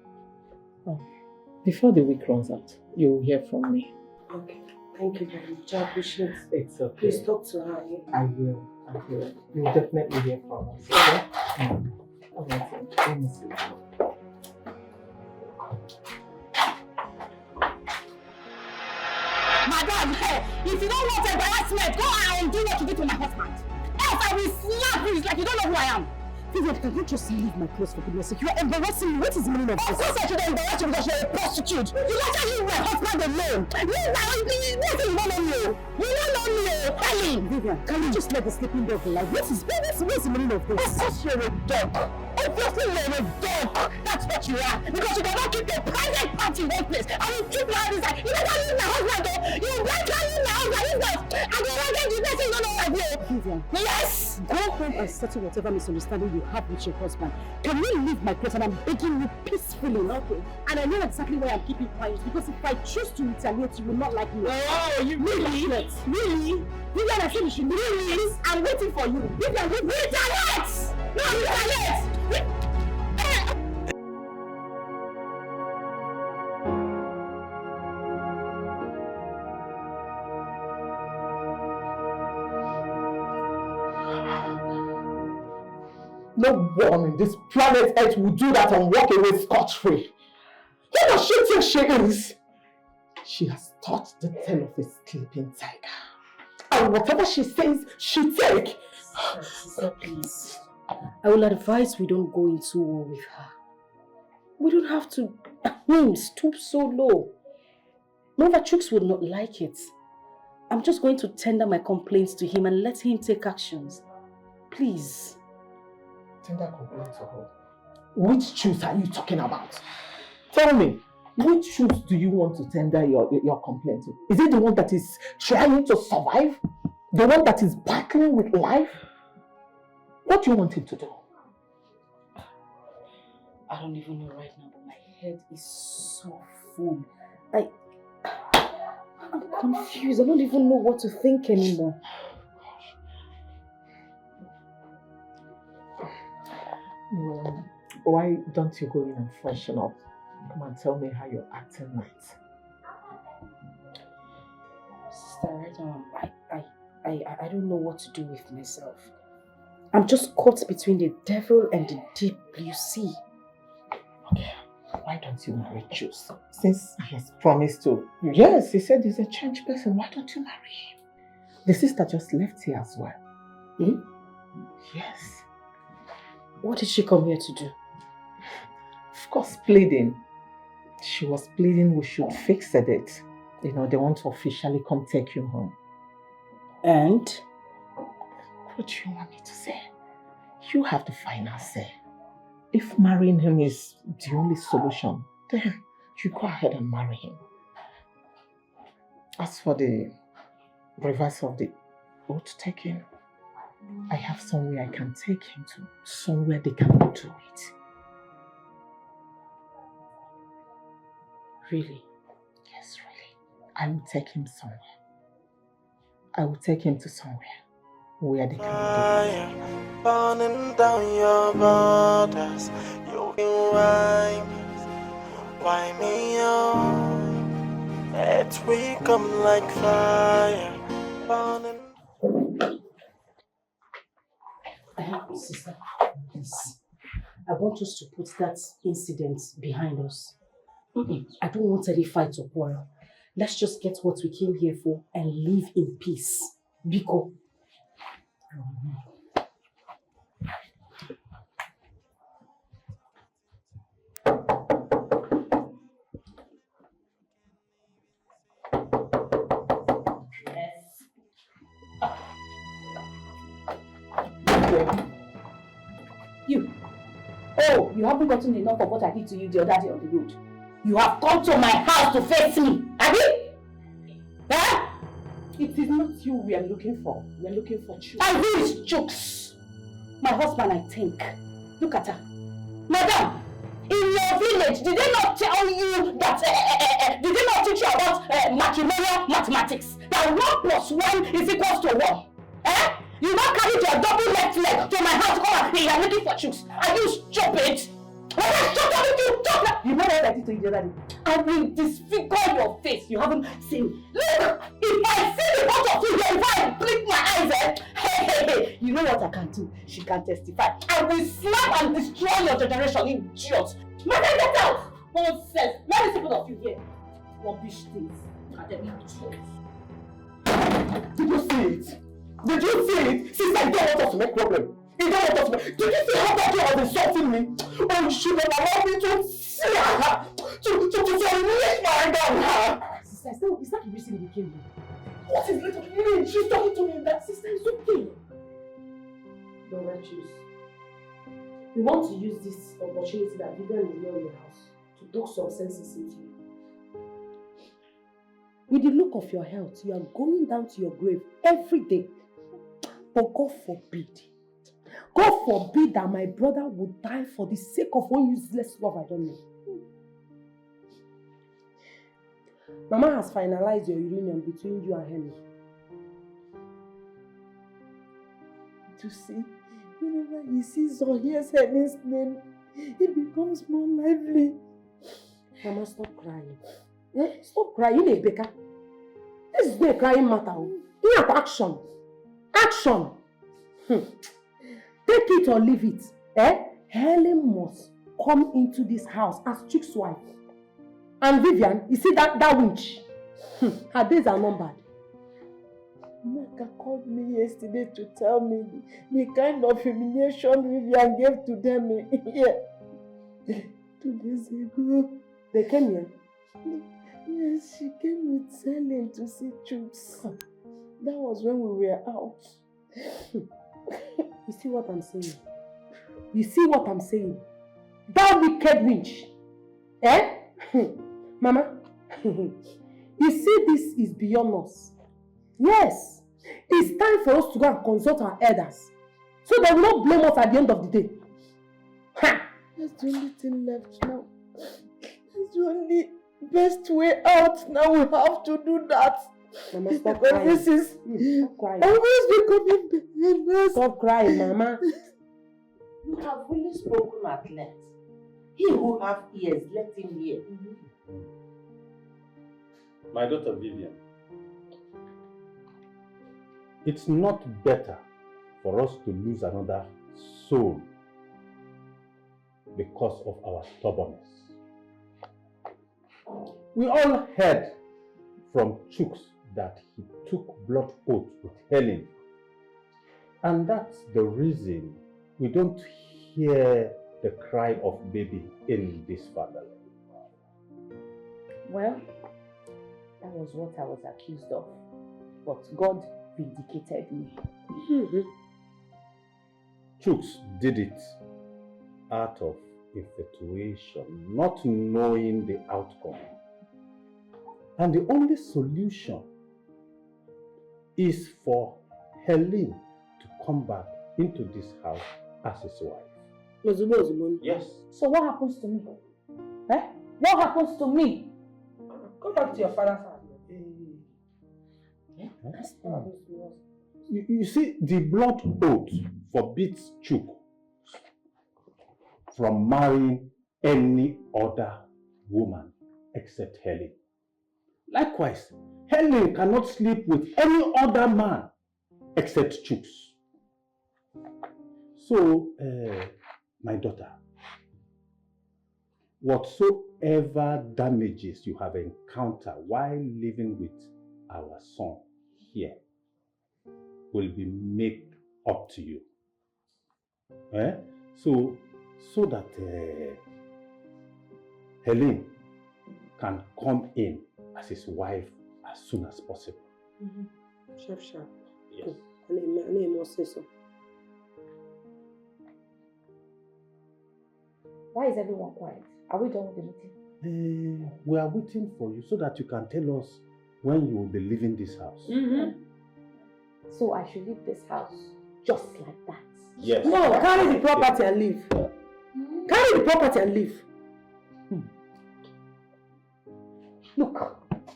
Before the week runs out, you will hear from me. Okay. Thank you very much. I appreciate it. It's okay. Please talk to her. I will. You will definitely hear from us. Okay? Alright, let me see. Madam, hey, if you don't want embarrassment, go out and do what you did to my husband. Else I will slap you like you don't know who I am. Vivian, can you just leave my clothes for goodness sake? You are embarrassing me. What is the meaning of this? Of course I should embarrass you because you're a prostitute. You let her leave my husband alone. You don't know me. You don't know me. Tell him. Vivian, can you just let the sleeping dog alive? What's the meaning of this? Of course you're a dog. Obviously you're a dog. That's what you are. Because you cannot keep your private party in one place. I will keep my inside. You never leave my husband though. You went to leave my husband. If not, I will not get you this thing. You don't know what I do. Vivian. Yes. Go home and settle whatever misunderstanding you have with your husband. Can you leave my place and I'm begging you peacefully? Okay. And I know exactly why I'm keeping quiet because if I choose to retaliate, you will not like me. Oh, you really? Really? Vivian, I said you should really? I'm waiting for you. Vivian, retaliate! No, retaliate! No one in this planet Earth will do that and walk away scot-free. Who does she think she is? She has taught the tail of a sleeping tiger. And whatever she says, she take. Sister, please. I will advise we don't go into war with her. We don't have to stoop so low. Nova Chooks would not like it. I'm just going to tender my complaints to him and let him take actions. Please. Tender complaints to her? Which Chooks are you talking about? Tell me, which Chooks do you want to tender your complaint to? Is it the one that is trying to survive? The one that is battling with life? What do you want him to do? I don't even know right now, but my head is so full. I'm confused. I don't even know what to think anymore. Why don't you go in and freshen up? Come and tell me how you're acting tonight. Sister, right now, I don't know what to do with myself. I'm just caught between the devil and the deep blue sea. Okay, why don't you marry Chooks? Since he has promised to. Yes, he said he's a changed person. Why don't you marry him? The sister just left here as well. Hmm? Yes. What did she come here to do? Of course, pleading. She was pleading we should fix the date. You know, they want to officially come take you home. And? What do you want me to say? You have the final say. If marrying him is the only solution, then you go ahead and marry him. As for the reverse of the oath taking, I have somewhere I can take him to. Somewhere they cannot do it. Really? Yes, really. I will take him somewhere. I will take him to somewhere where they cannot do it. Burning down your borders, you why me on? Let we come like fire, burning. Sister, please. I want us to put that incident behind us. I don't want any fight or quarrel. Let's just get what we came here for and live in peace. Biko. You. Oh, you haven't gotten enough of what I did to you the other day on the road. You have come to my house to face me, have you? Eh? It is not you we are looking for. We are looking for Chooks. And who is Chooks? My husband, I think. Look at her. Madam, in your village, age, did they not tell you that, did they not teach you about matrimonial mathematics? That 1 plus 1 is equals to 1? Eh? You not carry your double left leg to my house, come and you're looking for chicks. Are you stupid? When I shut up with you, talk now. You know what I did to you the other day? I will disfigure your face. You haven't seen. Look, if I see the both of you, if I blink my eyes, hey, you know what I can do? She can testify. I will slap and destroy your generation, idiot. Madam, get out! Nonsense. Let me see both of you here. Rubbish things. Academy idiots. Did you see it? Did you see it? Sister, you don't want us to make problem. You don't want us to make... Did you see how that girl was insulting me? Oh, you should have allowed me to see her. To lick my anger on her. Sister, is that the reason we came here? What is little me? She's talking to me. That sister is okay. Don't choose. We want to use this opportunity that Vivian is not in the house to talk some senses into you. With the look of your health, you are going down to your grave every day. But God forbid that my brother would die for the sake of one useless love I don't know. Mama has finalized your union between you and Henry. To see, whenever he sees or hears Henry's name, he becomes more lively. Mama, stop crying. Stop crying, Rebecca. This is not a crying matter. You have action. Action. Take it or leave it. Helen must come into this house as Chick's wife. And Vivian, you see that winch? Her days are numbered. Naka called me yesterday to tell me the kind of humiliation Vivian gave to them here. 2 days ago. They came here? Yes, she came with Helen to see Chooks. That was when we were out. You see what I'm saying? You see what I'm saying? That wicked winch. Mama, you see this is beyond us. Yes, it's time for us to go and consult our elders. So they will not blame us at the end of the day. That's the only thing left now. That's the only best way out. Now we have to do that. Mama, stop crying. This is stop crying. always becoming better. Stop crying, Mama. You have really spoken at length. He who have ears, let him hear. My daughter Vivian, it's not better for us to lose another soul because of our stubbornness. We all heard from Chooks that he took blood oath with Helen. And that's the reason we don't hear the cry of baby in this family. Well, that was what I was accused of. But God vindicated me. Chooks did it out of infatuation, not knowing the outcome. And the only solution is for Helen to come back into this house as his wife. Yes. So what happens to me? What happens to me? Go back to your father's house. You see, the blood oath forbids Chook from marrying any other woman except Helen. Likewise, Helen cannot sleep with any other man except Chooks. So, my daughter, whatsoever damages you have encountered while living with our son here will be made up to you. So that Helen can come in as his wife as soon as possible. Sharp. Yes. Why is everyone quiet? Are we done with the meeting? We are waiting for you so that you can tell us when you will be leaving this house. So I should leave this house just like that? Yes. No, carry the property and leave. Carry the property and leave. Look,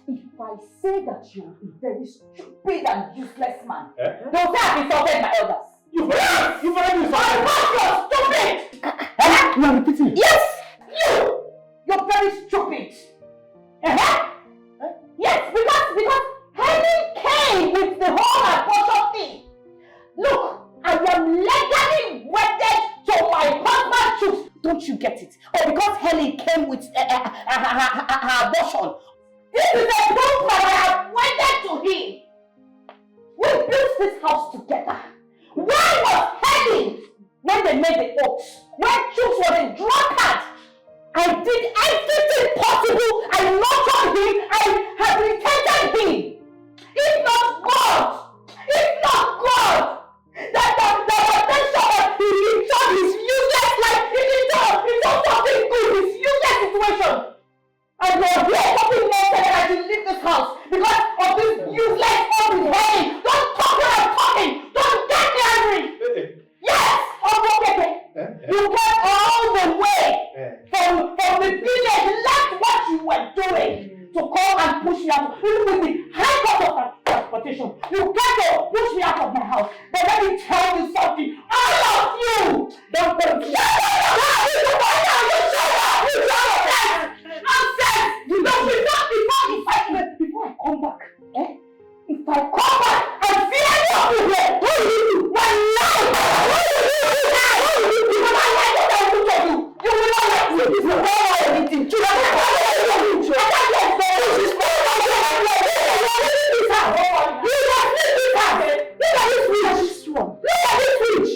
if I say that you're a very stupid and useless man, they'll say I've insulted my elders. You've already insulted me. You're stupid! You are repeating it. Yes! You're very stupid. Yes, because Helen came with the whole abortion thing. Look, I am legally wedded to my husband's truth. Don't you get it? Or because Helen came with her abortion. This is a proof that I am wedded to him. We built this house together. Where was Helen when they made the oath? When Chooks was a drunkard? I did everything possible. I nurtured him. I rehabilitated him. If not God, that attention he turned his useless life. He turned something good, his useless situation. And you're here talking nonsense that I should leave this house because of this useless stuff with Helen. Don't talk when I'm talking. Don't get me angry. Yes, you came all the way from the village, left what you were doing to come and push me out. Even with the high cost of transportation, you came to push me out of my house. But let me tell you something. I love you. Don't shut up. Before I come back, if I come back and see any of you here, what will you do? What now? What will you do now? Because I like what I do to you. You will not like me. This is all anything. You are not going to do it. I can't get there. This is all I do. Look at this one. Look at this fridge.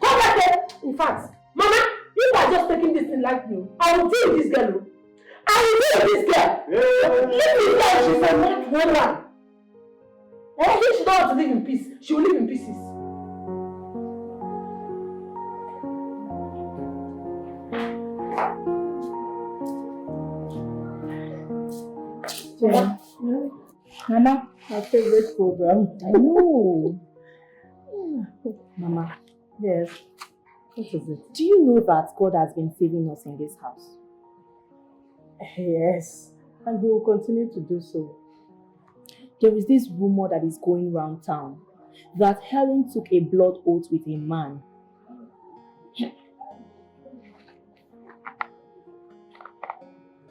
Come back there. In fact, Mama, you are just taking this thing like you. I will deal with this girl. I will deal with this girl. Leave me there. She's a mad woman. If she don't want to live in peace, she will live in pieces. Yeah. Mama, my favorite program. I know. Mama. Yes. What is it? Do you know that God has been saving us in this house? Yes. And he will continue to do so. There is this rumor that is going round town that Helen took a blood oath with a man.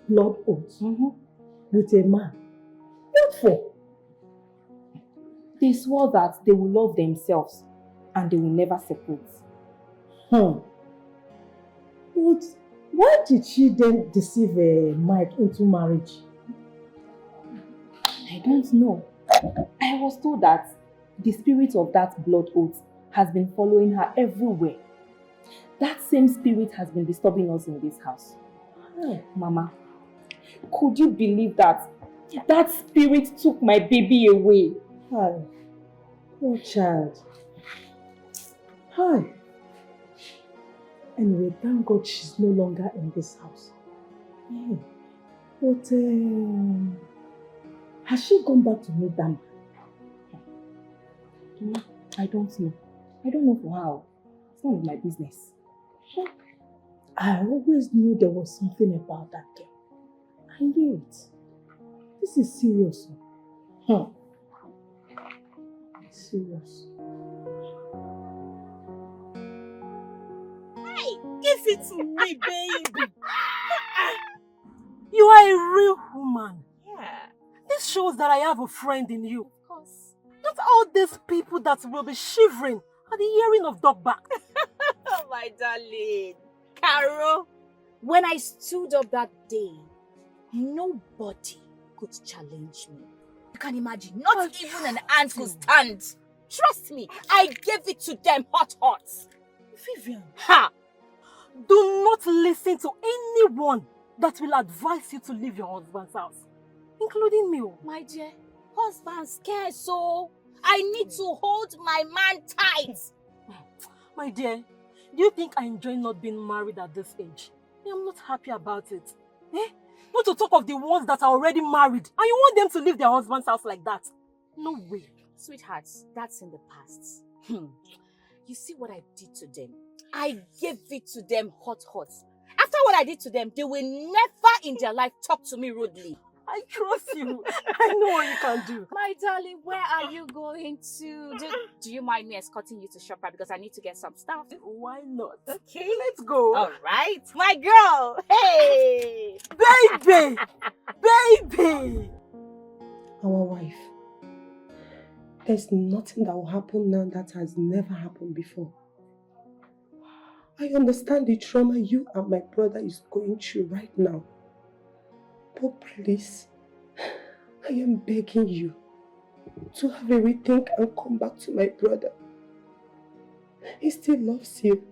Blood oath? With a man? What for? They swore that they will love themselves and they will never separate. But why did she then deceive Mike into marriage? I don't know. I was told that the spirit of that blood oath has been following her everywhere. That same spirit has been disturbing us in this house. Mama, could you believe that that spirit took my baby away? Hi. Poor child. Hi. Anyway, thank God she's no longer in this house. Yeah. But has she gone back to meet them? I don't know. I don't know for how. It's none of my business. I always knew there was something about that girl. I knew it. This is serious. Serious. Hey, give it to me, baby. You are a real woman. Yeah. This shows that I have a friend in you. Of course. Not all these people that will be shivering at the hearing of dog bark. Oh, my darling. Carol, when I stood up that day, nobody could challenge me. You can imagine, not even an ant could stand. Trust me, I gave it to them hot. Vivian. Ha! Do not listen to anyone that will advise you to leave your husband's house, including me. My dear, husband scared, so I need to hold my man tight. My dear, do you think I enjoy not being married at this age? I'm not happy about it. Not to talk of the ones that are already married and you want them to leave their husband's house like that. No way. Sweethearts, that's in the past. You see what I did to them? I gave it to them hot. After After what I did to them, they will never in their life talk to me rudely. I trust you. I know what you can do. My darling, where are you going to? Do you mind me escorting you to ShopRite because I need to get some stuff? Why not? Okay. Let's go. All right. My girl. Hey. Baby. Baby. Our wife. There's nothing that will happen now that has never happened before. I understand the trauma you and my brother is going through right now. But please, I am begging you to have a rethink and come back to my brother. He still loves you.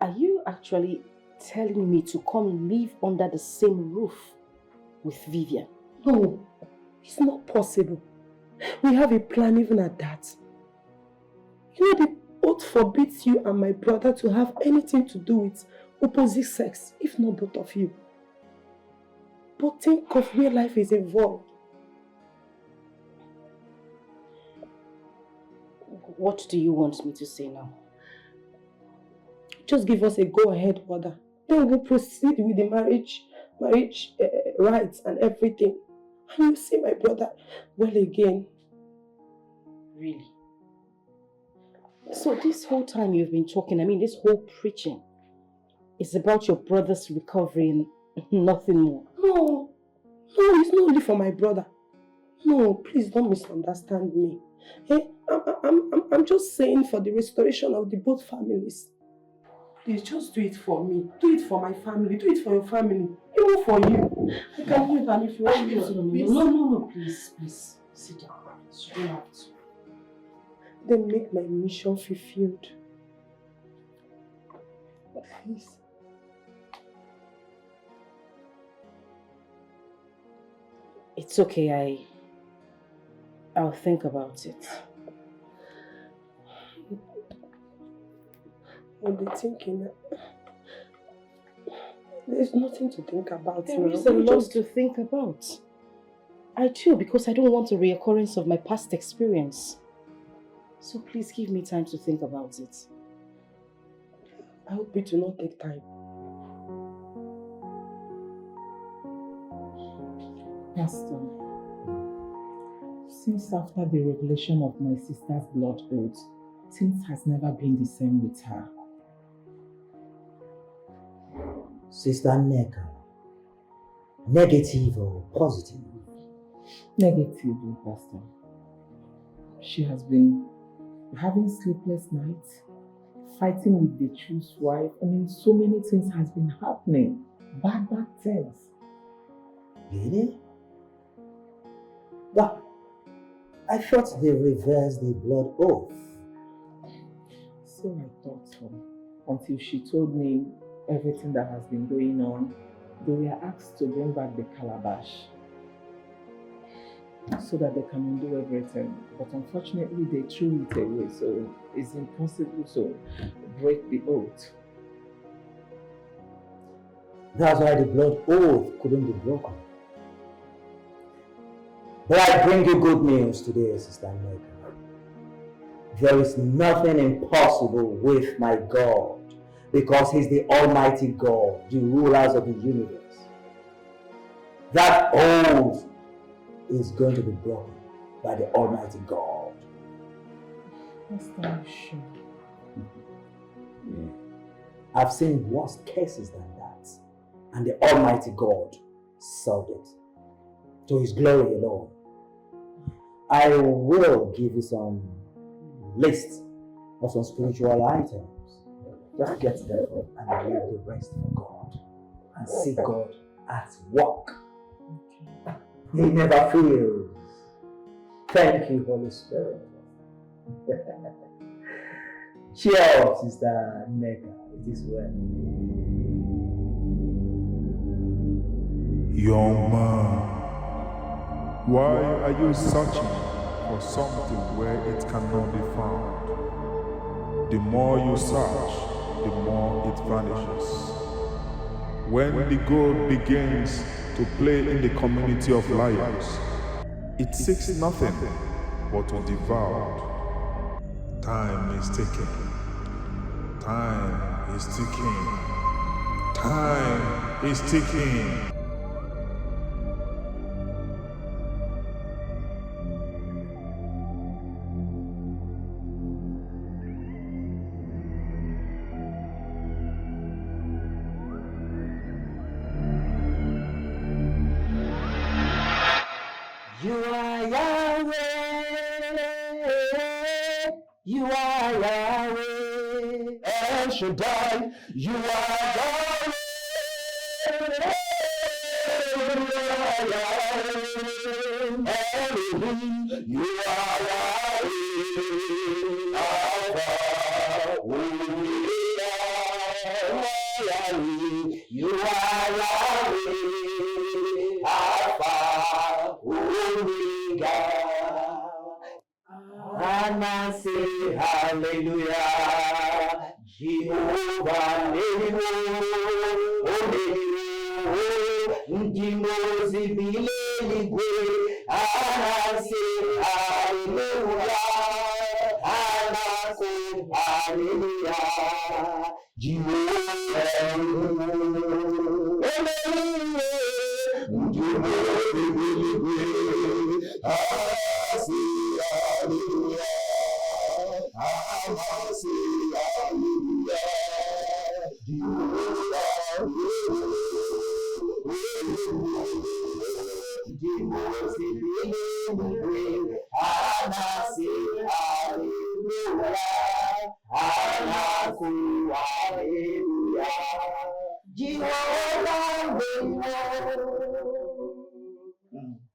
Are you actually telling me to come live under the same roof with Vivian? No, it's not possible. We have a plan even at that. You know, the oath forbids you and my brother to have anything to do with opposite sex, if not both of you. But think of where life is involved. What do you want me to say now? Just give us a go-ahead order. Then we'll proceed with the marriage rights and everything. And you'll see my brother well again. Really? So this whole time you've been talking, this whole preaching, it's about your brother's recovery and nothing more. No, it's not only for my brother. No, please don't misunderstand me. I'm just saying for the restoration of the both families. Please just do it for me. Do it for my family. Do it for your family. Even for you. I can wait, and if you want me to. No, please. Sit down. You don't have to. Then make my mission fulfilled. Please. It's okay, I'll think about it. I'll be thinking. There's nothing to think about. There is a lot to think about. I do, because I don't want a reoccurrence of my past experience. So please give me time to think about it. I hope it will not take time. Pastor, since after the revelation of my sister's blood oath, things has never been the same with her. Sister Neka, negative or positive? Negative, Pastor. She has been having sleepless nights, fighting with the truth's wife. So many things has been happening. Bad things. Really? But I thought they reversed the blood oath. So I thought so. Until she told me everything that has been going on. They were asked to bring back the calabash so that they can undo everything. But unfortunately, they threw it away, so it's impossible to break the oath. That's why the blood oath couldn't be broken. But I bring you good news today, Sister Neka. There is nothing impossible with my God, because He's the Almighty God, the rulers of the universe. That oath is going to be broken by the Almighty God. Pastor, are you sure? Yeah. I've seen worse cases than that, and the Almighty God solved it to His glory alone. I will give you some list of some spiritual items. Just get them and leave the rest for God, and see God at work. He never fails. Thank you, Holy Spirit. Cheers, Sister Neka. It is well. Young man, why are you searching for something where it cannot be found? The more you search, the more it vanishes. When the gold begins to play in the community of lions, it seeks nothing but to devour. Time is ticking. Time is ticking. Time is ticking. You are Yahweh. You are Yahweh. El Shaddai. You are Yahweh. Elohim. You are Yahweh. Alpha. Omega. You are Yahweh. Alpha. Omega. And I say hallelujah. Jehovah Nemo. Ndimozi bileligwe. And I say hallelujah. And I say hallelujah. Jehovah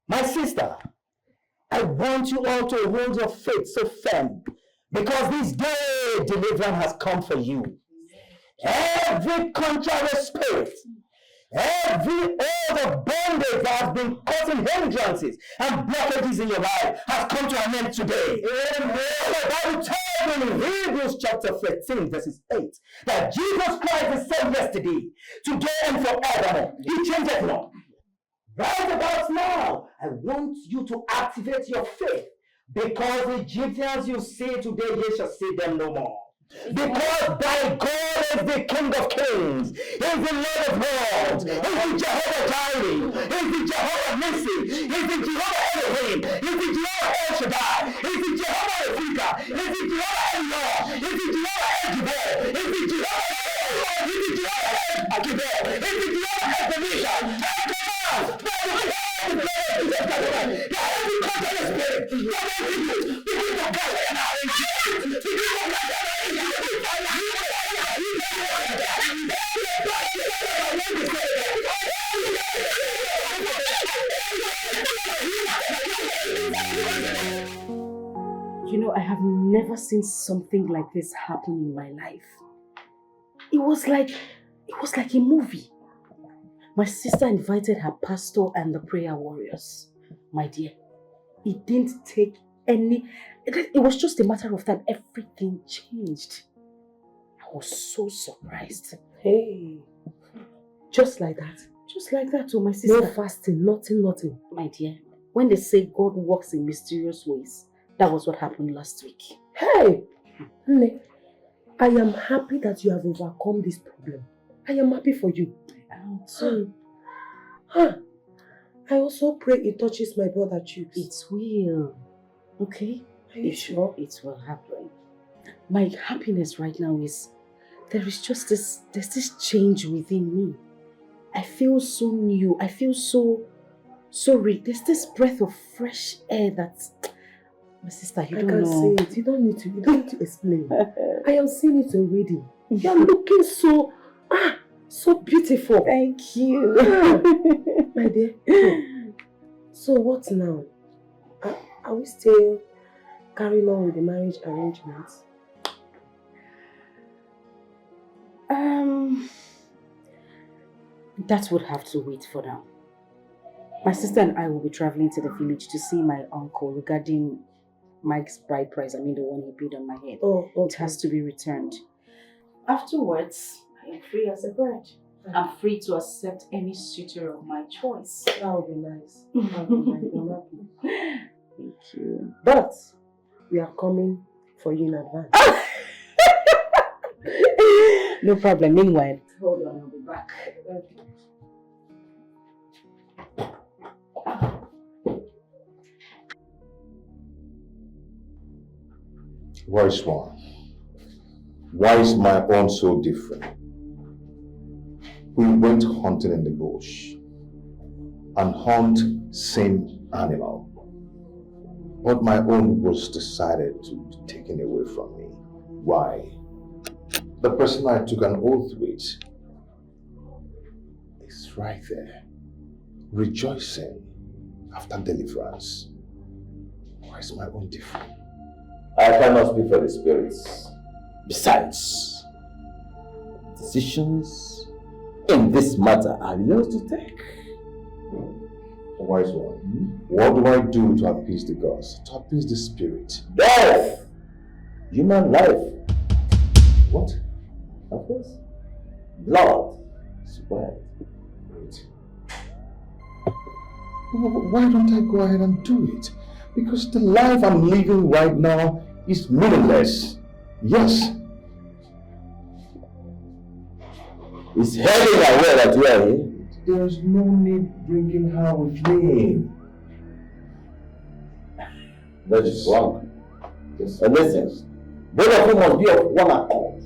My sister, I want you all to hold your faith so firm, because this day deliverance has come for you. Every contrary spirit, every oath of bondage that has been causing hindrances and blockages in your life has come to an end today. Amen. The Bible tells in Hebrews chapter 13 verses 8 that Jesus Christ is same yesterday, today and forevermore. He changes not. Right about now, I want you to activate your faith, because the Egyptians you see today, you shall see them no more. Because thy God is the King of Kings, is the Lord of Lords, is the Jehovah Jireh, is the Jehovah Nissi, is the Jehovah Elohim, is the Jehovah El Shaddai, is the Jehovah Ephika, is the Jehovah Elor, is the Jehovah Ejibor, is the Jehovah is the Jehovah Akibor, is the Jehovah Ebenezer, You know, I have never seen something like this happen in my life. It was like a movie. My sister invited her pastor and the prayer warriors. My dear, it didn't take any... It was just a matter of time. Everything changed. I was so surprised. Hey, Just like that. Just like that, oh my sister. No fasting, nothing. My dear, when they say God works in mysterious ways, that was what happened last week. Hey, Nne, I am happy that you have overcome this problem. I am happy for you. too. I also pray it touches my brother Chooks. It will. Okay? Are you sure? It will happen. My happiness right now is, there's this change within me. I feel so new. I feel so rich. There's this breath of fresh air that, my sister, you don't know. I can see it. You don't need to explain. I am seeing it already. You are looking so beautiful. Thank you. My dear. So what now? Are we still carrying on with the marriage arrangements? That would have to wait for now. My sister and I will be traveling to the village to see my uncle regarding Mike's bride price. I mean, the one he paid on my head. Oh, okay. It has to be returned. Afterwards, I am free as a bride. I'm free to accept any suitor of my choice. That would be nice. That would be nice. I'm happy. Thank you. But we are coming for you in advance. No problem. Meanwhile, hold on, I'll be back. Wise one, why is my own so different? We went hunting in the bush and hunt same animal. But my own was decided to be taken away from me. Why? The person I took an oath with is right there, rejoicing after deliverance. Why is my own different? I cannot speak for the spirits. Besides, decisions in this matter are yours to take. Wise one, what do I do to appease the gods, to appease the spirit? Death! Human life. What? Of course. Blood. Sweat. Wait. Why don't I go ahead and do it? Because the life I'm living right now is meaningless. Yes. Is Helen aware that you are here? There's no need bringing her with me. That is wrong. Yes. And listen, both of you must be of one accord.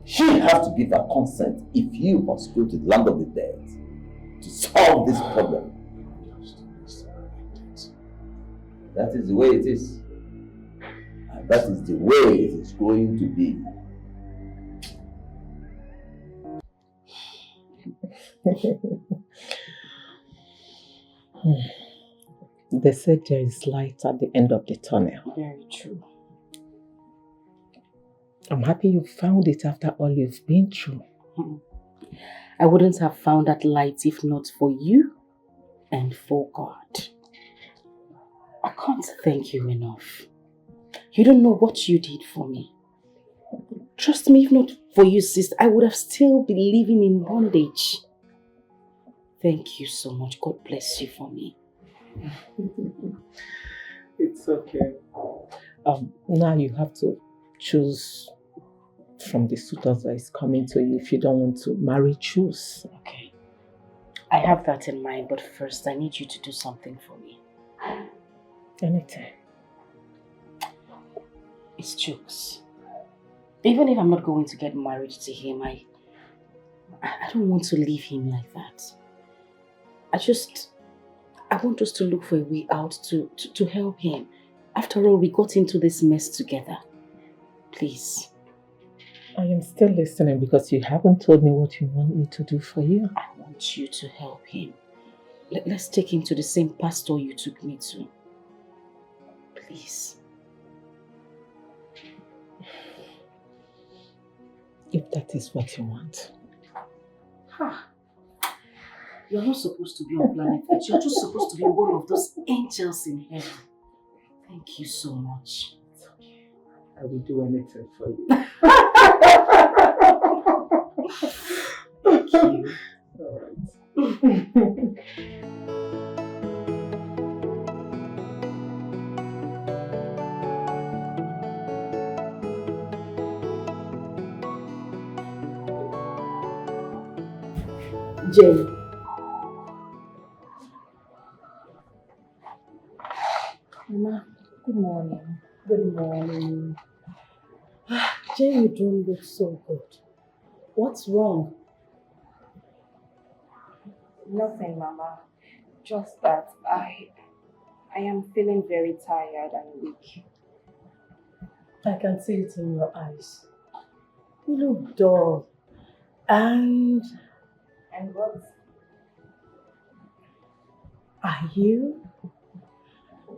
She has to give her consent if you must go to the land of the dead to solve this problem. That is the way it is. And that is the way it is going to be. They said there is light at the end of the tunnel. Very true. I'm happy you found it after all you've been through. I wouldn't have found that light if not for you and for God. I can't thank you enough. You don't know what you did for me. Trust me, if not for you, sister, I would have still been living in bondage. Thank you so much. God bless you for me. It's okay. Now you have to choose from the suitors that is coming to you. If you don't want to marry, choose. Okay. I have that in mind, but first I need you to do something for me. Anything. It's jokes. Even if I'm not going to get married to him, I don't want to leave him like that. I want us to look for a way out to help him. After all, we got into this mess together. Please. I am still listening because you haven't told me what you want me to do for you. I want you to help him. Let's take him to the same pastor you took me to. Please. If that is what you want. You're not supposed to be on planet Earth. You're just supposed to be one of those angels in heaven. Thank you so much. It's okay. I will do anything for you. Thank you. All right. Jane. Mama, good morning. Good morning. Jane, you don't look so good. What's wrong? Nothing, Mama. Just that I am feeling very tired and weak. I can see it in your eyes. You look dull. And what? Are you?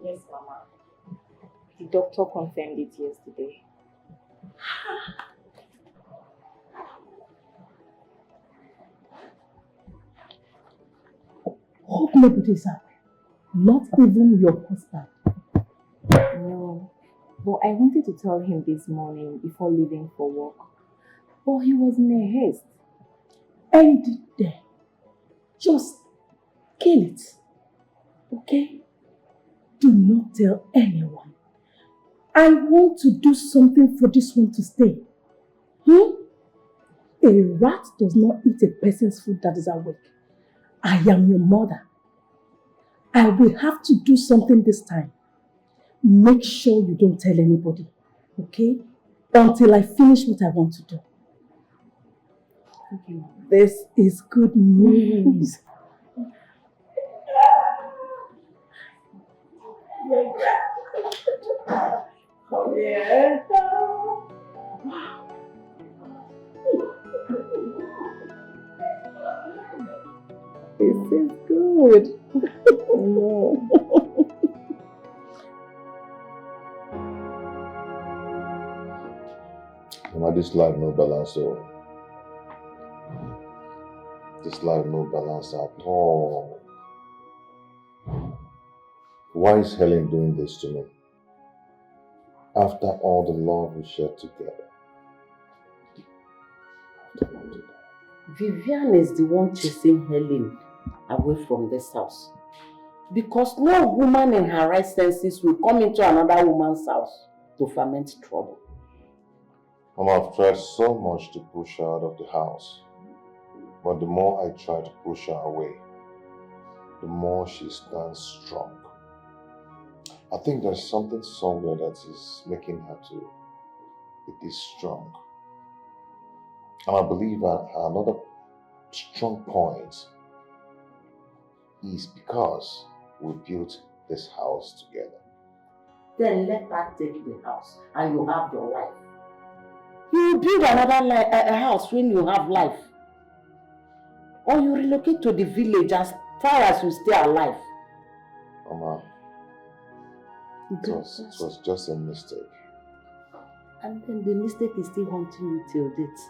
Yes, Mama. The doctor confirmed it yesterday. Hope nobody's happy. Not even your husband. No. But I wanted to tell him this morning before leaving for work. But he was in a haste. End it there. Just kill it. Okay? Do not tell anyone. I want to do something for this one to stay. A rat does not eat a person's food that is awake. I am your mother. I will have to do something this time. Make sure you don't tell anybody, okay? Until I finish what I want to do. Okay. This is good news. Oh, yeah. This is good. Oh, no. Mama, this life no balance, so this life no balance at all. Why is Helen doing this to me? After all the love we shared together. Vivian is the one chasing Helen away from this house. Because no woman in her right senses will come into another woman's house to ferment trouble. Mama, I've tried so much to push her out of the house. But the more I try to push her away, the more she stands strong. I think there's something somewhere that is making her to be this strong. And I believe that another strong point is because we built this house together. Then let her take the house and you have your life. You will build another a house when you have life. Or you relocate to the village as far as you stay alive. Mama, it was just a mistake. And then the mistake is still haunting you till date.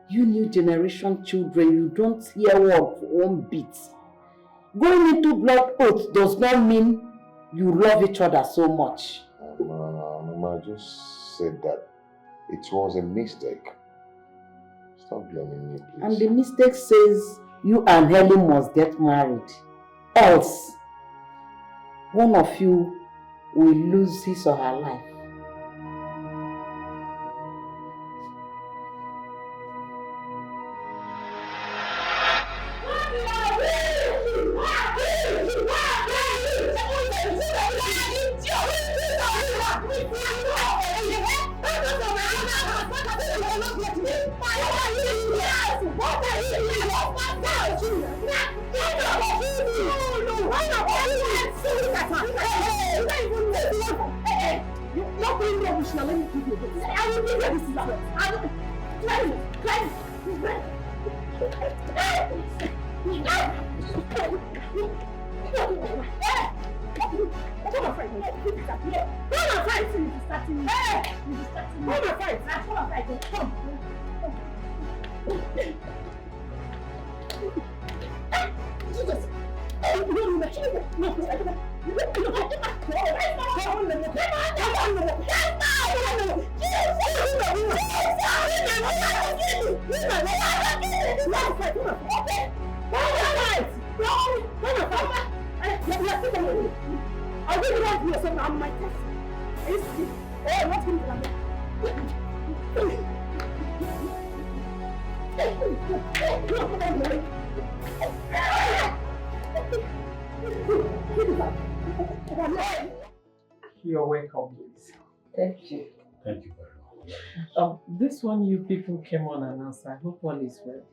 You new generation children, you don't hear one bit. Going into blood oath does not mean you love each other so much. Mama, I just said that it was a mistake. Stop blaming me, please. And the mistake says you and Helen must get married. Else, one of you will lose his or her life. You're welcome, please. Thank you. Thank you very much. This one you people came on and asked. I hope all is well.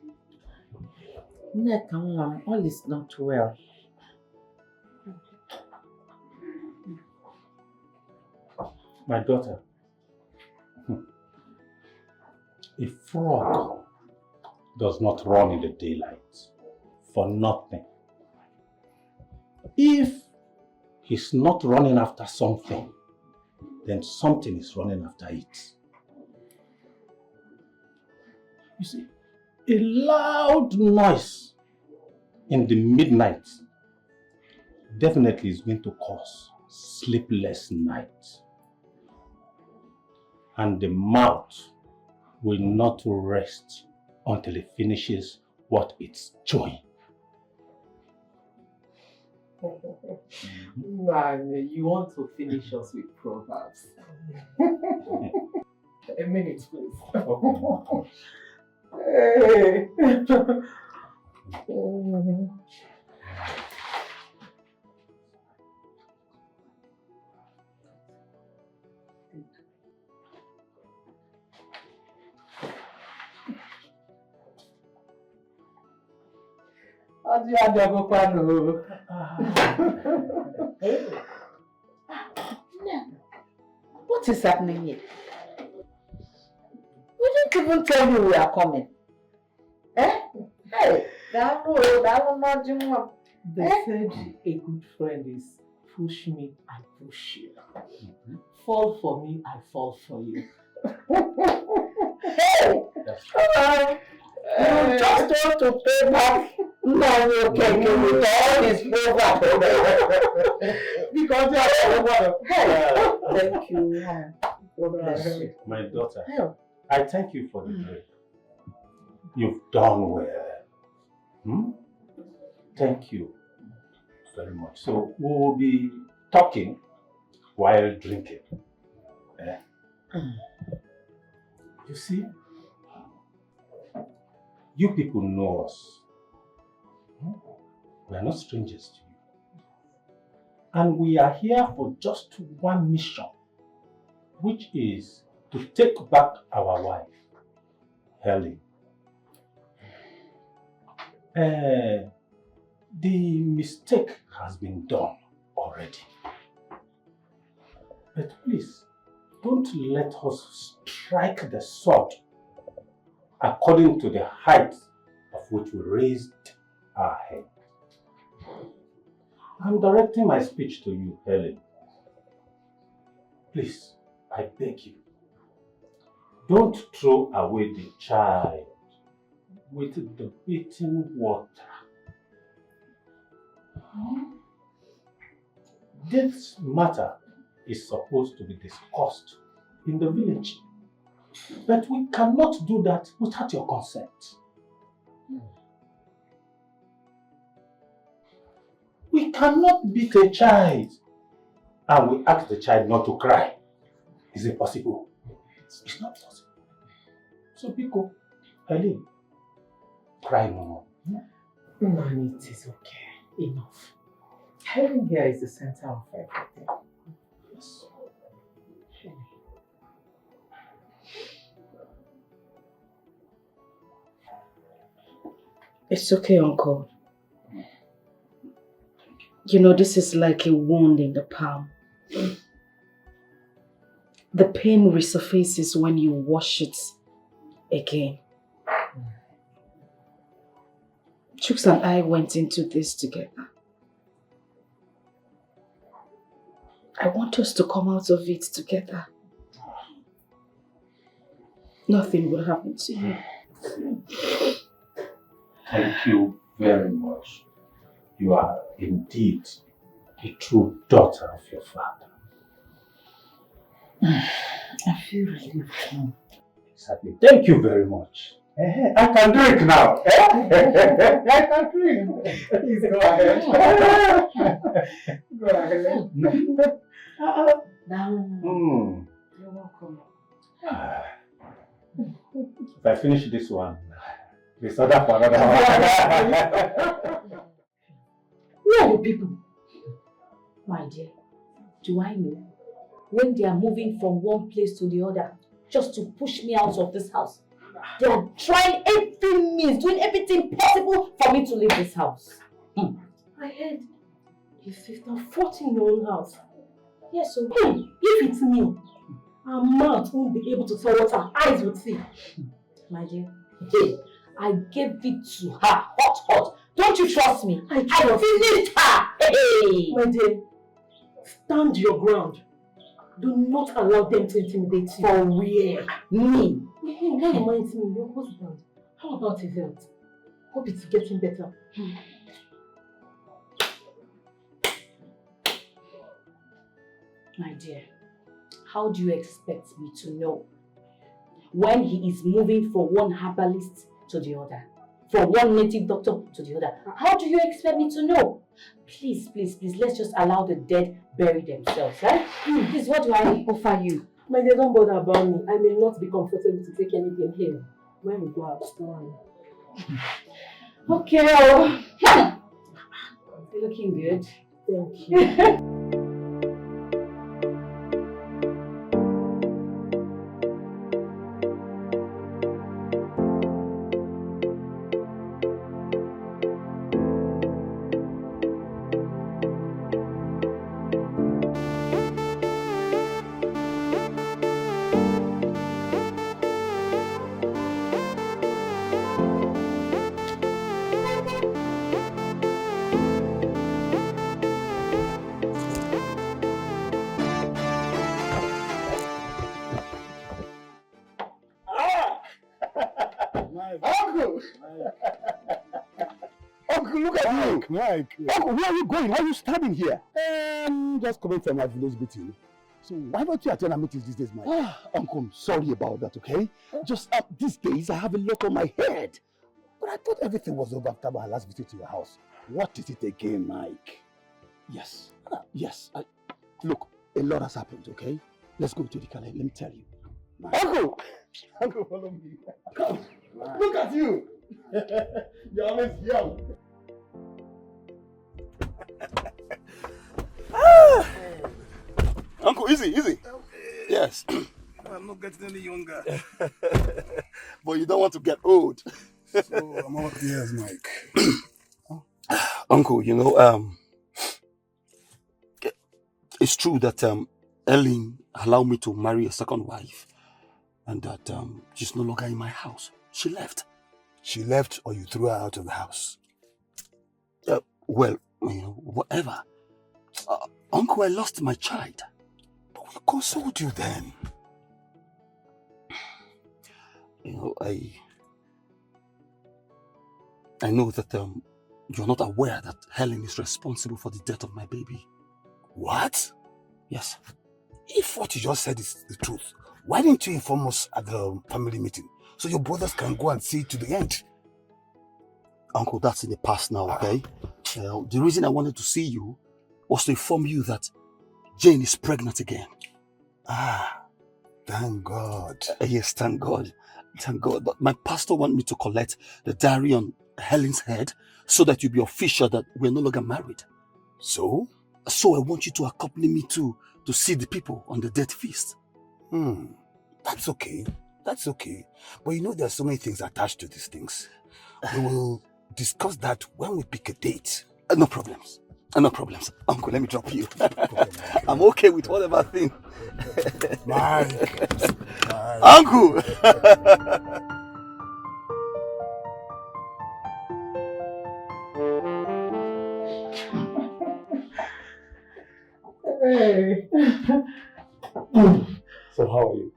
All is not well. My daughter, a frog does not run in the daylight for nothing. If he's not running after something, then something is running after it. You see, a loud noise in the midnight definitely is going to cause sleepless nights. And the mouth will not rest until it finishes what it's chewing. Man, you want to finish us with proverbs. A minute, please. Okay. Hey. What is happening here? We didn't even tell you we are coming. Eh? Hey, They said a good friend is push me, I push you. Fall for me, I fall for you. Hey! You just want to pay back Nollywood with all this over. Because you are over. Hey! Thank you. God bless you. My daughter, I thank you for the break. You've done well. Thank you very much. So we will be talking while drinking. You see, you people know us. We are not strangers to you. And we are here for just one mission, which is to take back our wife, Helen. The mistake has been done already. But please, don't let us strike the sword according to the height of which we raised our head. I'm directing my speech to you, Helen. Please, I beg you, don't throw away the child with the beating water. This matter is supposed to be discussed in the village, but we cannot do that without your consent. We cannot beat a child and we ask the child not to cry. Is it possible? It's not possible. So, Biko, Helen, cry no more. Man, it is okay. Enough. Helen here is the center of everything. Yes. It's okay, Uncle. You know, this is like a wound in the palm. The pain resurfaces when you wash it again. Chooks and I went into this together. I want us to come out of it together. Nothing will happen to you. Thank you very much. You are indeed a true daughter of your father. I feel relieved. Exactly. Thank you very much. I can drink now. I can drink. Please go ahead. Go ahead. You're welcome. If I finish this one, this other for another one. Who are you people? My dear, do I know when they are moving from one place to the other just to push me out of this house? They are trying every means, doing everything possible for me to leave this house. I heard your sister fought in your own house. Yes, so if it's me, her mouth won't be able to tell what her eyes would see. My dear, I gave it to her, hot. Don't you trust me? I finished her. Hey. My dear, stand your ground. Do not allow them to intimidate you. For where? Me? That reminds me, your husband. How about his health? Hope it's getting better. My dear, how do you expect me to know when he is moving from one herbalist to the other, from one native doctor to the other? How do you expect me to know? Please, let's just allow the dead bury themselves, right? Please, what do I offer you? My dear, don't bother about me. I may not be comfortable to take anything here. When we go out, go on. Okay. Oh. You're looking good. Thank you. Uncle! Uncle, look at you! Mike. Uncle, where are you going? Why are you standing here? Just coming from my village meeting. So why don't you attend our meetings these days, Mike? Uncle, I'm sorry about that, okay? Just these days I have a lot on my head. But I thought everything was over after my last visit to your house. What is it again, Mike? Yes. Yes. Look, a lot has happened, okay? Let's go to the car. Let me tell you. Mike. Uncle! Uncle, follow me. Come. Mike. Look at you. You're always young. Uncle, easy. Okay. Yes. I'm not getting any younger. But you don't want to get old. So I'm all ears, Mike. Uncle, you know, it's true that Ellen allowed me to marry a second wife, and that she's no longer in my house. She left. She left, or you threw her out of the house? Well, you know, whatever. Uncle, I lost my child. But we consoled you then. You know, I know that you're not aware that Helen is responsible for the death of my baby. What? Yes. If what you just said is the truth, why didn't you inform us at the family meeting so your brothers can go and see it to the end? Uncle, that's in the past now, okay? The reason I wanted to see you was to inform you that Jane is pregnant again. Thank God. Yes, thank God. Thank God. But my pastor wants me to collect the diary on Helen's head so that you'll be official that we're no longer married. So? So I want you to accompany me to see the people on the death feast. That's okay. That's okay. But you know there are so many things attached to these things. We will discuss that when we pick a date. No problems. No problems. Uncle, let me drop you. I'm okay with whatever thing. Mike. Uncle! Hey. So how are you?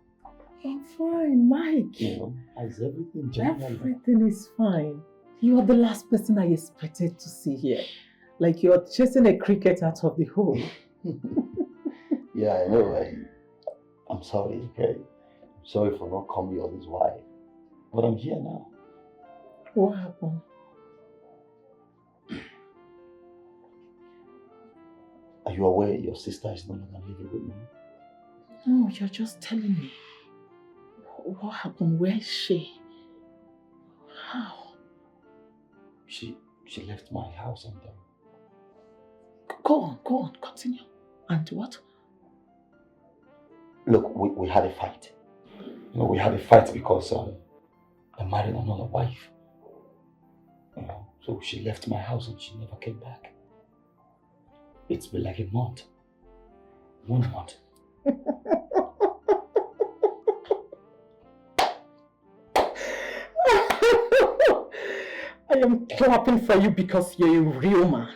I'm fine, Mike. Is everything general? Everything is fine. You are the last person I expected to see here. Like you're chasing a cricket out of the hole. Yeah, I know. I'm sorry, okay? I'm sorry for not coming all this while. But I'm here now. What happened? Are you aware your sister is no longer living with me? No, you're just telling me. What happened? Where is she? How? She left my house and Go on, continue. And what? Look, we had a fight. You know, we had a fight because I married another wife. You know, so she left my house and she never came back. It's been like a month. 1 month. I am clapping for you because you're a real man.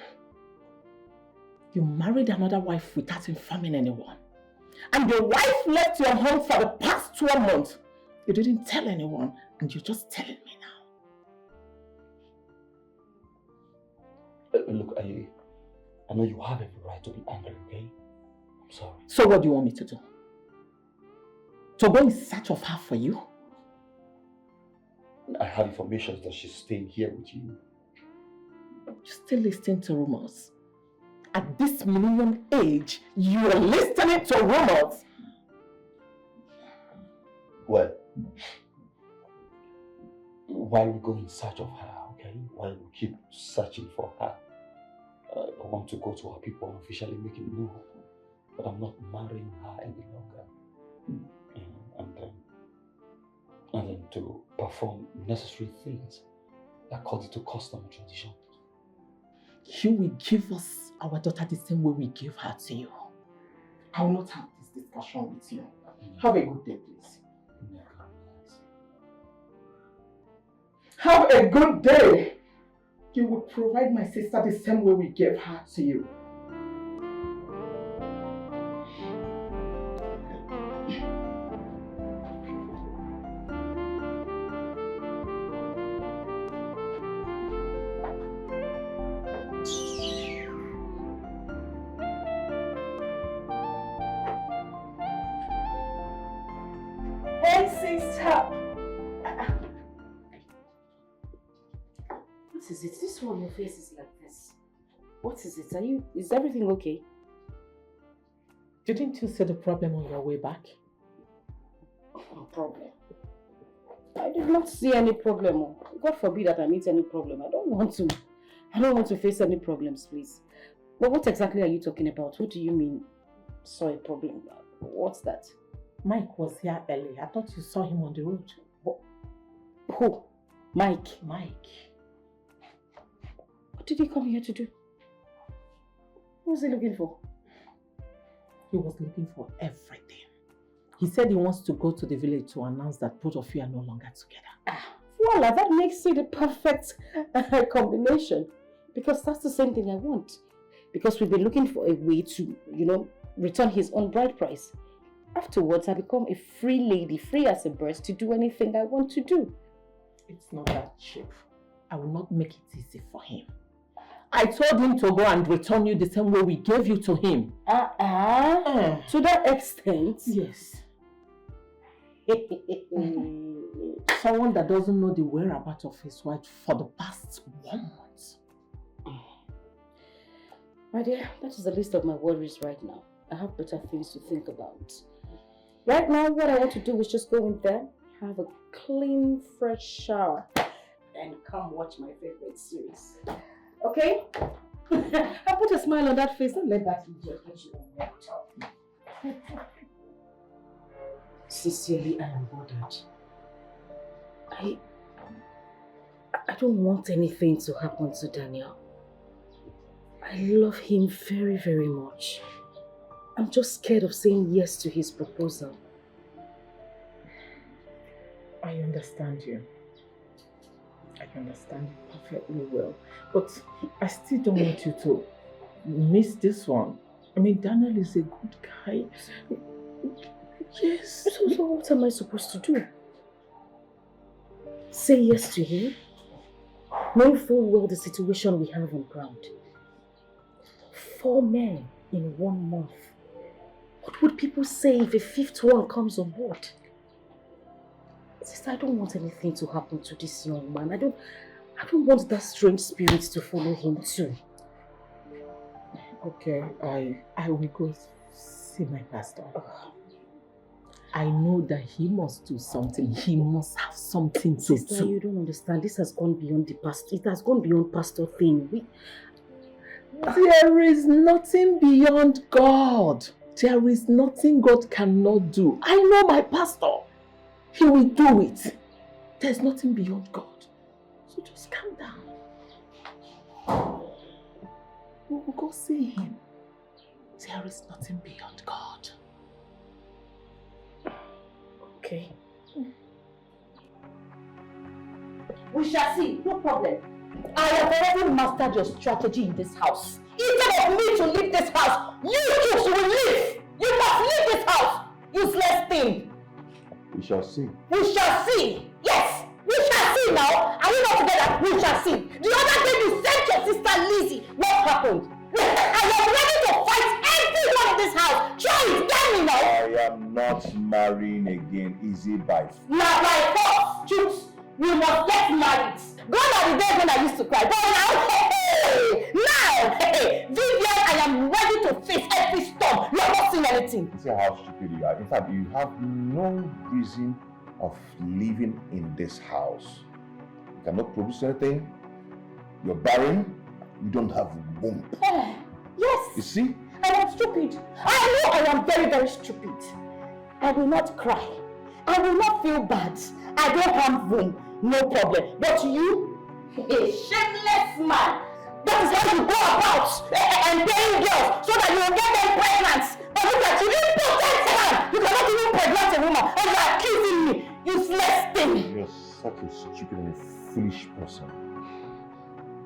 You married another wife without informing anyone. And your wife left your home for the past 12 months. You didn't tell anyone, and you're just telling me now. Look, I know you have every right to be angry, okay? I'm sorry. So what do you want me to do? To go in search of her for you? I have information that she's staying here with you. You're still listening to rumors. At this millennium age, you are listening to rumors. Well, while we go in search of her, okay, while we keep searching for her, I want to go to her people and officially make it known that I'm not marrying her any longer. And then to perform necessary things according to custom and tradition. You will give us our daughter the same way we gave her to you. I will not have this discussion with you. Have a good day, please. Have a good day. You will provide my sister the same way we gave her to you. Hey, sister. What is it? This one, your face is like this. What is it? Is everything okay? Didn't you see the problem on your way back? No problem. I did not see any problem. God forbid that I meet any problem. I don't want to face any problems, please. But what exactly are you talking about? What do you mean, saw a problem? What's that? Mike was here early. I thought you saw him on the road. Who? Mike? Mike. What did he come here to do? What was he looking for? He was looking for everything. He said he wants to go to the village to announce that both of you are no longer together. Voila, that makes it the perfect combination. Because that's the same thing I want. Because we've been looking for a way to, return his own bride price. Afterwards, I become a free lady, free as a bird, to do anything I want to do. It's not that cheap. I will not make it easy for him. I told him to go and return you the same way we gave you to him. To that extent? Yes. Someone that doesn't know the whereabouts of his wife for the past 1 month. My dear, that is the least of my worries right now. I have better things to think about. Right now, what I want to do is just go in there, have a clean, fresh shower, and come watch my favorite series. Okay? I put a smile on that face. Don't let that idiot get you on your top. Sincerely, I am bothered. I don't want anything to happen to Daniel. I love him very, very much. I'm just scared of saying yes to his proposal. I understand you. I understand you perfectly well. But I still don't want you to miss this one. I mean, Daniel is a good guy. Yes. So what am I supposed to do? Say yes to him? Knowing full well the situation we have on ground. 4 men in 1 month. What would people say if a 5th one comes on board? Sister, I don't want anything to happen to this young man. I don't want that strange spirit to follow him too. Okay, I will go see my pastor. I know that he must do something. He must have something to do. Sister, you don't understand. This has gone beyond the past. It has gone beyond pastor thing. There is nothing beyond God. There is nothing God cannot do. I know my pastor. He will do it. There's nothing beyond God. So just calm down. We will go see him. There is nothing beyond God. Okay. We shall see. No problem. I have already mastered your strategy in this house. Instead of me to leave this house, you two will leave. You must leave this house. Useless thing. We shall see. We shall see. Yes, we shall see now. Are we not together? We shall see. The other day you sent your sister Lizzie. What happened? I am ready to fight everyone in this house. Try it. Tell me now. I am not marrying again. Easy by force. Not by force. Choose. We must get married. Gone are the days when I used to cry. But now, Vivian, I am ready to face every storm. You have not seen anything. See how stupid you are. In fact, you have no reason of living in this house. You cannot produce anything. You're barren. You don't have womb. Yes. You see? I am stupid. I know I am very, very stupid. I will not cry. I will not feel bad. I don't have womb. No problem. But you, a shameless man, that is how you go about and paying girls so that you will get them pregnant. But look at you, impotent man! You cannot even pregnant a woman and you are accusing me. Useless thing. You're such a stupid and a foolish person.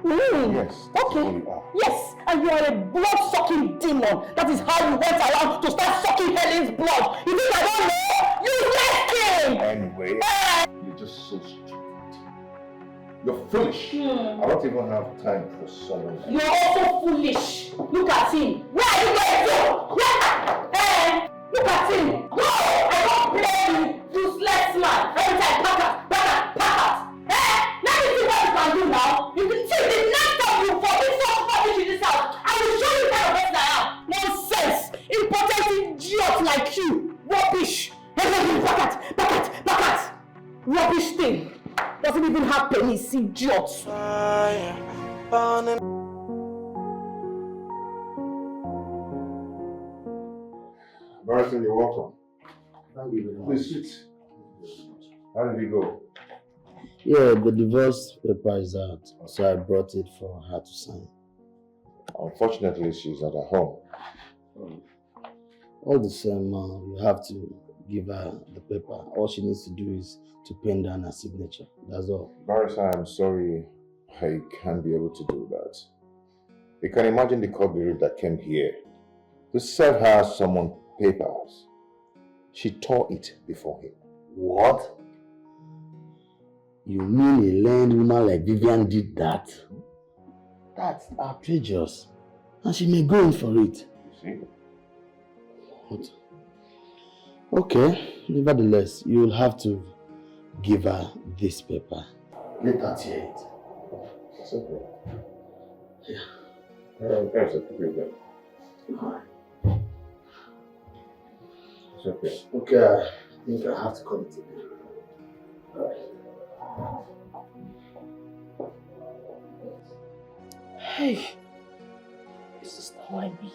Yes. Okay. Yes, and you are a blood-sucking demon. That is how you went around to start sucking Helen's blood. You think I don't know? You left him. Anyway, you're just so stupid. You're foolish. I don't even have time for someone. You're also foolish. Look at him. Where are you going to? Where? Look at him. No, I don't play you, useless man. Every time, pack out. Let me see what you can do now. You can see the next time you forbid so rubbish in this house. I will show you the kind of person I am. Nonsense. Impotent idiot like you. Rubbish. Everything, pack out. Rubbish thing. Doesn't even have penis, idiot. Barrington, you're welcome. Please sit. How did you go? Yeah, the divorce paper is out, so I brought it for her to sign. Unfortunately, she's not at home. All the same, you have to give her the paper. All she needs to do is to pen down her signature. That's all. Barrister, I'm sorry I can't be able to do that. You can imagine the court bureau that came here to serve her someone papers. She tore it before him. What? You mean a learned woman like Vivian did that? That's outrageous. And she may go in for it. You see? What? Okay, nevertheless, you will have to give her this paper. Let her tear it. It's okay. Yeah. There's a problem. Alright. It's okay. Okay, I think I have to call it today. Alright. Hey, this is not why me.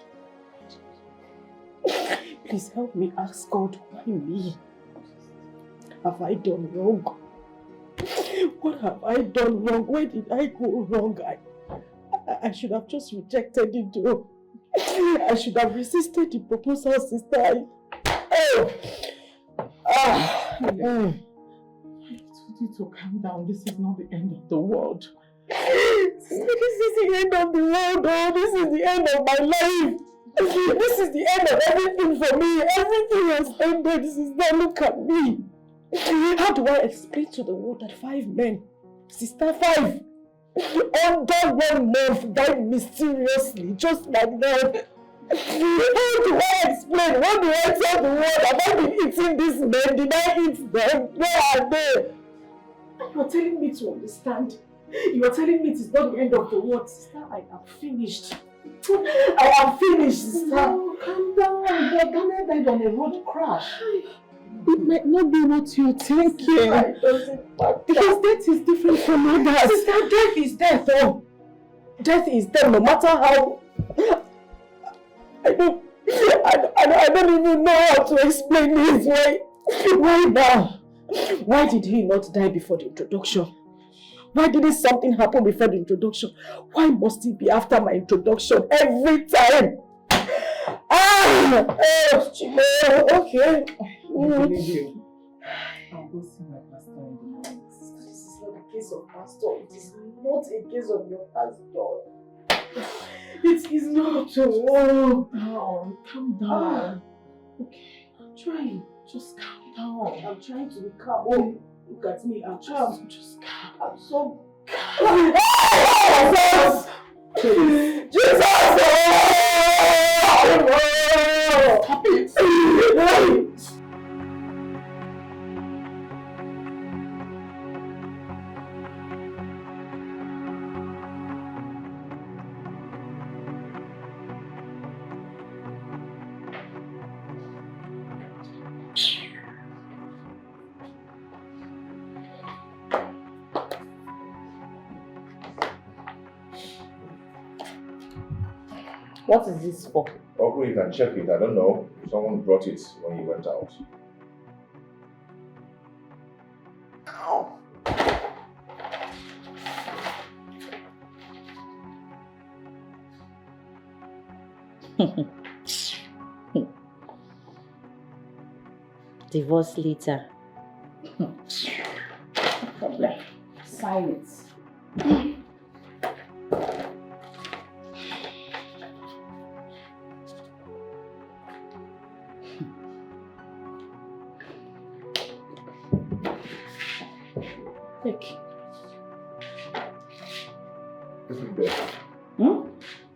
Please help me ask God, why me? Have I done wrong? What have I done wrong? Where did I go wrong? I should have just rejected it though. I should have resisted the proposal, sister. I told you to calm down. This is not the end of the world. This is the end of the world, oh. This is the end of my life. This is the end of everything for me. Everything has ended. Sister, look at me. How do I explain to the world that 5 men, sister, 5, under 1 month died mysteriously, just like that? How do I explain? What do I tell the world? Have I been eating these men? Did I eat them? Where are they? You are telling me to understand. You are telling me it is not the end of the world. Sister, I am finished. I am finished, sister. No, calm down. Your Ghana died on a road crash. It might not be what you're thinking. It doesn't matter. Because death is different from others. Sister, death is death, oh. Death is death, no matter how. I don't even know how to explain this. Why now? Why did he not die before the introduction? Why didn't something happen before the introduction? Why must it be after my introduction every time? Okay. I believe you. I'll go see my pastor in the morning. Sister, this is not a case of pastor. It is not a case of your pastor. It is not. Oh, down. Calm down. Okay, I'm trying. Just calm down. I'm trying to be calm. Oh, look at me. I'm calm. Just calm. I'm so calm. Jesus! Jesus! Stop it! What is this for? Okay, you can check it. I don't know. Someone brought it when you went out. Ow. Divorce later. No problem. Silence. Take. Keep it there.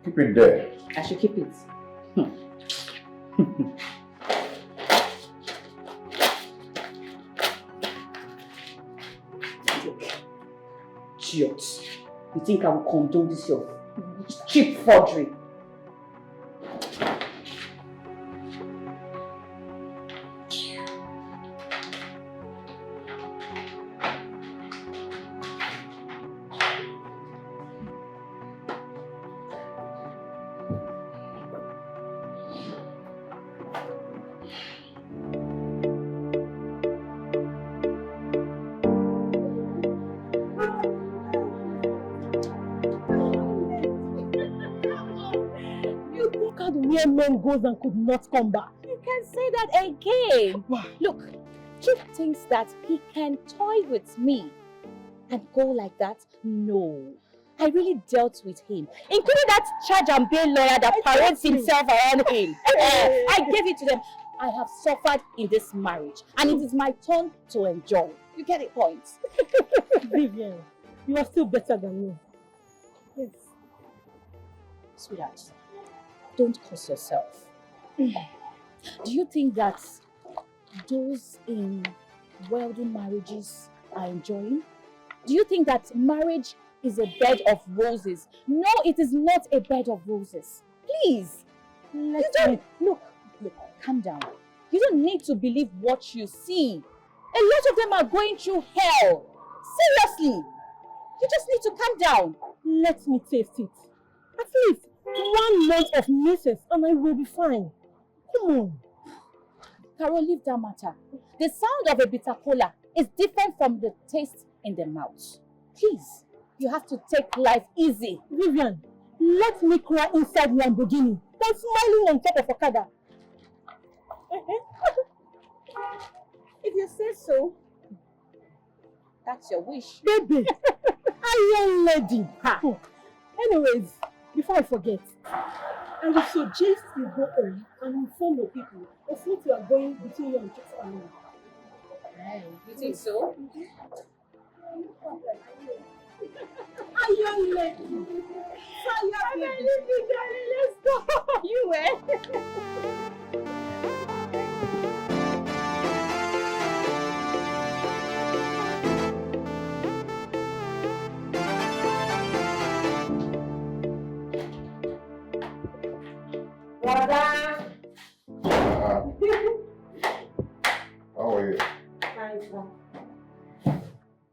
Keep it there. I should keep it. Idiot. You think I will condone this your cheap forgery? Where men goes and could not come back. You can say that again. Look, Chief thinks that he can toy with me and go like that. No. I really dealt with him, including that charge and bail lawyer that parades himself around him. I gave it to them. I have suffered in this marriage, and it is my turn to enjoy. You get it, point? Vivian, you are still better than me. Yes. Sweetheart, don't curse yourself. Do you think that those in wealthy marriages are enjoying? Do you think that marriage is a bed of roses? No, it is not a bed of roses. Please. Look, calm down. You don't need to believe what you see. A lot of them are going through hell. Seriously. You just need to calm down. Let me taste it. At least 1 month of misses and I will be fine. Come on. Carol, leave that matter. The sound of a bitter cola is different from the taste in the mouth. Please, you have to take life easy. Vivian, let me cry inside Lamborghini than smiling on top of Okada. If you say so, that's your wish. Baby, iron lady. Anyways, before I forget, I would suggest you go home and inform your people of what you are going between you and Chick's family. You think so? Iron lady. Fire, baby. Let's go. You Brother! How are you? Fine, sir.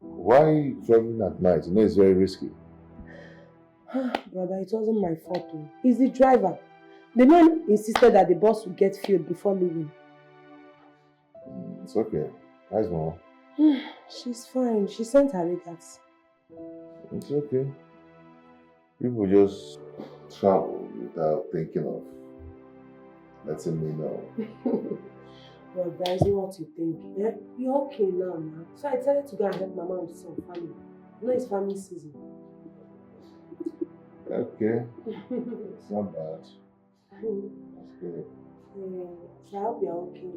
Why traveling at night? You know it's very risky. Brother, it wasn't my fault. He's the driver. The man insisted that the bus would get filled before leaving. It's okay. How's mom? She's fine. She sent her regards. It's okay. People just travel without thinking of letting me know. Well, guys, know what you think. Yeah? You're okay now. So I decided to go and help Mama with some family. You know it's family season. Okay. It's not bad. That's good. So I hope you're okay.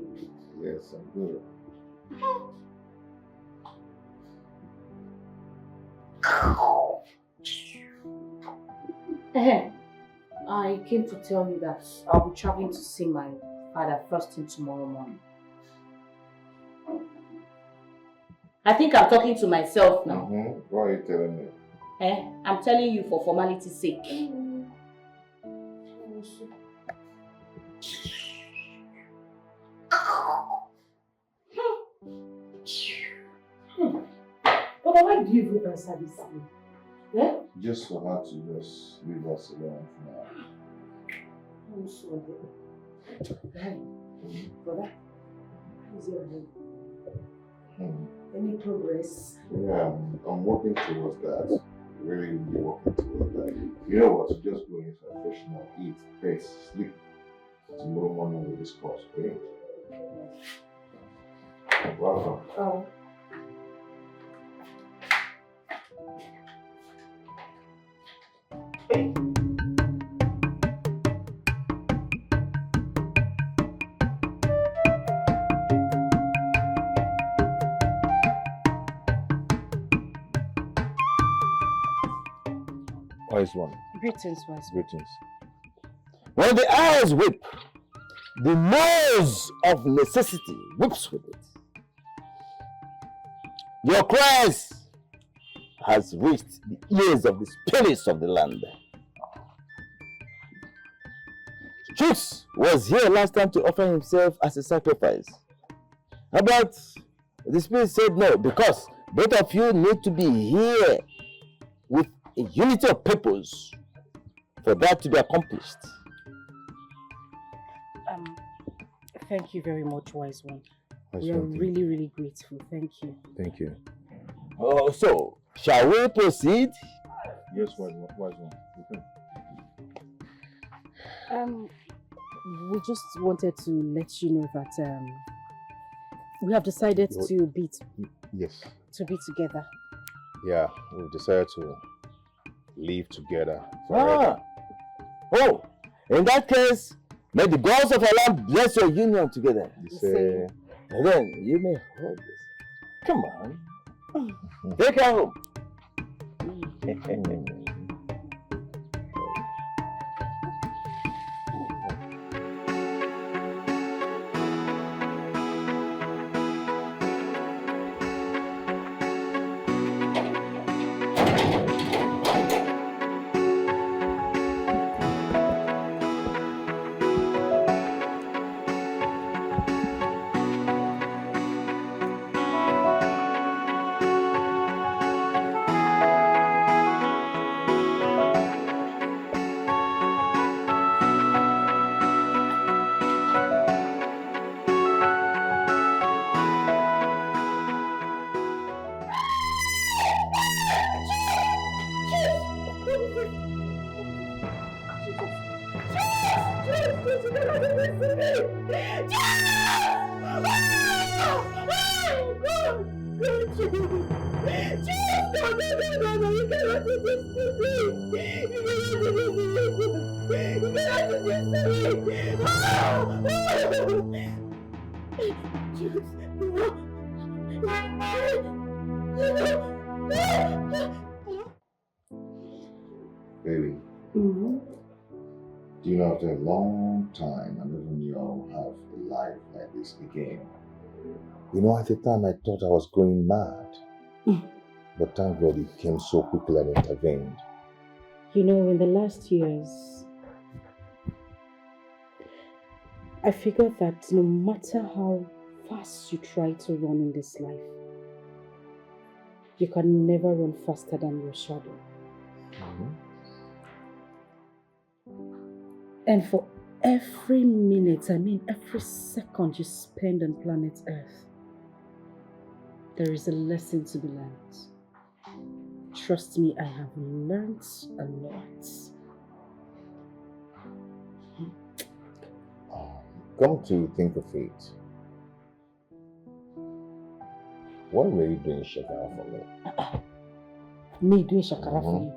Yes, I'm good. I came to tell you that I'll be traveling to see my father first thing tomorrow morning. I think I'm talking to myself now. What are you telling me? I'm telling you for formality's sake. But why do you even answer this thing? Yeah? Just for her to just leave us alone for now. happen soon. Right. Brother, how's your head? Any progress? Yeah, I'm working towards that. Really working towards that. You know what? Just go inside, freshen up, eat, rest, sleep. Tomorrow morning we'll discuss, okay? Welcome. Oh. Wise one. Greetings, wise one. Greetings. When the eyes whip, the nose of necessity whips with it. Your cries has reached the ears of the spirits of the land. Chooks was here last time to offer himself as a sacrifice. But the spirit said no, because both of you need to be here with a unity of purpose for that to be accomplished. Thank you very much, wise one. We are Thank you. really, really grateful. Thank you. Thank you. Oh, so shall we proceed? Yes, wise one. You can. We just wanted to let you know that we have decided to be Yes. together. Yeah, we've decided to live together forever. Oh, in that case, may the gods of Allah bless your union together. And then you may hold this. Come on. Take her home. Baby. Do you know, after a long time, I never knew I would have a life like this again. You know, at the time I thought I was going mad. But thank God it came so quickly and intervened. You know, in the last years, I figured that no matter how fast you try to run in this life, you can never run faster than your shadow. And for every minute, every second you spend on planet Earth, there is a lesson to be learned. Trust me, I have learned a lot. Come to think of it, what were you doing shakara for me? Me doing shakara for you?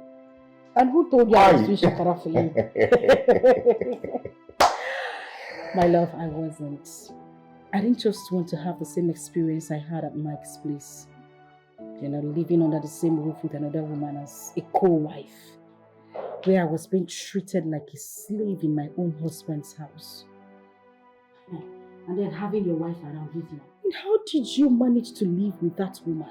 And who told you I was doing shakara for you? My love, I wasn't. I didn't just want to have the same experience I had at Mike's place. You know, living under the same roof with another woman as a co-wife, where I was being treated like a slave in my own husband's house. And then having your wife around with you. And how did you manage to live with that woman?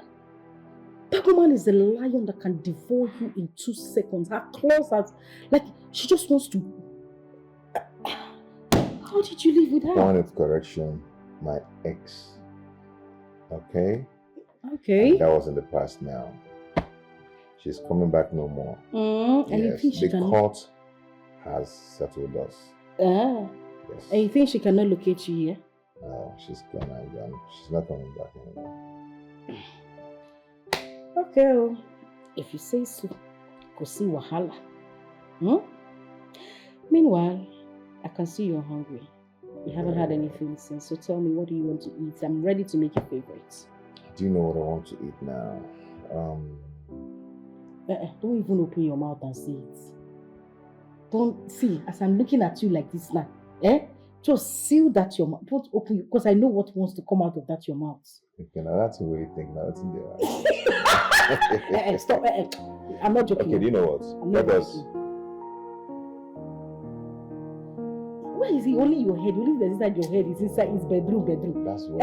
That woman is a lion that can devour you in 2 seconds. Her claws are like she just wants to. How did you live with her? Point of correction, my ex. Okay? Okay. And that was in the past now. She's coming back no more. And you Yes, think she the can... court has settled us. Ah. Yes. And you think she cannot locate you here? No, she's gone and gone. She's not coming back anymore. Okay, oh. If you say so, go see wahala. Meanwhile, I can see you're hungry. You haven't had anything since, so tell me, what do you want to eat? I'm ready to make your favorites. Do you know what I want to eat now? Don't even open your mouth and say it. Don't see, as I'm looking at you like this now, just seal that your mouth. Don't open it, because I know what wants to come out of that your mouth. Okay, now that's the way you think. Now it's in there. Stop. I'm not joking. Okay, do you know what? I'm not joking. Where is he? Only your head. Only that's inside your head is inside his bedroom. That's what.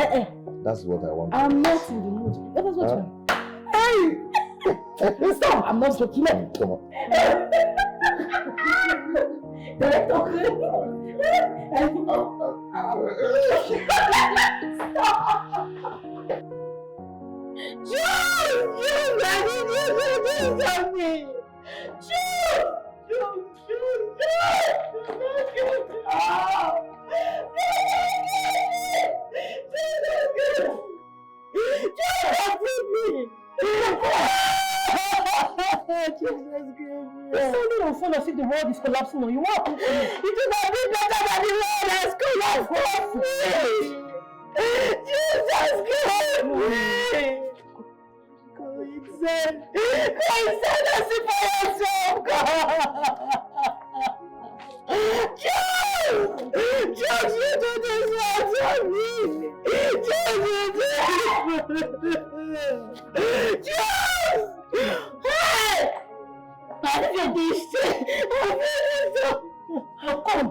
That's what I want. I'm not in the mood. That was what you. Hey! Stop! I'm not joking. Come on. You're sounding on phone as if the world is collapsing on you. What? It is a bit better than the world has collapsed on me. Jesus, help me. Go inside. Go inside and see for yourself, God. Just you do this one for me. Just hey! I'm finished. Come.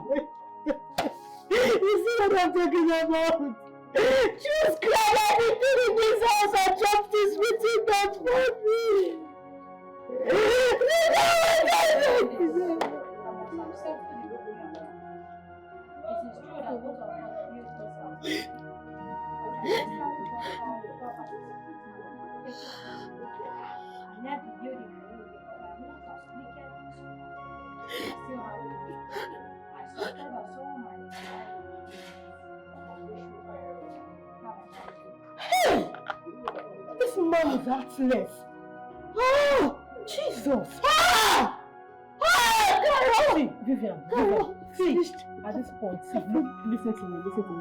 You see what I'm talking about? Just grab everything in this house and jump this meeting not for me. This man is heartless. Oh, Jesus. Vivian, see, at this point, see, listen to me.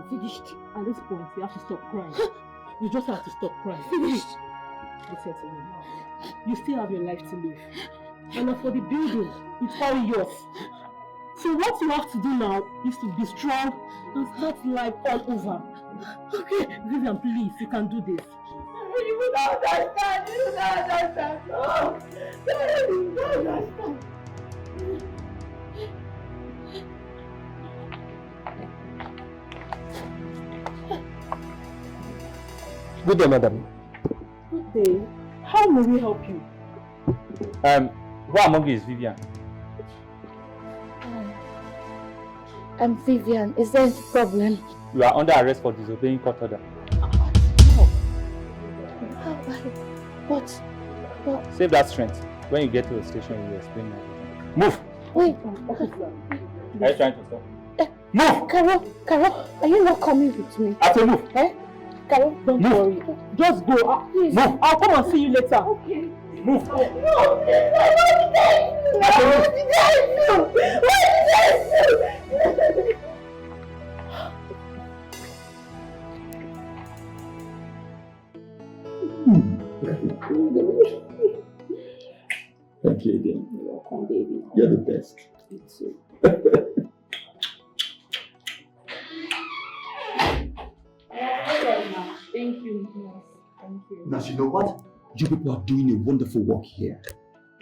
Finished. At this point, you have to stop crying. You just have to stop crying. Finished. Listen to me. You still have your life to live. And as for the building, it's all yours. So what you have to do now is to be strong and start life all over. Okay, Vivian, please, you can do this. You don't understand. You don't understand. No. You don't understand. Good day, madam. Good day. How may we help you? Who among you is Vivian? I'm Vivian. Is there any problem? You are under arrest for disobeying court order. What? Save that strength. When you get to the station, you will explain everything. Move! Wait. Are you trying to stop? Move! Carol, are you not coming with me? I say move! Carol, don't worry. Just go. Please. Move! I'll come and see you later. Okay. Move! No, please, what did I do? Thank you again. You're welcome, baby. You're the best. You too. Thank you. Thank you. Now, you know what? You people are doing a wonderful work here.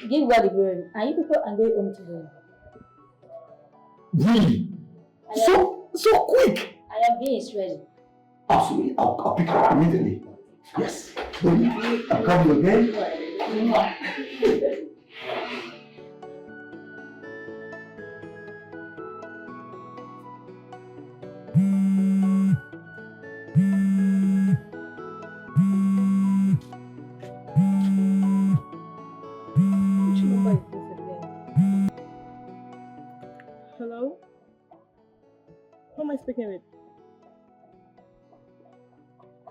Give God the glory. And you people are going home today. Really? So quick! I have been ready. Absolutely. I'll pick her up immediately. Yes. Baby, I'll come you again. Hello? Who am I speaking with?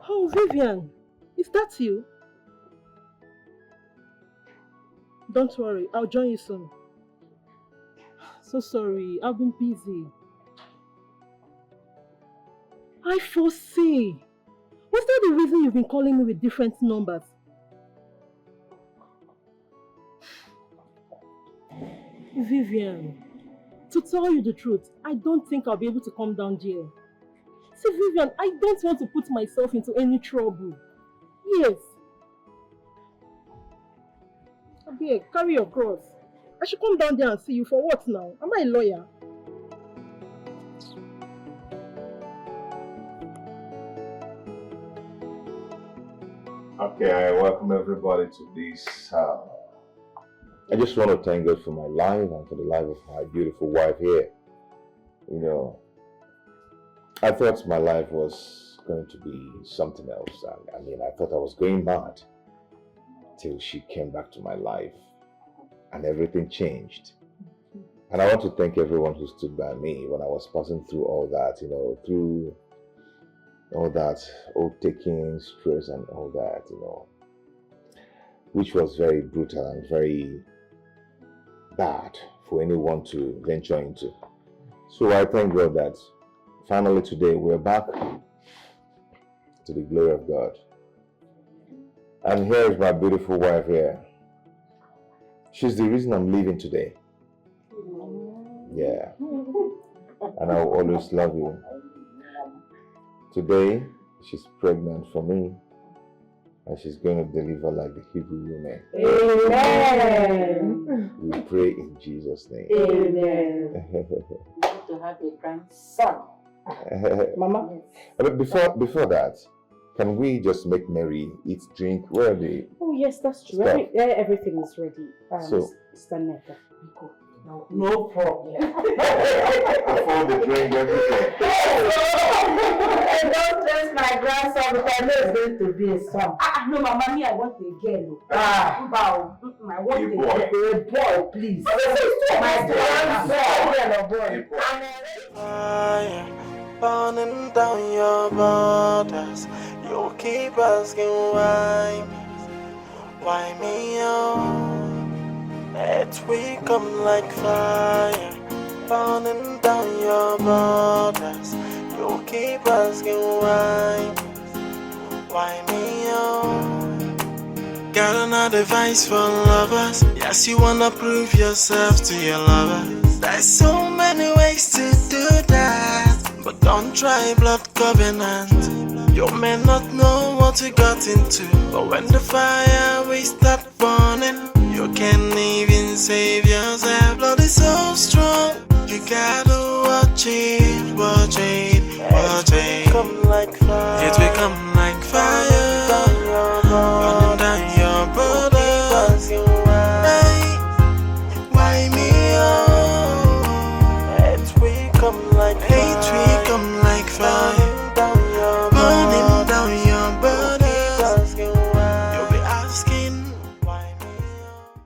Oh, Vivian. Is that you? Don't worry, I'll join you soon. So sorry, I've been busy. I foresee. Was that the reason you've been calling me with different numbers? Vivian, to tell you the truth, I don't think I'll be able to come down there. See, Vivian, I don't want to put myself into any trouble. Yes. Abia, carry your cross. I should come down there and see you for what now? Am I a lawyer? Okay, I welcome everybody to this. I just want to thank God for my life and for the life of my beautiful wife here. You know, I thought my life was going to be something else. I mean, I thought I was going mad till she came back to my life and everything changed. And I want to thank everyone who stood by me when I was passing through all that, you know, through all that taking stress and all that, you know, which was very brutal and very bad for anyone to venture into. So I thank God that finally today we're back to the glory of God. And here is my beautiful wife here. She's the reason I'm leaving today. Yeah. And I will always love you. Today, she's pregnant for me. And she's going to deliver like the Hebrew women. Amen. We pray in Jesus' name. Amen. You need to have a grandson. Mama? But before that, can we just make merry, eat, drink? Where are they? Oh yes, that's true. Everything is ready. So, Mr. Neka, go. No problem. Afford the drink, everything. Don't stress my grandson because I know it's going to be a son. No, Mama, me, I want a girl. I want a boy, please. My grandson. Fire burning down your borders. You keep asking why me, oh? It will come like fire, burning down your borders. You keep asking why me, oh? Got another advice for lovers. Yes, you wanna prove yourself to your lover. There's so many ways to do that, but don't try blood covenant. You may not know what you got into, but when the fire will start burning, you can't even save yourself. Blood is so strong, you gotta watch it.